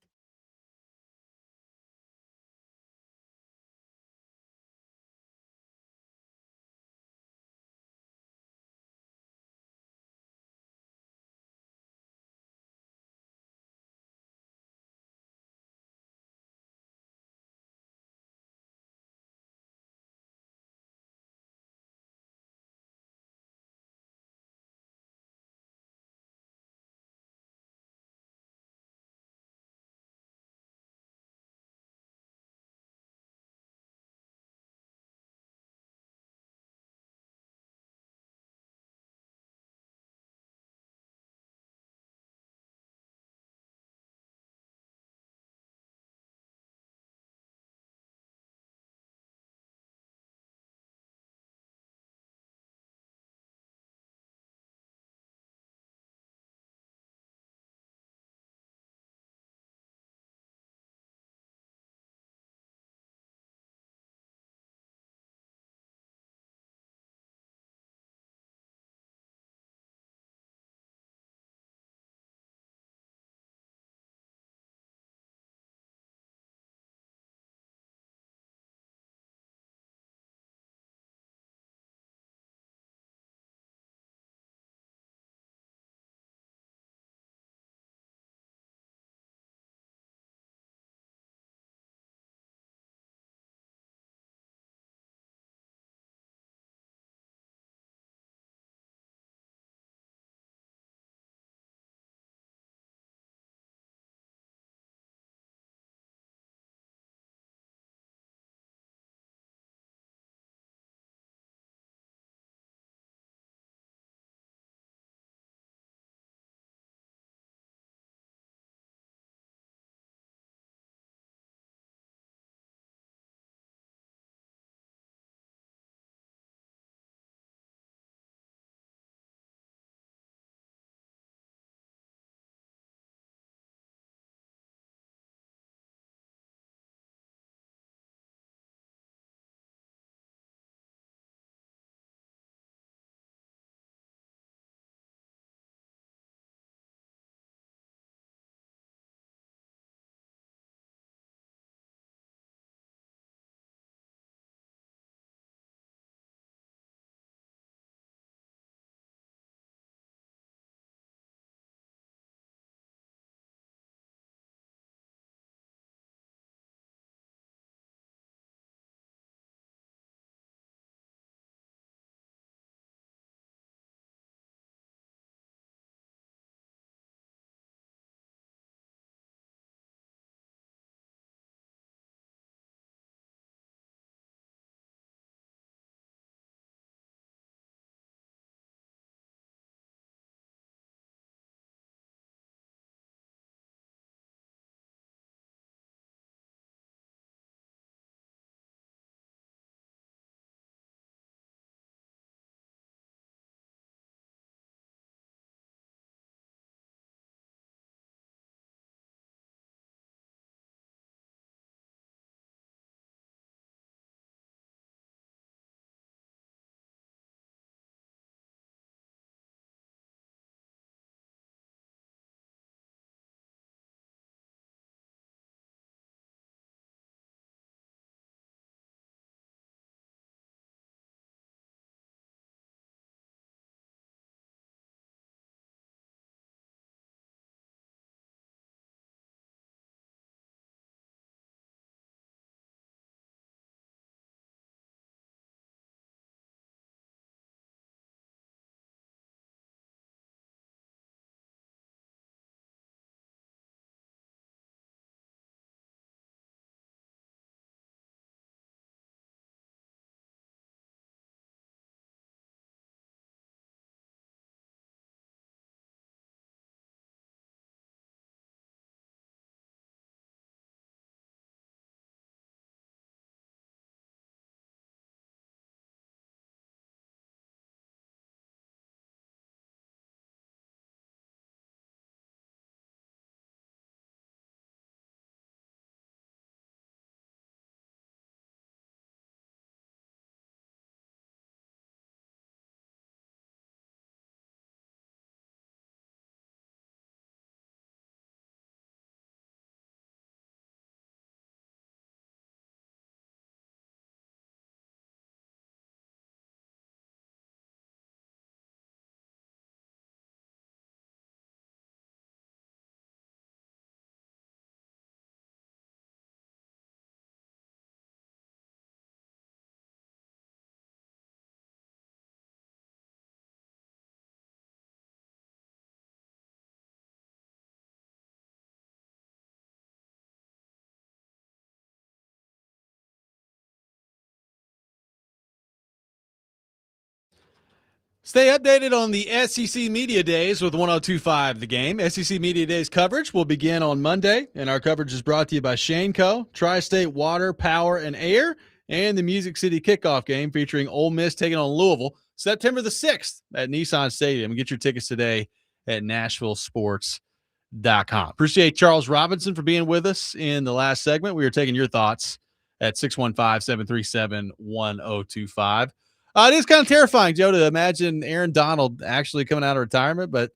Speaker 1: Stay updated on the SEC Media Days with 102.5 The Game. SEC Media Days coverage will begin on Monday, and our coverage is brought to you by Shaneco, Tri-State Water, Power, and Air, and the Music City Kickoff Game featuring Ole Miss taking on Louisville September the 6th at Nissan Stadium. Get your tickets today at NashvilleSports.com. Appreciate Charles Robinson for being with us in the last segment. We are taking your thoughts at 615-737-1025. It is kind of terrifying, Joe, to imagine Aaron Donald actually coming out of retirement. But,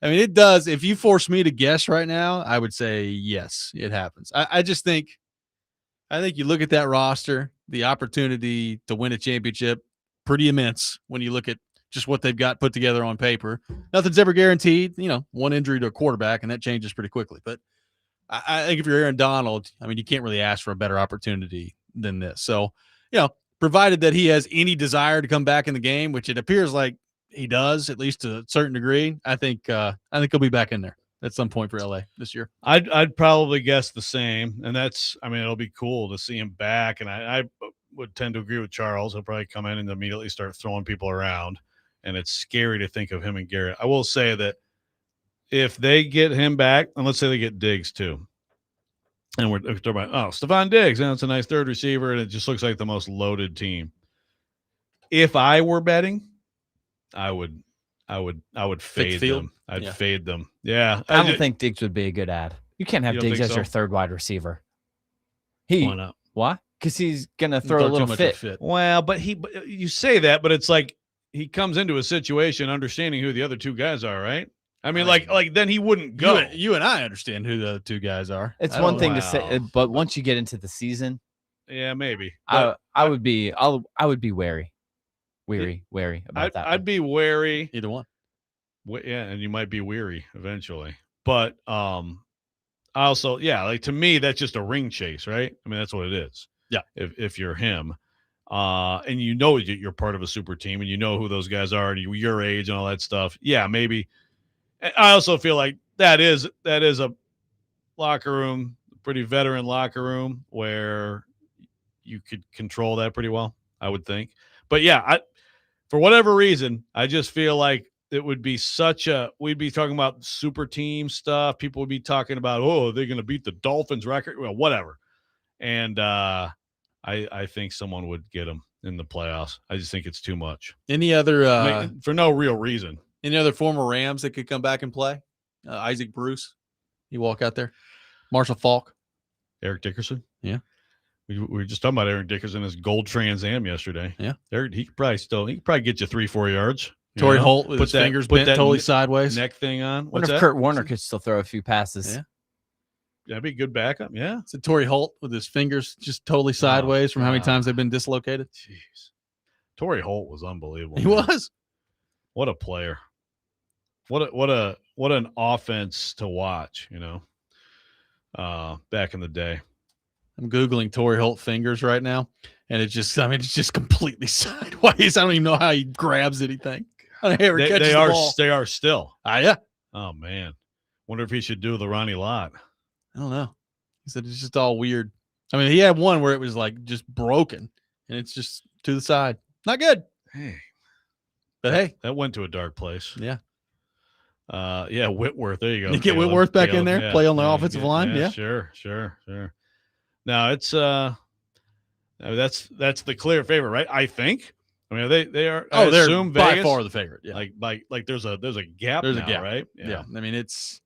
Speaker 1: I mean, it does. If you force me to guess right now, I would say yes, it happens. I just think you look at that roster, the opportunity to win a championship, pretty immense when you look at just what they've got put together on paper. Nothing's ever guaranteed. One injury to a quarterback, and that changes pretty quickly. But I think if you're Aaron Donald, I mean, you can't really ask for a better opportunity than this. So, provided that he has any desire to come back in the game, which it appears like he does, at least to a certain degree, I think he'll be back in there at some point for LA this year.
Speaker 2: I'd probably guess the same, and it'll be cool to see him back. And I would tend to agree with Charles. He'll probably come in and immediately start throwing people around, and it's scary to think of him and Garrett. I will say that if they get him back, and let's say they get Diggs too, and we're talking about, Stephon Diggs, and it's a nice third receiver, and it just looks like the most loaded team. If I were betting, I would fade them. I'd fade them. Yeah.
Speaker 3: I don't think Diggs would be a good ad. You can't have Diggs as your third wide receiver.
Speaker 2: Why not?
Speaker 3: Why? Because he's gonna throw a little fit.
Speaker 2: Well, but you say that, but it's like he comes into a situation understanding who the other two guys are, right? I mean, like then he wouldn't go.
Speaker 1: You and I understand who the two guys are.
Speaker 3: It's one thing to say, but once you get into the season,
Speaker 2: yeah, maybe.
Speaker 3: I would be wary about that.
Speaker 2: I'd be wary.
Speaker 1: Either one.
Speaker 2: Yeah, and you might be weary eventually. But also, to me, that's just a ring chase, right? I mean, that's what it is.
Speaker 1: Yeah.
Speaker 2: If you're him, and you're part of a super team, and you know who those guys are, and your age and all that stuff. Yeah, maybe. I also feel like that is a locker room, pretty veteran locker room where you could control that pretty well, I would think. But yeah, for whatever reason, I just feel like it would be we'd be talking about super team stuff. People would be talking about, they're going to beat the Dolphins record, well, whatever. And I think someone would get them in the playoffs. I just think it's too much.
Speaker 1: Any other
Speaker 2: for no real reason.
Speaker 1: Any other former Rams that could come back and play? Isaac Bruce, you walk out there. Marshall Faulk,
Speaker 2: Eric Dickerson.
Speaker 1: Yeah,
Speaker 2: we were just talking about Eric Dickerson, his gold Trans Am yesterday.
Speaker 1: Yeah,
Speaker 2: he could probably get you 3-4 yards.
Speaker 1: Torrey Holt with his fingers bent totally sideways,
Speaker 2: neck thing on.
Speaker 3: I wonder if Kurt Warner could still throw a few passes.
Speaker 1: Yeah,
Speaker 2: that'd be a good backup. Yeah,
Speaker 1: it's a Torrey Holt with his fingers just totally sideways from how many times they've been dislocated.
Speaker 2: Jeez, Torrey Holt was unbelievable.
Speaker 1: He was.
Speaker 2: What a player. What an offense to watch, back in the day.
Speaker 1: I'm Googling Torrey Holt fingers right now, and it's just completely sideways. I don't even know how he grabs anything.
Speaker 2: They are still.
Speaker 1: Yeah.
Speaker 2: Oh man. Wonder if he should do the Ronnie Lott.
Speaker 1: I don't know. He said it's just all weird. I mean, he had one where it was like just broken and it's just to the side. Not good.
Speaker 2: Hey.
Speaker 1: But
Speaker 2: that went to a dark place.
Speaker 1: Yeah.
Speaker 2: Whitworth. There you go.
Speaker 1: You get Whitworth back in there, play on the offensive line. Yeah.
Speaker 2: Sure. Now it's that's the clear favorite, right? I think. I mean, they are.
Speaker 1: They're by far the favorite. Yeah.
Speaker 2: Like there's a gap. There's a gap, right?
Speaker 1: Yeah. I mean, it's.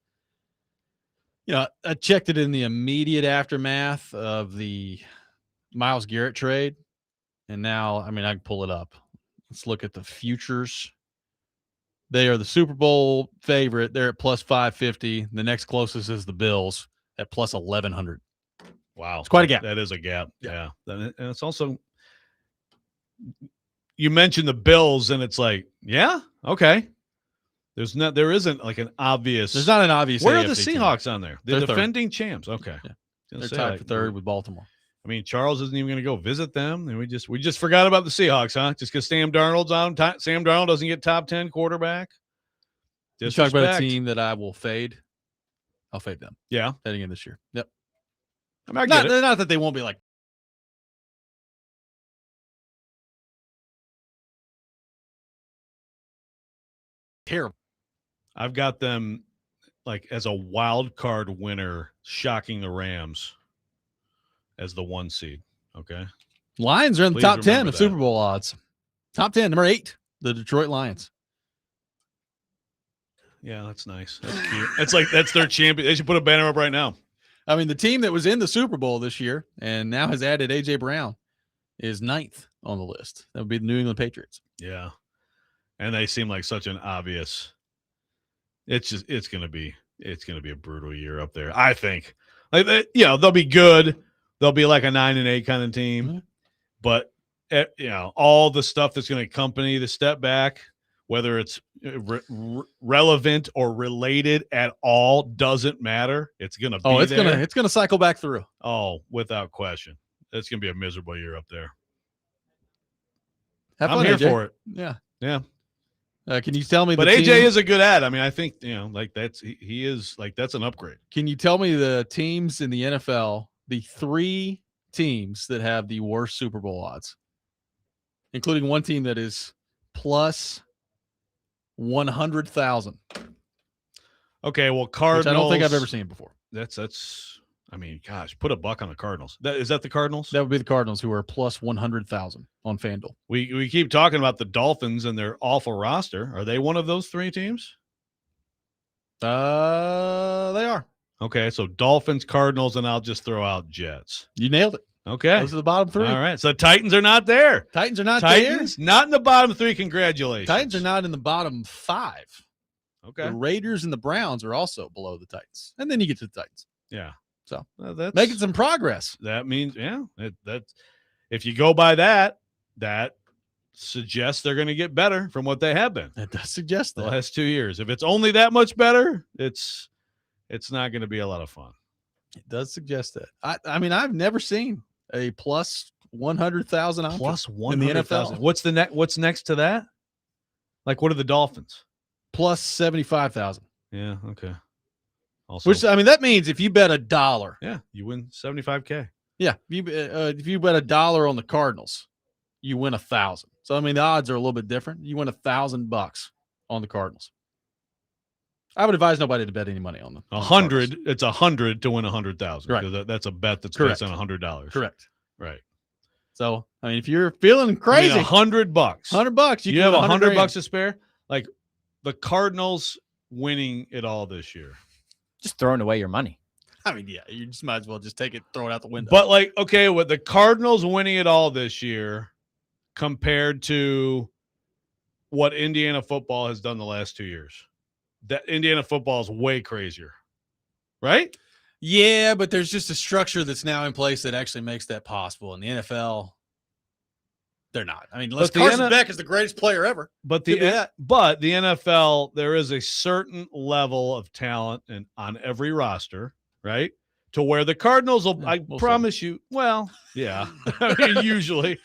Speaker 1: I checked it in the immediate aftermath of the Myles Garrett trade, and now I can pull it up. Let's look at the futures. They are the Super Bowl favorite. They're at plus 550. The next closest is the Bills at plus 1,100.
Speaker 2: Wow.
Speaker 1: It's quite a gap.
Speaker 2: That is a gap. Yeah. And it's also, you mentioned the Bills and it's like, yeah, okay. There isn't like an obvious.
Speaker 1: There's not an obvious.
Speaker 2: Where
Speaker 1: AFC
Speaker 2: are the Seahawks
Speaker 1: team
Speaker 2: on there? They're defending champs. Okay.
Speaker 1: Yeah. They're tied for third with Baltimore.
Speaker 2: I mean, Charles isn't even going to go visit them, and we just forgot about the Seahawks, huh? Just because Sam Darnold's on. Sam Darnold doesn't get top 10 quarterback.
Speaker 1: You talk about a team that I will fade. I'll fade them.
Speaker 2: Yeah,
Speaker 1: heading in this year. Yep.
Speaker 2: Not
Speaker 1: that they won't be like terrible.
Speaker 2: I've got them like as a wild card winner, shocking the Rams as the 1 seed. Okay.
Speaker 1: Lions are in the
Speaker 2: Please
Speaker 1: top 10
Speaker 2: remember
Speaker 1: of
Speaker 2: that.
Speaker 1: Super Bowl odds. Top 10, number 8, the Detroit Lions.
Speaker 2: Yeah, that's nice. That's cute. It's like that's their champion. They should put a banner up right now.
Speaker 1: I mean, the team that was in the Super Bowl this year and now has added A.J. Brown is 9th on the list. That would be the New England Patriots.
Speaker 2: Yeah. And they seem like such an obvious. It's gonna be a brutal year up there. I think. Like they'll be good. They'll be like a 9-8 kind of team.
Speaker 1: Mm-hmm.
Speaker 2: But all the stuff that's going to accompany the step back, whether it's relevant or related at all, doesn't matter. It's going to be
Speaker 1: it's gonna cycle back through.
Speaker 2: Oh, without question. It's going to be a miserable year up there.
Speaker 1: Have
Speaker 2: I'm
Speaker 1: fun,
Speaker 2: here
Speaker 1: AJ.
Speaker 2: for it.
Speaker 1: Yeah.
Speaker 2: Yeah.
Speaker 1: Can you tell me
Speaker 2: But
Speaker 1: the
Speaker 2: AJ
Speaker 1: team,
Speaker 2: is a good ad. I mean, I think, he is like, that's an upgrade.
Speaker 1: Can you tell me the teams in the NFL, the 3 teams that have the worst Super Bowl odds, including one team that is plus 100,000?
Speaker 2: Okay, well, Cardinals.
Speaker 1: Which I don't think I've ever seen before.
Speaker 2: That's. I mean, gosh, put a buck on the Cardinals. Is that the Cardinals?
Speaker 1: That would be the Cardinals, who are plus 100,000 on FanDuel.
Speaker 2: We keep talking about the Dolphins and their awful roster. Are they one of those 3 teams?
Speaker 1: They are.
Speaker 2: Okay, so Dolphins, Cardinals, and I'll just throw out Jets.
Speaker 1: You nailed it.
Speaker 2: Okay.
Speaker 1: Those are the bottom 3.
Speaker 2: All right, so Titans are not there.
Speaker 1: Titans are not
Speaker 2: Titans, not in the bottom 3. Congratulations.
Speaker 1: Titans are not in the bottom 5.
Speaker 2: Okay.
Speaker 1: The Raiders and the Browns are also below the Titans. And then you get to the Titans.
Speaker 2: Yeah.
Speaker 1: So
Speaker 2: that's
Speaker 1: making some progress.
Speaker 2: That means, that's if you go by that suggests they're going to get better from what they have been.
Speaker 1: It does suggest
Speaker 2: The
Speaker 1: that.
Speaker 2: last 2 years. If it's only that much better, it's not going to be a lot of fun.
Speaker 1: It does suggest that. I mean, I've never seen a plus 100,000 option
Speaker 2: Plus
Speaker 1: in the
Speaker 2: 100,000.
Speaker 1: NFL.
Speaker 2: What's next to that? Like, what are the Dolphins?
Speaker 1: Plus 75,000.
Speaker 2: Yeah. Okay. Also,
Speaker 1: Which, I mean, that means if you bet $1.
Speaker 2: yeah, you win $75K.
Speaker 1: Yeah. If you bet $1 on the Cardinals, you win 1,000. So, I mean, the odds are a little bit different. You win $1,000 on the Cardinals. I would advise nobody to bet any money on them.
Speaker 2: 100. It's 100 to win 100,000.
Speaker 1: Right.
Speaker 2: That's a bet that's
Speaker 1: Correct.
Speaker 2: based on $100.
Speaker 1: Correct.
Speaker 2: Right.
Speaker 1: So, I mean, if you're feeling crazy,
Speaker 2: $100.
Speaker 1: $100,
Speaker 2: You have $100 to spare. Like the Cardinals winning it all this year.
Speaker 3: Just throwing away your money.
Speaker 1: I mean, yeah, you just might as well just take it, throw it out the window.
Speaker 2: But like, okay, with the Cardinals winning it all this year compared to what Indiana football has done the last 2 years, that Indiana football is way crazier, right?
Speaker 1: Yeah, but there's just a structure that's now in place that actually makes that possible. In the NFL, they're not. I mean, unless Carson Beck is the greatest player ever.
Speaker 2: But the NFL, there is a certain level of talent on every roster, right? To where the Cardinals will, I promise you, well, yeah. I mean, usually,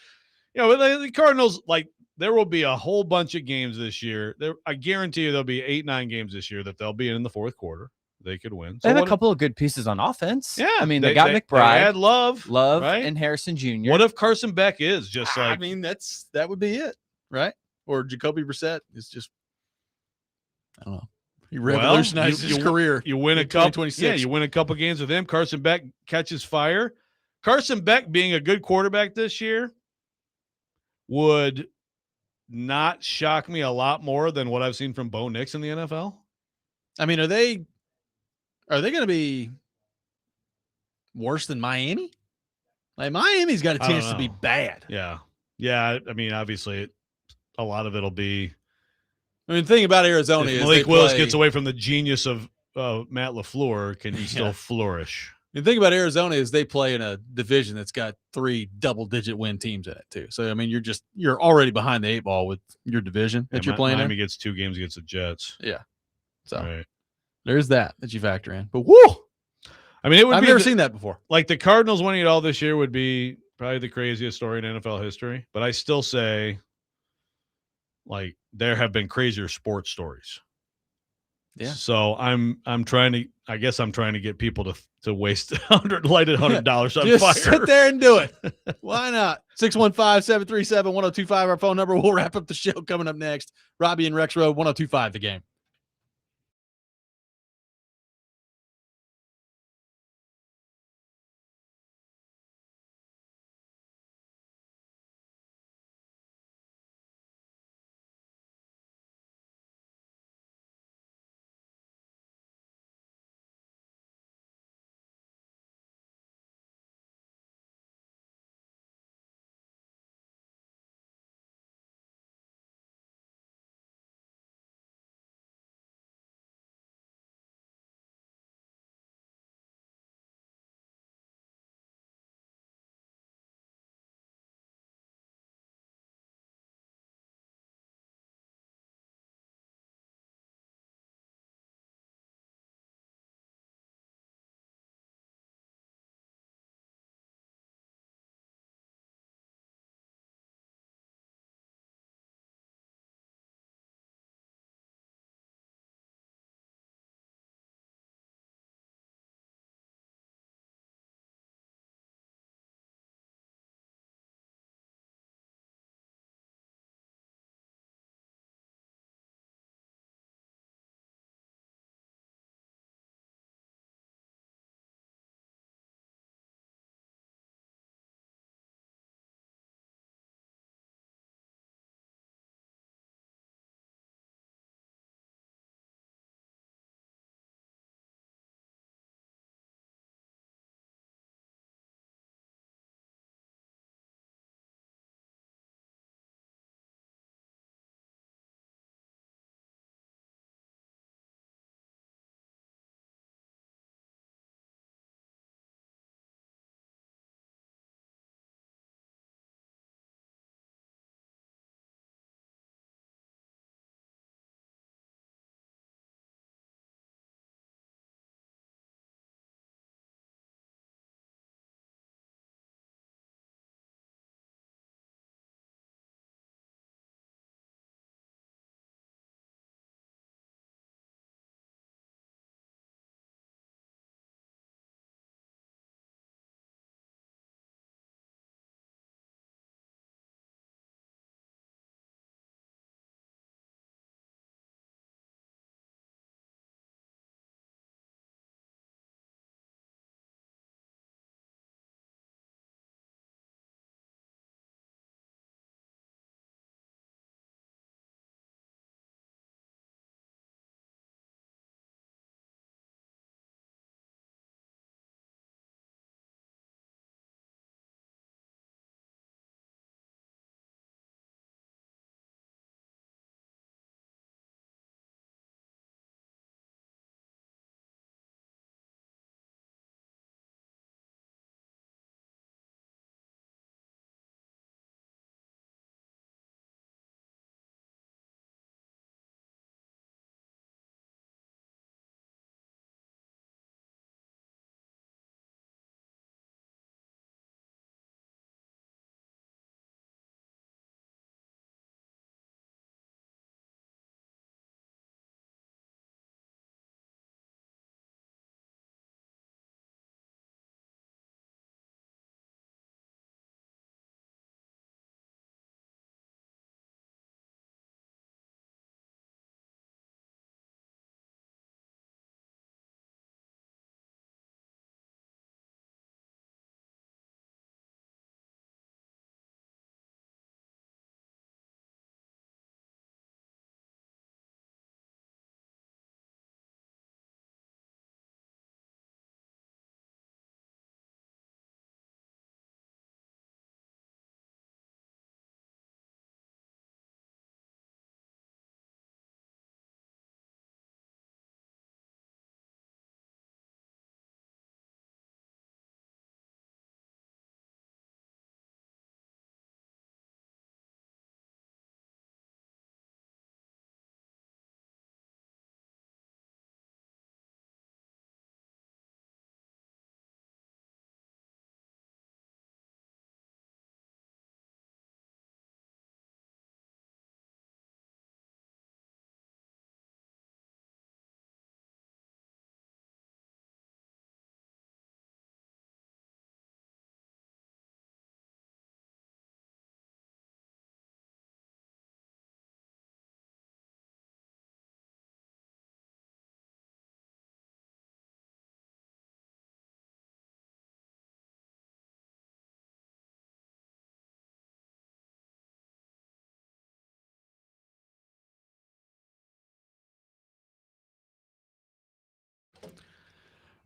Speaker 2: the Cardinals, like, there will be a whole bunch of games this year. I guarantee you there'll be 8-9 games this year that they'll be in the fourth quarter. They could win.
Speaker 3: They have a couple of good pieces on offense.
Speaker 2: Yeah.
Speaker 3: I mean, they got McBride.
Speaker 2: They had Love, right?
Speaker 3: and Harrison Jr.
Speaker 2: What if Carson Beck is just like...
Speaker 1: I mean, that would be it, right? Or Jacoby Brissett is just, I don't know. He revolutionized his career.
Speaker 2: You win a couple. Yeah, you win a couple games with him. Carson Beck catches fire. Carson Beck being a good quarterback this year would not shock me a lot more than what I've seen from Bo Nix in the NFL.
Speaker 1: I mean, are they going to be worse than Miami? Like, Miami's got a chance to be bad.
Speaker 2: Yeah. Yeah. I mean, obviously, a lot of it'll be.
Speaker 1: I mean, the thing about Arizona is
Speaker 2: Malik Willis gets away from the genius of Matt LaFleur. Can he still flourish?
Speaker 1: The thing about Arizona is they play in a division that's got 3 double-digit win teams in it too. So I mean, you're already behind the 8 ball with your division that you're playing.
Speaker 2: Miami gets 2 games against the Jets.
Speaker 1: Yeah, so
Speaker 2: right.
Speaker 1: There's that you factor in. But woo,
Speaker 2: I mean,
Speaker 1: I've never seen that before.
Speaker 2: Like the Cardinals winning it all this year would be probably the craziest story in NFL history. But I still say, like, there have been crazier sports stories.
Speaker 1: Yeah.
Speaker 2: So I'm trying to. I guess I'm trying to get people to waste lighted $100 on
Speaker 1: Just
Speaker 2: fire.
Speaker 1: sit there and do it. Why not? 615-737-1025, our phone number. We'll wrap up the show coming up next. Robby and Rexrode, 1025 The Game.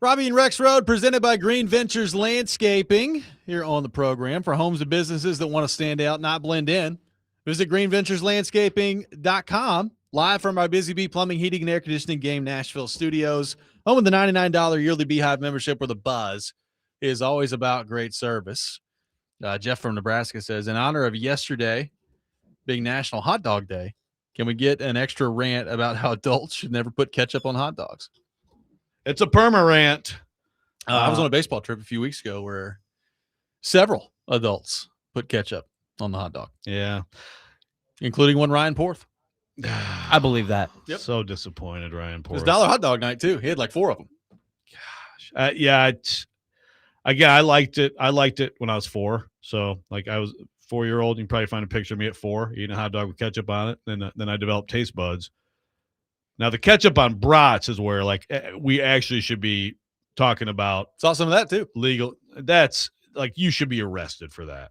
Speaker 1: Robby and Rexrode, presented by Green Ventures Landscaping, here on the program for homes and businesses that want to stand out, not blend in. Visit greenventureslandscaping.com, live from our Busy Bee Plumbing, Heating, and Air Conditioning Game Nashville studios. Home with the $99 yearly Beehive membership, where the buzz is always about great service. Jeff from Nebraska says, in honor of yesterday being National Hot Dog Day, can we get an extra rant about how adults should never put ketchup on hot dogs?
Speaker 2: It's a perma rant.
Speaker 1: I was on a baseball trip a few weeks ago where several adults put ketchup on the hot dog.
Speaker 2: Yeah.
Speaker 1: Including one Ryan Porth.
Speaker 3: I believe that.
Speaker 1: Yep.
Speaker 2: So disappointed, Ryan
Speaker 1: It
Speaker 2: Porth.
Speaker 1: was dollar hot dog night, too. He had like 4 of them.
Speaker 2: I liked it. I liked it when I was 4. So, like, I was 4-year-old. You can probably find a picture of me at 4 eating a hot dog with ketchup on it. Then I developed taste buds. Now, the ketchup on brats is where, like, we actually should be talking about.
Speaker 1: Saw some of that, too.
Speaker 2: Legal. That's, like, you should be arrested for that.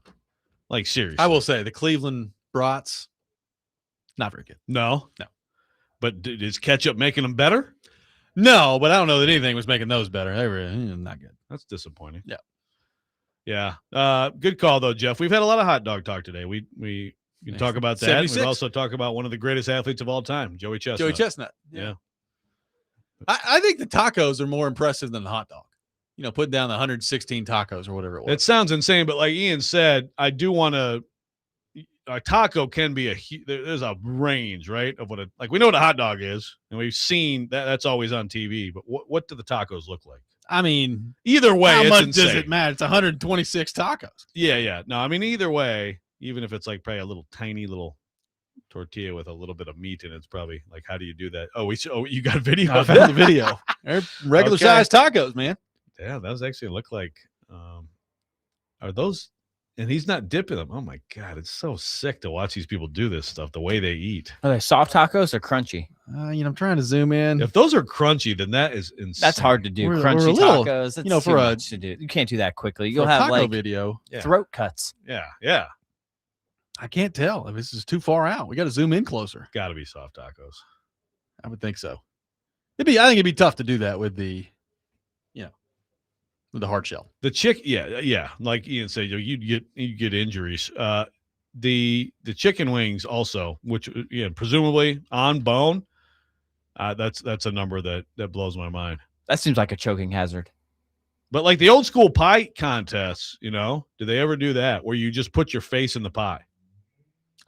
Speaker 2: Like, seriously.
Speaker 1: I will say, the Cleveland brats, not very good.
Speaker 2: No?
Speaker 1: No.
Speaker 2: But is ketchup making them better?
Speaker 1: No, but I don't know that anything was making those better. They were not good.
Speaker 2: That's disappointing.
Speaker 1: Yeah.
Speaker 2: Yeah. Good call, though, Jeff. We've had a lot of hot dog talk today. We can talk about that.
Speaker 1: 76.
Speaker 2: We've also talked about one of the greatest athletes of all time, Joey Chestnut.
Speaker 1: Joey Chestnut.
Speaker 2: Yeah.
Speaker 1: I think the tacos are more impressive than the hot dog. You know, putting down the 116 tacos or whatever it was.
Speaker 2: It sounds insane, but like Ian said, I do want to. A taco can be there's a range, right, of what we know what a hot dog is, and we've seen that. That's always on TV. But what do the tacos look like?
Speaker 1: I mean,
Speaker 2: either way,
Speaker 1: how
Speaker 2: it's
Speaker 1: much
Speaker 2: insane.
Speaker 1: does it matter? It's 126 tacos.
Speaker 2: Yeah. No, I mean, either way, even if it's like probably a little tiny little tortilla with a little bit of meat in it, it's probably like, how do you do that? Oh, you got video?
Speaker 1: I found the video. They're regular sized tacos, man.
Speaker 2: Yeah, those actually look like. Are those? And he's not dipping them. Oh my God, it's so sick to watch these people do this stuff. The way they eat.
Speaker 3: Are they soft tacos or crunchy?
Speaker 1: I'm trying to zoom in.
Speaker 2: If those are crunchy, then that is insane.
Speaker 3: That's hard to do.
Speaker 1: We're
Speaker 3: Crunchy
Speaker 1: a little,
Speaker 3: tacos. That's
Speaker 1: for
Speaker 3: too
Speaker 1: a
Speaker 3: much to do. You can't do that quickly. You'll
Speaker 1: for a
Speaker 3: have
Speaker 1: taco
Speaker 3: like
Speaker 1: video.
Speaker 3: throat cuts.
Speaker 2: Yeah.
Speaker 1: I can't tell if this is too far out. We got to zoom in closer.
Speaker 2: Got to be soft tacos.
Speaker 1: I would think so. I think it'd be tough to do that with the, with the hard shell.
Speaker 2: The yeah. Like Ian said, you get injuries. The chicken wings also, which presumably on bone. That's a number that blows my mind.
Speaker 3: That seems like a choking hazard.
Speaker 2: But like the old school pie contests, do they ever do that where you just put your face in the pie?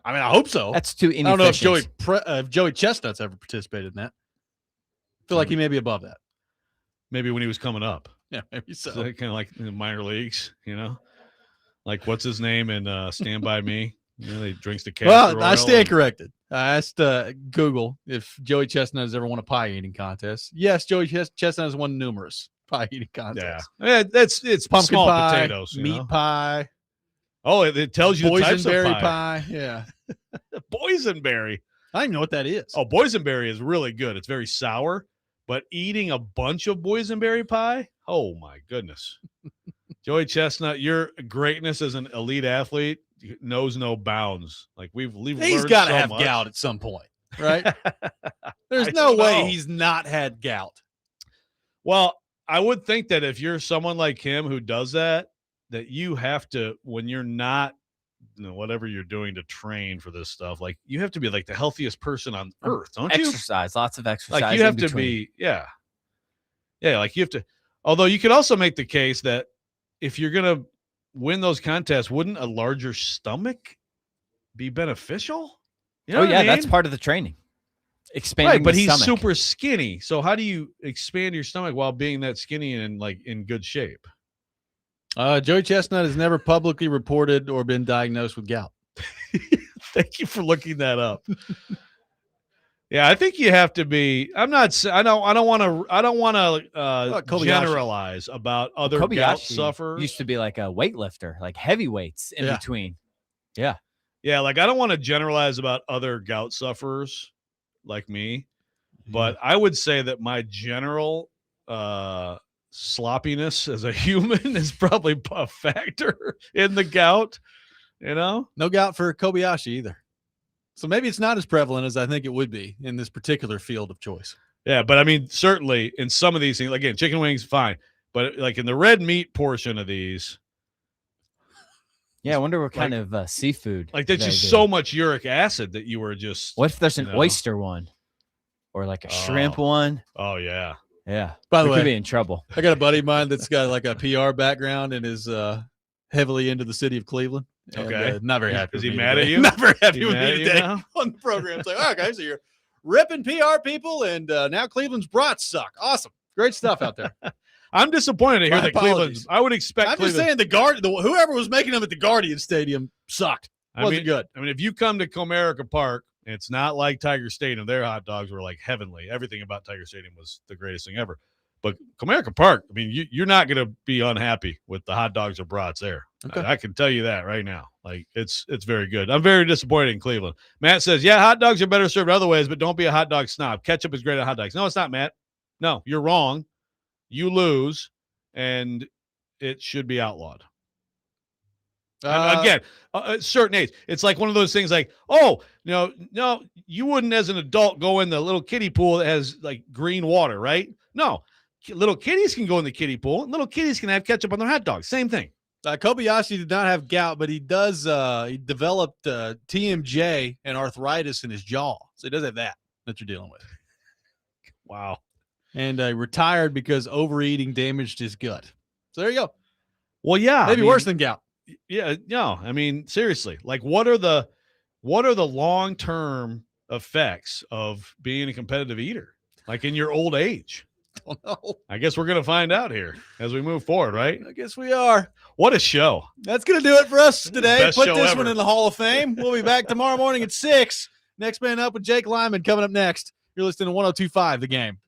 Speaker 1: I mean, I hope so.
Speaker 3: That's too inefficient.
Speaker 1: I don't know if Joey Chestnut's ever participated in that. I feel like he may be above that.
Speaker 2: Maybe when he was coming up.
Speaker 1: Yeah, maybe so.
Speaker 2: Kind of like in the minor leagues, like what's his name in Stand By Me? He drinks the castor oil.
Speaker 1: Well, I stand corrected. I asked Google if Joey Chestnut has ever won a pie eating contest. Yes, Joey Chestnut has won numerous pie eating contests.
Speaker 2: Yeah, it's
Speaker 1: pumpkin
Speaker 2: small
Speaker 1: pie,
Speaker 2: potatoes,
Speaker 1: meat pie.
Speaker 2: Oh, it tells you the types of
Speaker 1: boysenberry
Speaker 2: pie.
Speaker 1: Yeah,
Speaker 2: Boysenberry.
Speaker 1: I don't even know what that is.
Speaker 2: Oh, boysenberry is really good. It's very sour, but eating a bunch of boysenberry pie, oh my goodness. Joey Chestnut, your greatness as an elite athlete knows no bounds. Like we've
Speaker 1: he's got to have gout at some point, right? There's no way he's not had gout.
Speaker 2: Well, I would think that if you're someone like him who does that you have to, when you're not, whatever you're doing to train for this stuff, like you have to be like the healthiest person on earth, don't you?
Speaker 3: Exercise, lots of exercise.
Speaker 2: Like you have to be, yeah. Like you have to. Although you could also make the case that if you're gonna win those contests, wouldn't a larger stomach be beneficial? You know what I mean?
Speaker 3: That's part of the training. Expanding,
Speaker 2: right? But he's
Speaker 3: stomach.
Speaker 2: super skinny. So how do you expand your stomach while being that skinny and like in good shape?
Speaker 1: Joey Chestnut has never publicly reported or been diagnosed with gout.
Speaker 2: Thank you for looking that up. Yeah, I think you have to be. I don't want to generalize about other gout sufferers.
Speaker 3: Used to be like a weightlifter, like heavyweights in between. Yeah.
Speaker 2: Like I don't want to generalize about other gout sufferers like me, but I would say that my general sloppiness as a human is probably a factor in the gout. No
Speaker 1: gout for Kobayashi either. So maybe it's not as prevalent as I think it would be in this particular field of choice.
Speaker 2: Yeah, but I mean, certainly in some of these things, again, chicken wings, fine. But like in the red meat portion of these,
Speaker 3: Yeah, I wonder what kind of seafood.
Speaker 2: like there's
Speaker 3: they
Speaker 2: just
Speaker 3: do.
Speaker 2: so much uric acid that you were just.
Speaker 3: What if there's an
Speaker 2: you know.
Speaker 3: oyster one, or like a shrimp one?
Speaker 2: Oh yeah,
Speaker 3: Yeah.
Speaker 1: By the
Speaker 3: we
Speaker 1: way,
Speaker 3: could be in trouble.
Speaker 1: I got a buddy of mine that's got like a PR background and is heavily into the city of Cleveland. And,
Speaker 2: Okay.
Speaker 1: not very happy.
Speaker 2: Is
Speaker 1: with
Speaker 2: he
Speaker 1: me
Speaker 2: mad
Speaker 1: today.
Speaker 2: at you?
Speaker 1: Not very happy
Speaker 2: He
Speaker 1: with
Speaker 2: mad
Speaker 1: me
Speaker 2: at you
Speaker 1: today
Speaker 2: now?
Speaker 1: on the program. It's like, oh, okay, so you're ripping PR people, and now Cleveland's brats suck. Awesome, great stuff out there.
Speaker 2: I'm disappointed to hear
Speaker 1: My
Speaker 2: that
Speaker 1: apologies.
Speaker 2: Cleveland. I would expect.
Speaker 1: I'm
Speaker 2: Cleveland,
Speaker 1: just saying whoever was making them at the Guardian Stadium sucked. Wasn't good.
Speaker 2: I mean, if you come to Comerica Park, it's not like Tiger Stadium. Their hot dogs were like heavenly. Everything about Tiger Stadium was the greatest thing ever. But Comerica Park, I mean, you're not going to be unhappy with the hot dogs or brats there.
Speaker 1: Okay.
Speaker 2: I can tell you that right now. Like it's very good. I'm very disappointed in Cleveland. Matt says, yeah, hot dogs are better served other ways, but don't be a hot dog snob. Ketchup is great on hot dogs. No, it's not, Matt. No, you're wrong. You lose, and it should be outlawed. Again, certain age. It's like one of those things like, oh, no, you wouldn't as an adult go in the little kiddie pool that has like green water, right? No, little kiddies can go in the kiddie pool. And little kiddies can have ketchup on their hot dogs. Same thing.
Speaker 1: Kobayashi did not have gout, but he does. He developed TMJ and arthritis in his jaw, so he does have that you're dealing with.
Speaker 2: Wow.
Speaker 1: And retired because overeating damaged his gut. So there you go.
Speaker 2: Well, yeah,
Speaker 1: maybe worse than gout.
Speaker 2: Yeah, no. I mean, seriously, like what are the long-term effects of being a competitive eater, like in your old age?
Speaker 1: Don't know.
Speaker 2: I guess we're gonna find out here as we move forward, right?
Speaker 1: I guess we are.
Speaker 2: What a show!
Speaker 1: That's gonna do it for us today.
Speaker 2: Best
Speaker 1: Put
Speaker 2: show
Speaker 1: this
Speaker 2: ever.
Speaker 1: one in the Hall of Fame. We'll be back tomorrow morning at 6. Next Man Up with Jake Lyman coming up next. You're listening to 102.5 The Game.